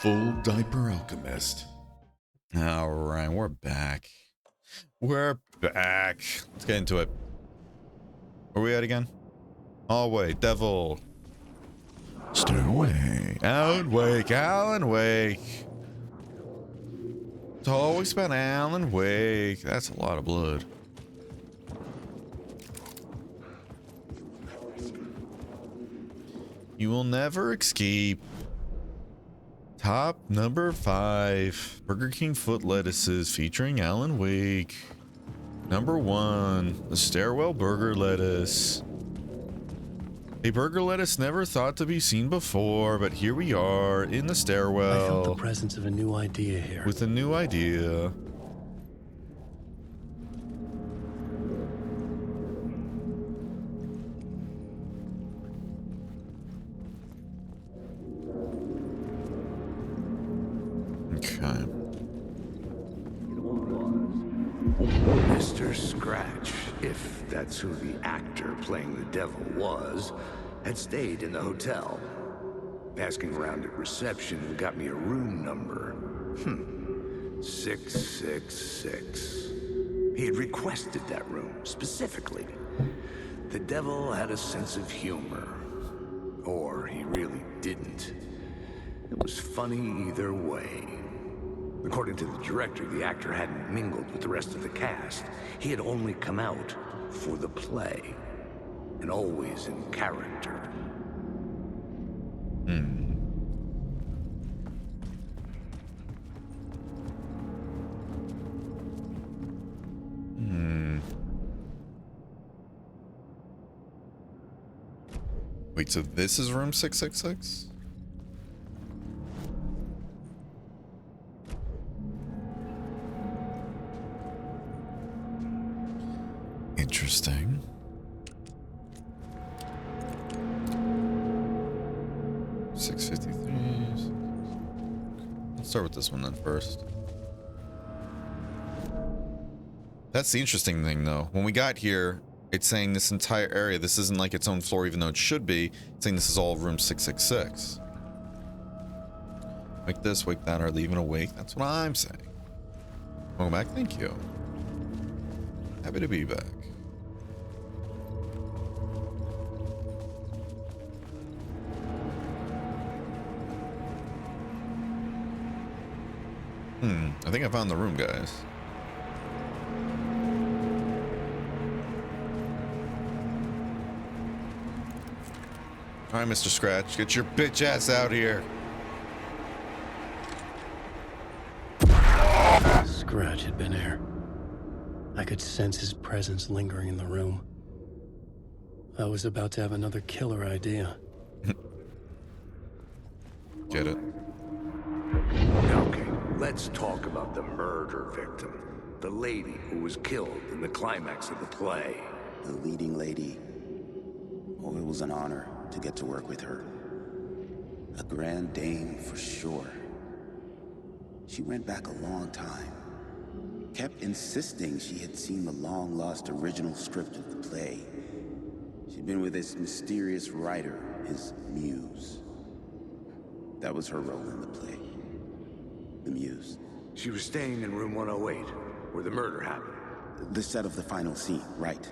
O: Full Diaper Alchemist.
A: All right, we're back. We're back. Let's get into it. Where are we at again? Hallway, devil. Stairway. Alan Wake, Alan Wake. It's always about Alan Wake. That's a lot of blood. You will never escape. Top number 5. Burger King foot lettuces featuring Alan Wake. Number 1. The stairwell burger lettuce. A burger lettuce never thought to be seen before, but here we are in the stairwell.
I: I felt the presence of a new idea here.
A: With a new idea. Okay.
D: Mr. Scratch, if that's who the actor playing the devil was, had stayed in the hotel. Asking around at reception got me a room number. 666. He had requested that room, specifically. The devil had a sense of humor. Or he really didn't. It was funny either way. According to the director, the actor hadn't mingled with the rest of the cast. He had only come out for the play, and always in character.
A: Wait, so this is room 666? Interesting. $6.53. Let's start with this one then first. That's the interesting thing, though. When we got here, it's saying this entire area, this isn't like its own floor, even though it should be. It's saying this is all room 666. Wake this, wake that, or leaving awake. That's what I'm saying. Welcome back. Thank you. Happy to be back. I think I found the room, guys. All right, Mr. Scratch, get your bitch ass out here.
I: Scratch had been here. I could sense his presence lingering in the room. I was about to have another killer idea.
A: Get it?
D: Okay, let's talk about the murder victim. The lady who was killed in the climax of the play.
Q: The leading lady. Oh, it was an honor to get to work with her. A grand dame for sure. She went back a long time. Kept insisting she had seen the long-lost original script of the play. She'd been with this mysterious writer, his muse. That was her role in the play. The muse.
D: She was staying in room 108, where the murder happened.
Q: The set of the final scene, right.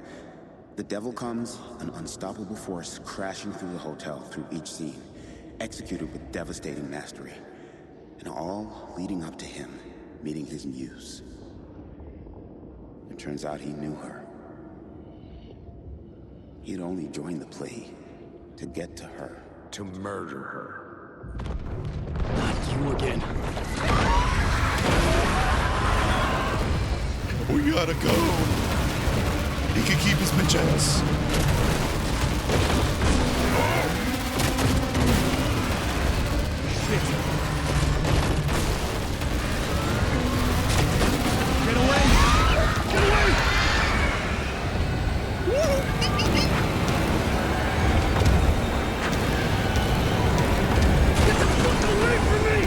Q: The devil comes, an unstoppable force crashing through the hotel through each scene, executed with devastating mastery. And all leading up to him meeting his muse. It turns out he knew her. He'd only joined the play to get to her.
D: To murder her.
I: Not you again.
A: We gotta go. He can keep his bitch ass.
J: Shit. Get away! Get away! Get the fuck away from me!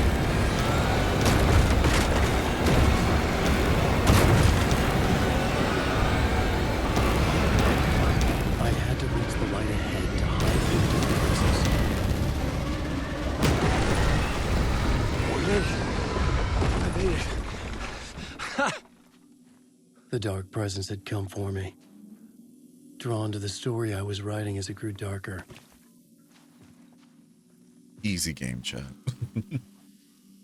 I: I had The dark presence had come for me. Drawn to the story I was writing as it grew darker.
A: Easy game, chat.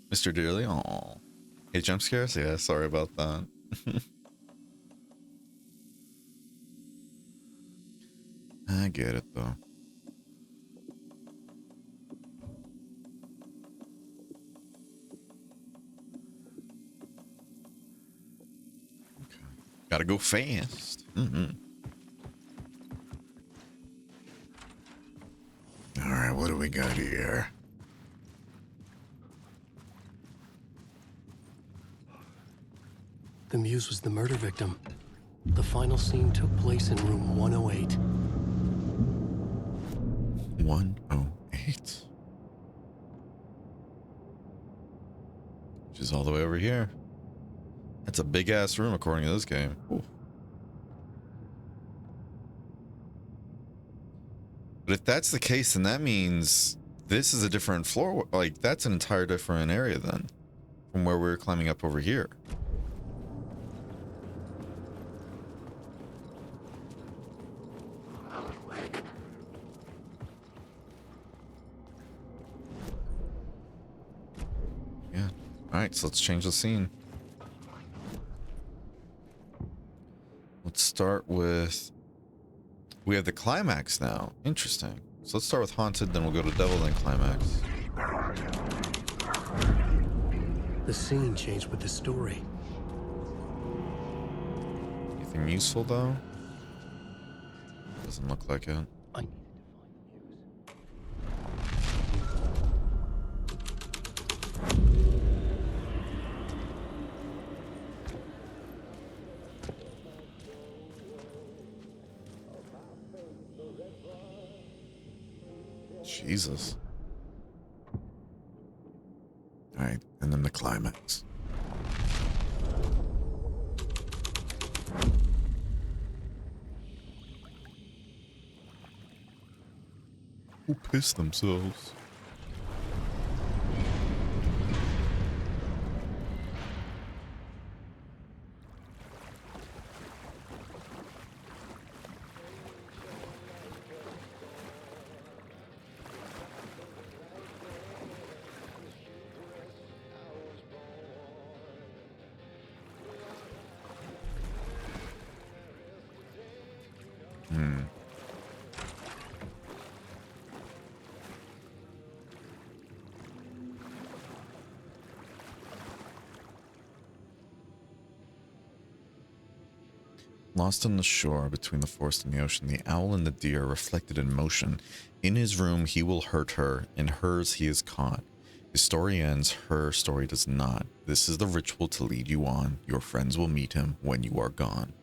A: Mr. Dearly, aw. Hey, jump scares? Yeah, sorry about that. I get it, though. Okay. Gotta go fast.
O: All right, what do we got here?
I: The Muse was the murder victim. The final scene took place in room 108.
A: 108. Which is all the way over here. That's a big ass room according to this game. Ooh. But if that's the case, then that means this is a different floor. Like, that's an entire different area then from where we were climbing up over here. Yeah. All right, so let's change the scene. Let's start with... We have the climax now. Interesting. So let's start with Haunted, then we'll go to Devil, then Climax.
I: The scene changed with the story.
A: Anything useful, though? Doesn't look like it. Jesus.
O: All right, and then the climax.
A: Who pissed themselves? Lost on the shore between the forest and the ocean, the owl and the deer reflected in motion. In his room, he will hurt her. In hers, he is caught. His story ends, her story does not. This is the ritual to lead you on. Your friends will meet him when you are gone.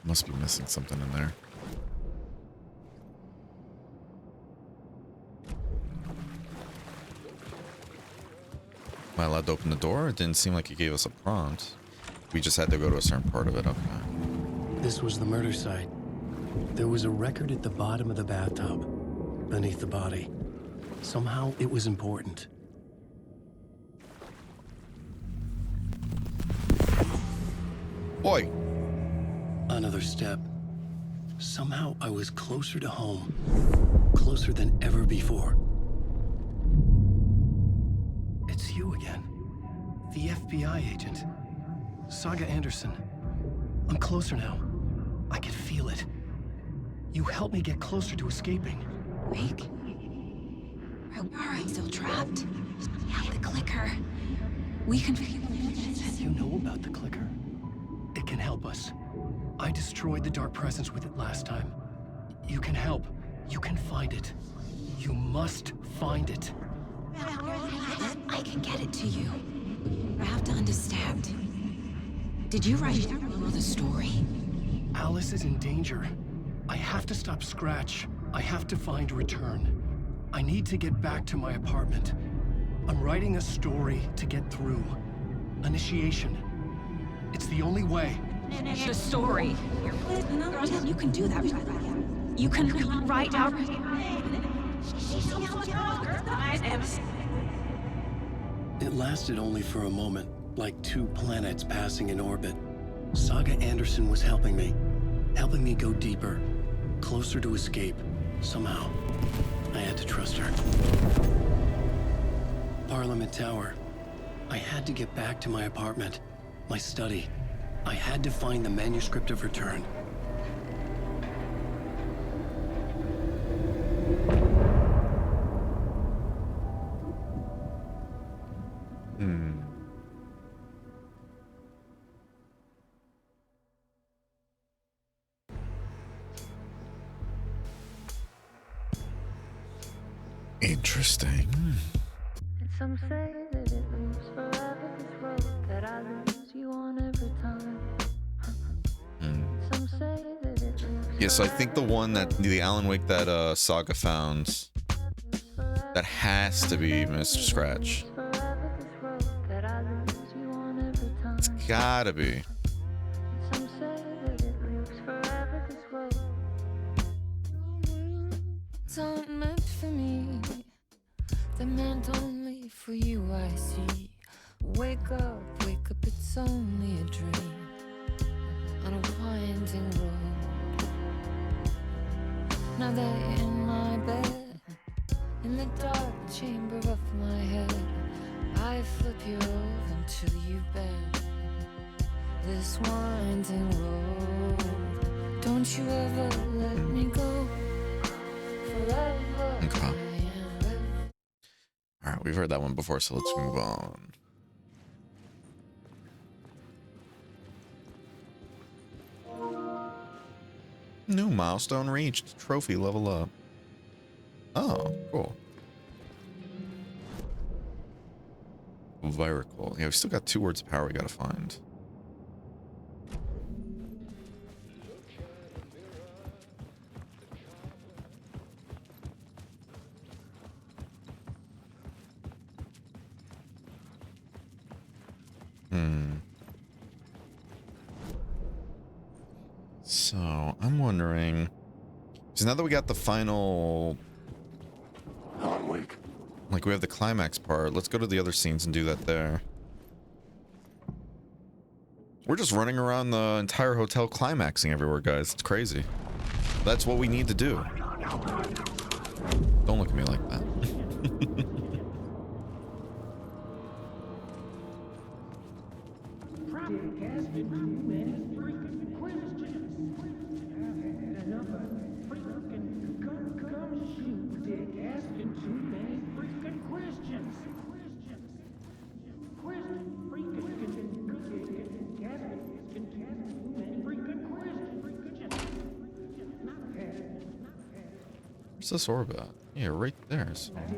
A: Must be missing something in there. Am I allowed to open the door? It didn't seem like it gave us a prompt. We just had to go to a certain part of it. Okay.
I: This was the murder site. There was a record at the bottom of the bathtub, beneath the body. Somehow it was important.
A: Boy.
I: Another step. Somehow I was closer to home. Closer than ever before. It's you again. The FBI agent. Saga Anderson. I'm closer now. I can feel it. You helped me get closer to escaping.
B: Wake? Are I still trapped? Yeah, the clicker. We can figure this.
I: You know about the clicker? It can help us. I destroyed the dark presence with it last time. You can help. You can find it. You must find it.
B: I can get it to you. I have to understand. Did you write the story?
I: Alice is in danger. I have to stop Scratch. I have to find Return. I need to get back to my apartment. I'm writing a story to get through. Initiation. It's the only way.
B: The story. You can do that. You can write out.
I: It lasted only for a moment, like two planets passing in orbit. Saga Anderson was helping me go deeper, closer to escape. Somehow, I had to trust her. Parliament Tower. I had to get back to my apartment, my study. I had to find the manuscript of Return.
O: Interesting.
M: And some say that it moves forever, this road that I lose you on every time. Some say that it moves.
A: Yeah, so I think the one that the Alan Wake that Saga found, that has to be Mr. Scratch. It's gotta be.
M: Some say that it moves forever, this road. It's not meant for me. They're meant only for you, I see. Wake up, it's only a dream. On a winding road. Now they're in my bed, in the dark chamber of my head. I flip you over until you bend. This winding road. Don't you ever let me go. Forever.
A: Okay. All right, we've heard that one before, so let's move on. New milestone reached. Trophy level up. Oh, cool. Viricle. Yeah, we still got 2 words of power we gotta find. So, I'm wondering, because now that we got the final, like we have the climax part, let's go to the other scenes and do that there. We're just running around the entire hotel climaxing everywhere, guys. It's crazy. That's what we need to do. Don't look at me like that. Where's this orb at? Yeah, right there. So.
R: I've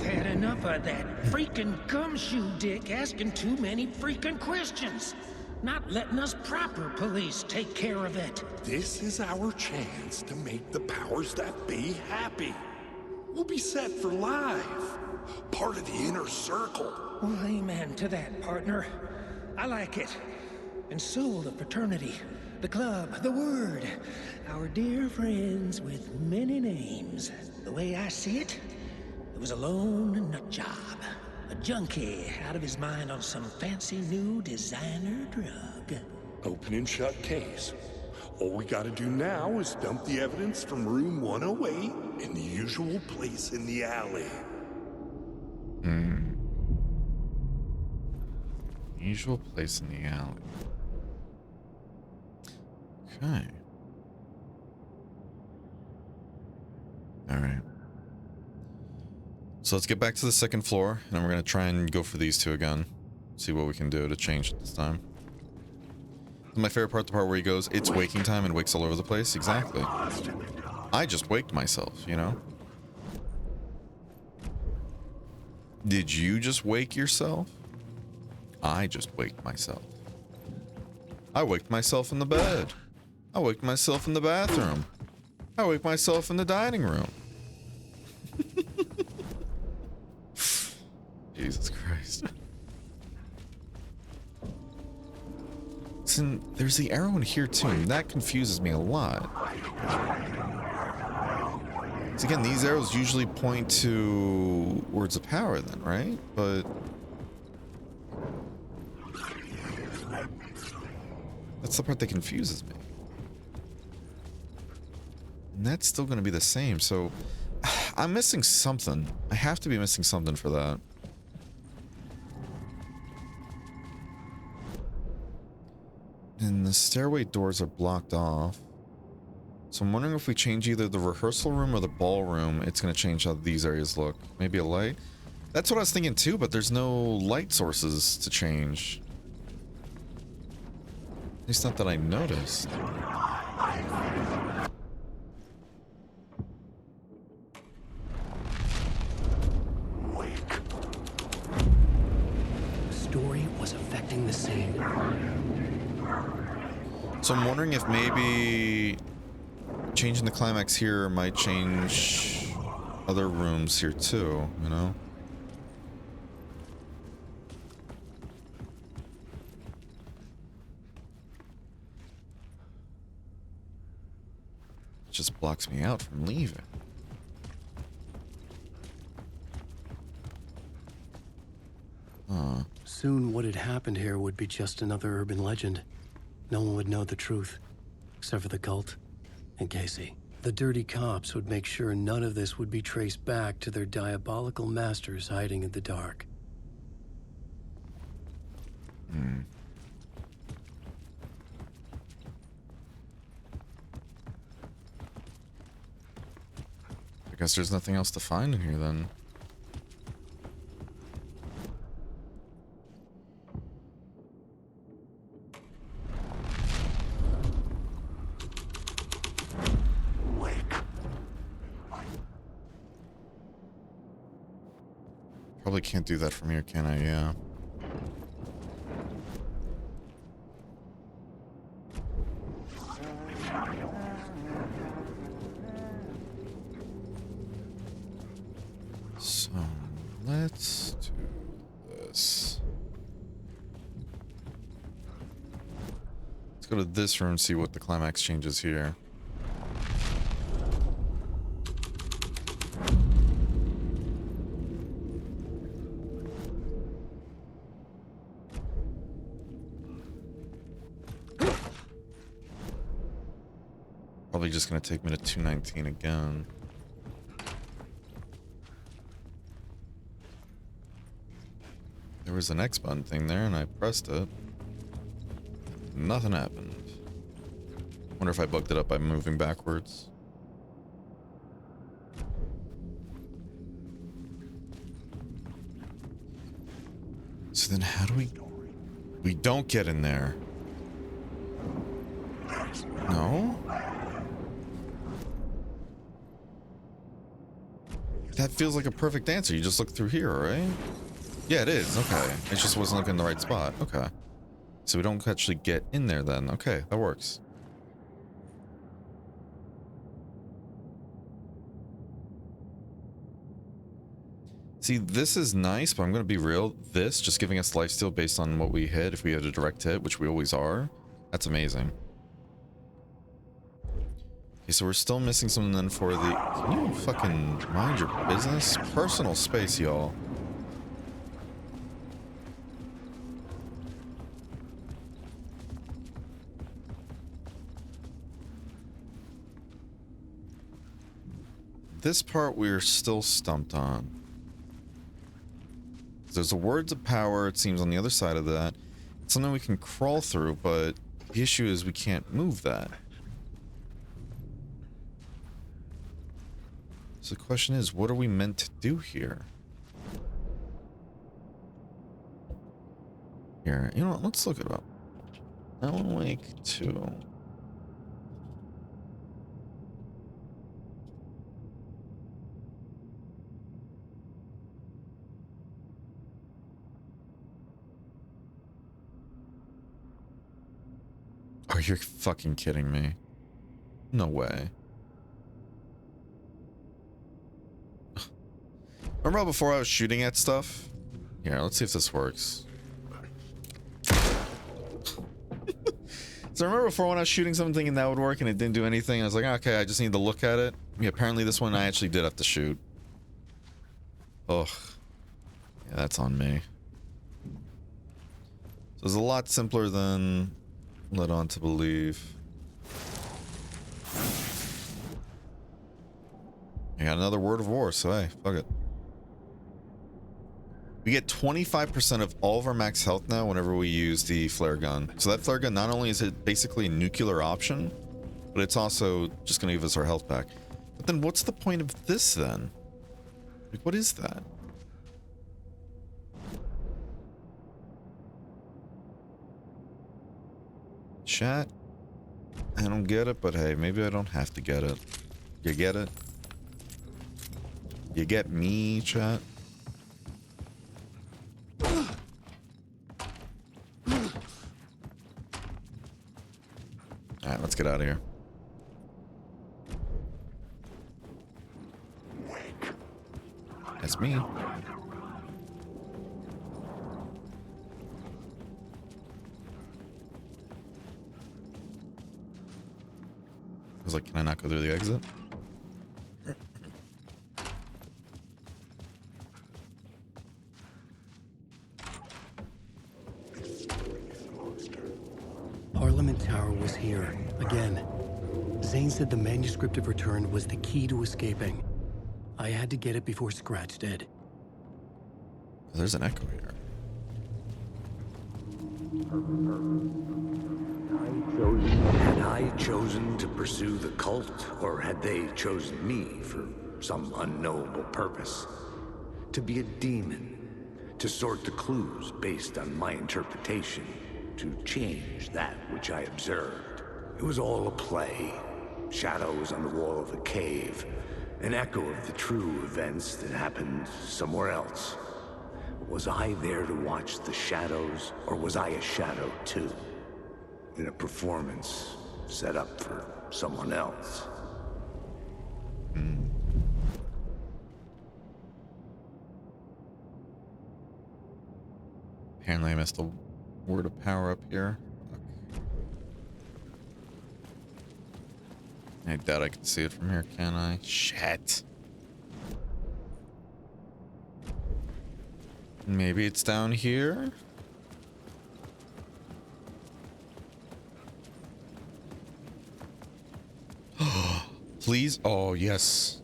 R: had enough of that freaking gumshoe dick asking too many freaking questions. Not letting us proper police take care of it.
J: This is our chance to make the powers that be happy. We'll be set for life. Part of the inner circle.
R: Well, amen to that, partner. I like it. And so the fraternity, the club, the word. Our dear friends with many names. The way I see it, it was a lone nut job. A junkie out of his mind on some fancy new designer drug.
J: Open and shut case. All we gotta do now is dump the evidence from room 108 in the usual place in the alley.
A: Usual place in the alley. Okay. Alright. So let's get back to the second floor, and then we're going to try and go for these 2 again. See what we can do to change it this time. My favorite part, the part where he goes, it's waking time, and wakes all over the place. Exactly. I just waked myself, you know? Did you just wake yourself? I just waked myself. I waked myself in the bed. I waked myself in the bathroom. I waked myself in the dining room. Jesus Christ. There's the arrow in here too, and that confuses me a lot. So again, these arrows usually point to words of power then, right? But that's the part that confuses me. And that's still going to be the same, so I'm missing something. I have to be missing something for that. And the stairway doors are blocked off. So I'm wondering if we change either the rehearsal room or the ballroom, it's going to change how these areas look. Maybe a light? That's what I was thinking too, but there's no light sources to change. At least not that I noticed.
I: The story was affecting the same.
A: So I'm wondering if maybe changing the climax here might change other rooms here too, you know? It just blocks me out from leaving.
I: Soon what had happened here would be just another urban legend. No one would know the truth, except for the cult and Casey. The dirty cops would make sure none of this would be traced back to their diabolical masters hiding in the dark.
A: I guess there's nothing else to find in here then. Probably can't do that from here, can I? Yeah. So, let's do this. Let's go to this room and see what the climax changes here. Probably just gonna take me to 219 again. There was an X button thing there and I pressed it. Nothing happened. Wonder if I bugged it up by moving backwards. So then how do we don't get in there? No? That feels like a perfect answer. You just look through here, right? Yeah, it is. Okay. I just wasn't looking in the right spot. Okay. So we don't actually get in there then. Okay, that works. See, this is nice, but I'm going to be real. This, just giving us lifesteal based on what we hit, if we had a direct hit, which we always are, that's amazing. Okay, so we're still missing something then for the... Can you fucking mind your business? Personal space, y'all. This part we're still stumped on. There's the words of power, it seems, on the other side of that. It's something we can crawl through, but the issue is we can't move that. So the question is, what are we meant to do here? Here, you know what, let's look it up. Alan Wake 2. Oh, you're fucking kidding me. No way. Remember how before I was shooting at stuff? Here, let's see if this works. So remember before when I was shooting something and that would work and it didn't do anything? I was like, okay, I just need to look at it. Yeah, apparently this one I actually did have to shoot. Ugh. Yeah, that's on me. So it's a lot simpler than led on to believe. I got another word of war, so hey, fuck it. We get 25% of all of our max health now whenever we use the flare gun. So that flare gun, not only is it basically a nuclear option, but it's also just going to give us our health back. But then what's the point of this then? Like, what is that? Chat? I don't get it, but hey, maybe I don't have to get it. You get it? You get me, chat? Alright, let's get out of here. That's me. I was like, can I not go through the exit?
I: Parliament Tower was here, again. Zane said the manuscript of return was the key to escaping. I had to get it before Scratch did.
A: There's an echo here.
D: Had I chosen to pursue the cult, or had they chosen me for some unknowable purpose? To be a demon, to sort the clues based on my interpretation, to change that which I observed. It was all a play. Shadows on the wall of a cave, an echo of the true events that happened somewhere else. Was I there to watch the shadows, or was I a shadow too? In a performance set up for someone else.
A: Apparently I missed a word of power up here. I doubt I can see it from here, can I? Shit. Maybe it's down here? Please? Oh, yes.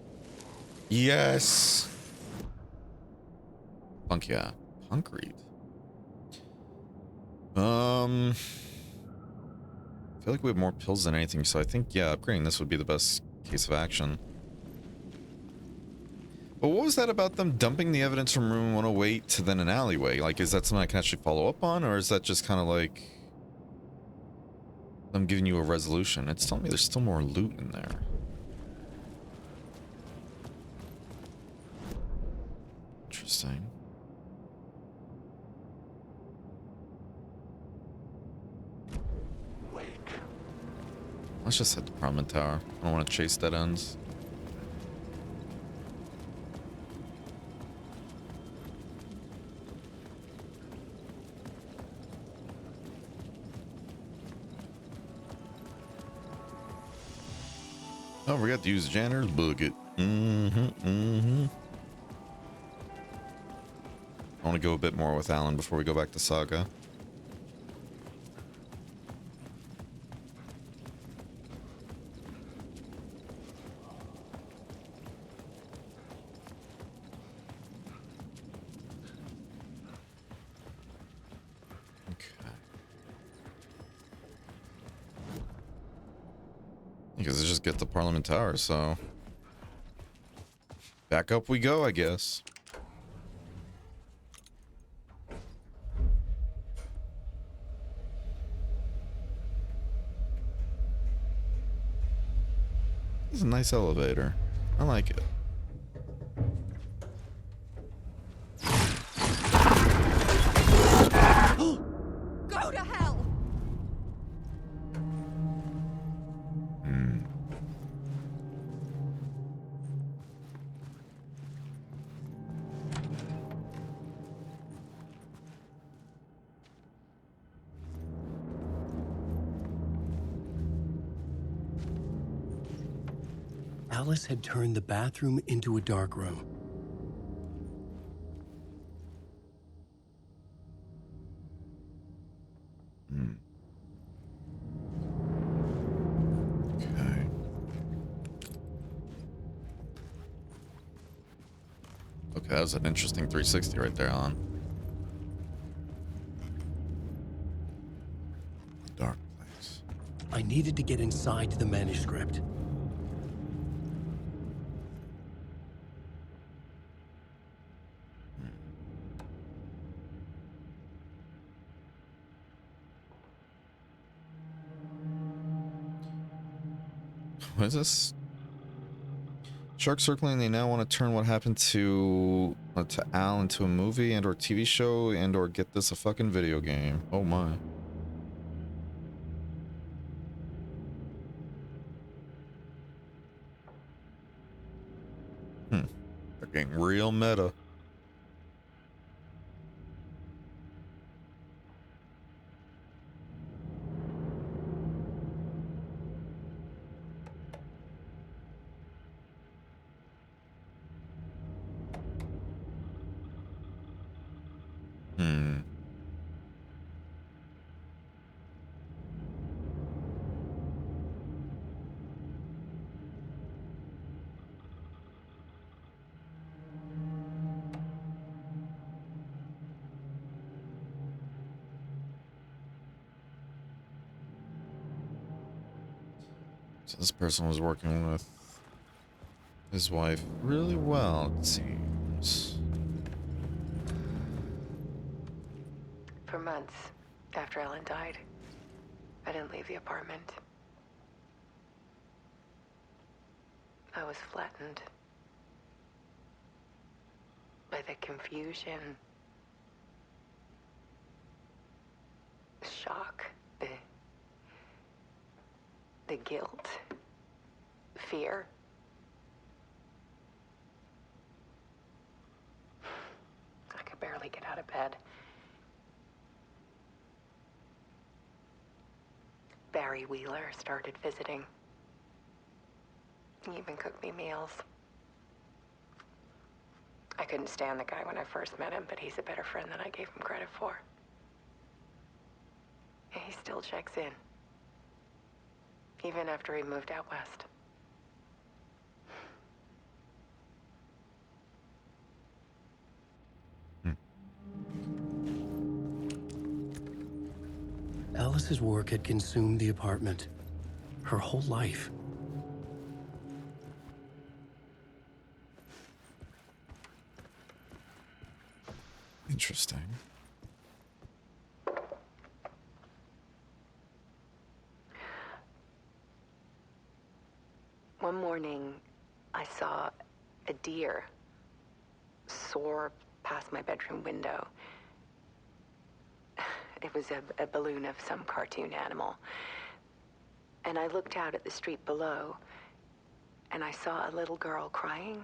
A: Yes. Funk, yeah. Concrete. I feel like we have more pills than anything, so I think, yeah, upgrading this would be the best case of action. But what was that about them dumping the evidence from room 108 to then an alleyway? Like, is that something I can actually follow up on, or is that just kind of like them giving you a resolution? It's telling me there's still more loot in there. Interesting. Let's just hit the Parliament Tower. I don't want to chase dead ends. Oh, we got to use the janitor's bucket. I want to go a bit more with Alan before we go back to Saga. Because it's just get to Parliament Tower, so back up we go, I guess. This is a nice elevator. I like it.
B: Go to hell!
I: Alice had turned the bathroom into a dark room.
A: Okay. Okay, that was an interesting 360 right there, Alan. Dark place.
I: I needed to get inside the manuscript.
A: What is this? Shark circling. They now want to turn what happened to Al into a movie and or TV show and or get this a fucking video game. Oh my. They're getting real meta. So this person was working with his wife really well, it seems.
E: For months after Ellen died, I didn't leave the apartment. I was flattened by the confusion, shock, the guilt, fear. I could barely get out of bed. Barry Wheeler started visiting. He even cooked me meals. I couldn't stand the guy when I first met him, but he's a better friend than I gave him credit for. And he still checks in, even after he moved out west.
I: Alice's work had consumed the apartment. Her whole life.
A: Interesting.
E: One morning, I saw a deer soar past my bedroom window. It was a balloon of some cartoon animal. And I looked out at the street below, and I saw a little girl crying.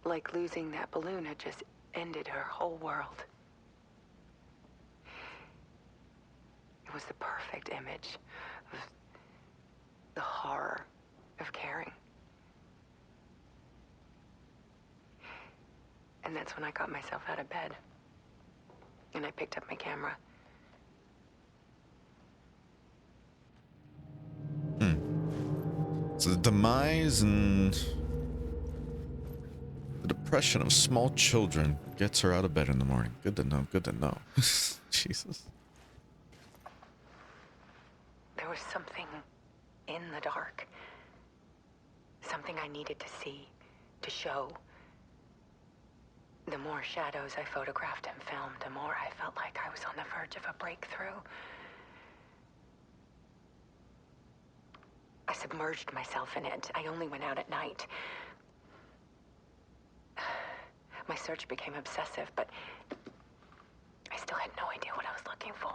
E: Like losing that balloon had just ended her whole world. It was the perfect image of the horror of caring. And that's when I got myself out of bed. And I picked up my camera.
A: So the demise and the depression of small children gets her out of bed in the morning. Good to know, good to know. Jesus.
E: There was something in the dark. Something I needed to see, to show. The more shadows I photographed and filmed, the more I felt like I was on the verge of a breakthrough. I submerged myself in it. I only went out at night. My search became obsessive, but I still had no idea what I was looking for.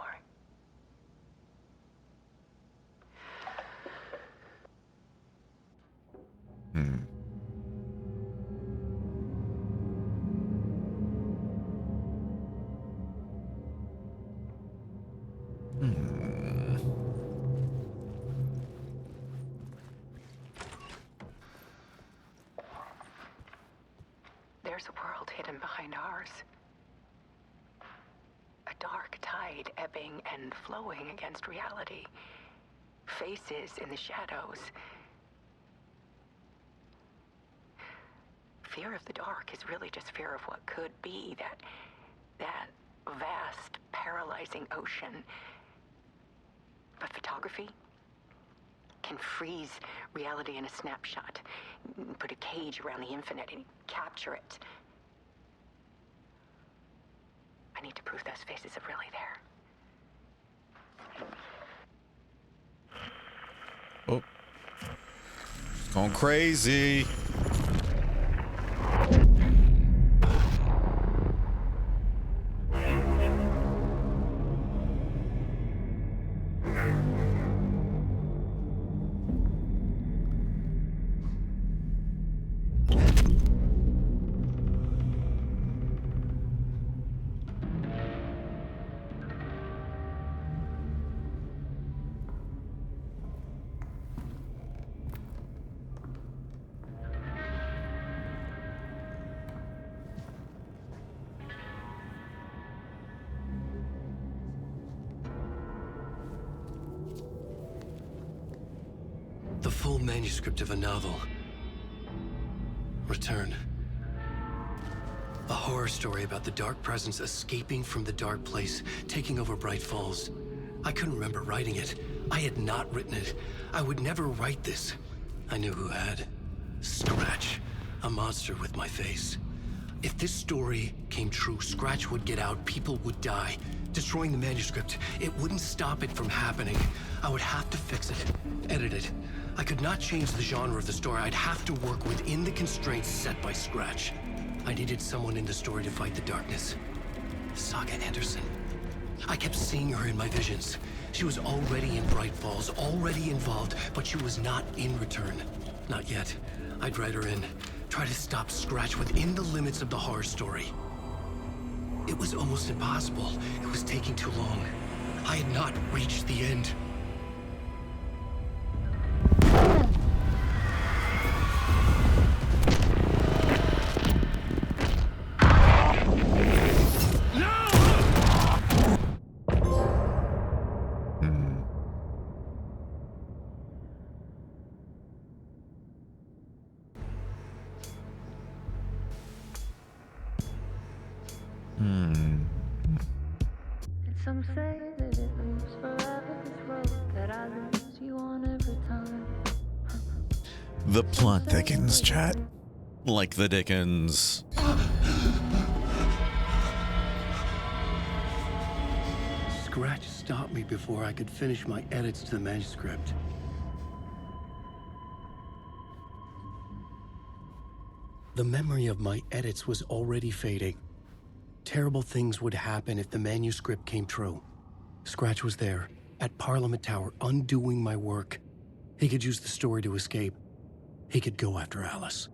E: and behind ours. A dark tide ebbing and flowing against reality. Faces in the shadows. Fear of the dark is really just fear of what could be, that vast, paralyzing ocean. But photography can freeze reality in a snapshot, put a cage around the infinite and capture it. I need to prove those faces are really there.
A: Oh. Going crazy.
I: The full manuscript of a novel. Return. A horror story about the dark presence escaping from the dark place, taking over Bright Falls. I couldn't remember writing it. I had not written it. I would never write this. I knew who had. Scratch. A monster with my face. If this story came true, Scratch would get out, people would die. Destroying the manuscript, it wouldn't stop it from happening. I would have to fix it, edit it. I could not change the genre of the story. I'd have to work within the constraints set by Scratch. I needed someone in the story to fight the darkness. Saga Anderson. I kept seeing her in my visions. She was already in Bright Falls, already involved, but she was not in Return. Not yet. I'd write her in, try to stop Scratch within the limits of the horror story. It was almost impossible. It was taking too long. I had not reached the end.
M: And some say that it moves forever, this road that I lose you on every time.
O: The plot thickens, chat.
A: Like the Dickens.
I: Scratch stopped me before I could finish my edits to the manuscript. The memory of my edits was already fading. Terrible things would happen if the manuscript came true. Scratch was there, at Parliament Tower, undoing my work. He could use the story to escape. He could go after Alice.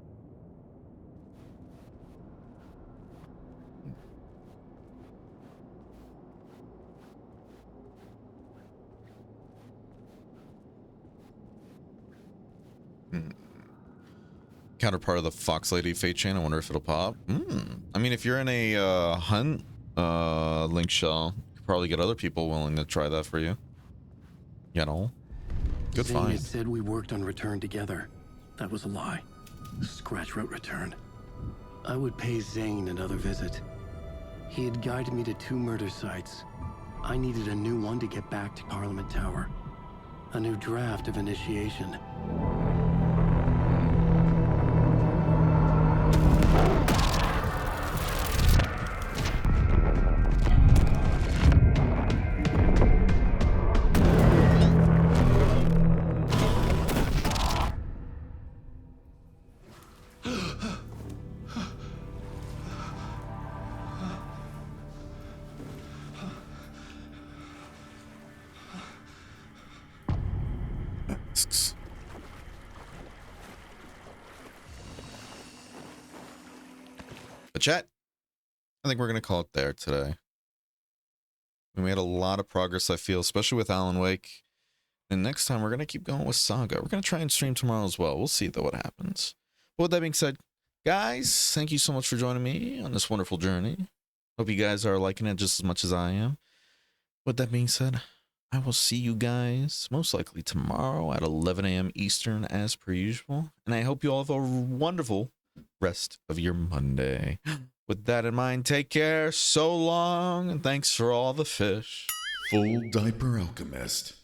A: Counterpart of the Fox Lady Fate chain. I wonder if it'll pop. I mean, if you're in a hunt link shell, you could probably get other people willing to try that for you. You know? Good
I: Zane
A: find.
I: had said we worked on Return together. That was a lie. Scratch wrote Return. I would pay Zane another visit. He had guided me to 2 murder sites. I needed a new one to get back to Parliament Tower. A new draft of initiation.
A: But chat, I think we're going to call it there today. We made a lot of progress, I feel, especially with Alan Wake. And next time, we're going to keep going with Saga. We're going to try and stream tomorrow as well. We'll see, though, what happens. But with that being said, Guys, thank you so much for joining me on this wonderful journey. Hope you guys are liking it just as much as I am. With that being said, I will see you guys most likely tomorrow at 11 a.m. Eastern as per usual. And I hope you all have a wonderful rest of your Monday. With that in mind, take care, so long, and thanks for all the fish.
J: Full Diaper Alchemist.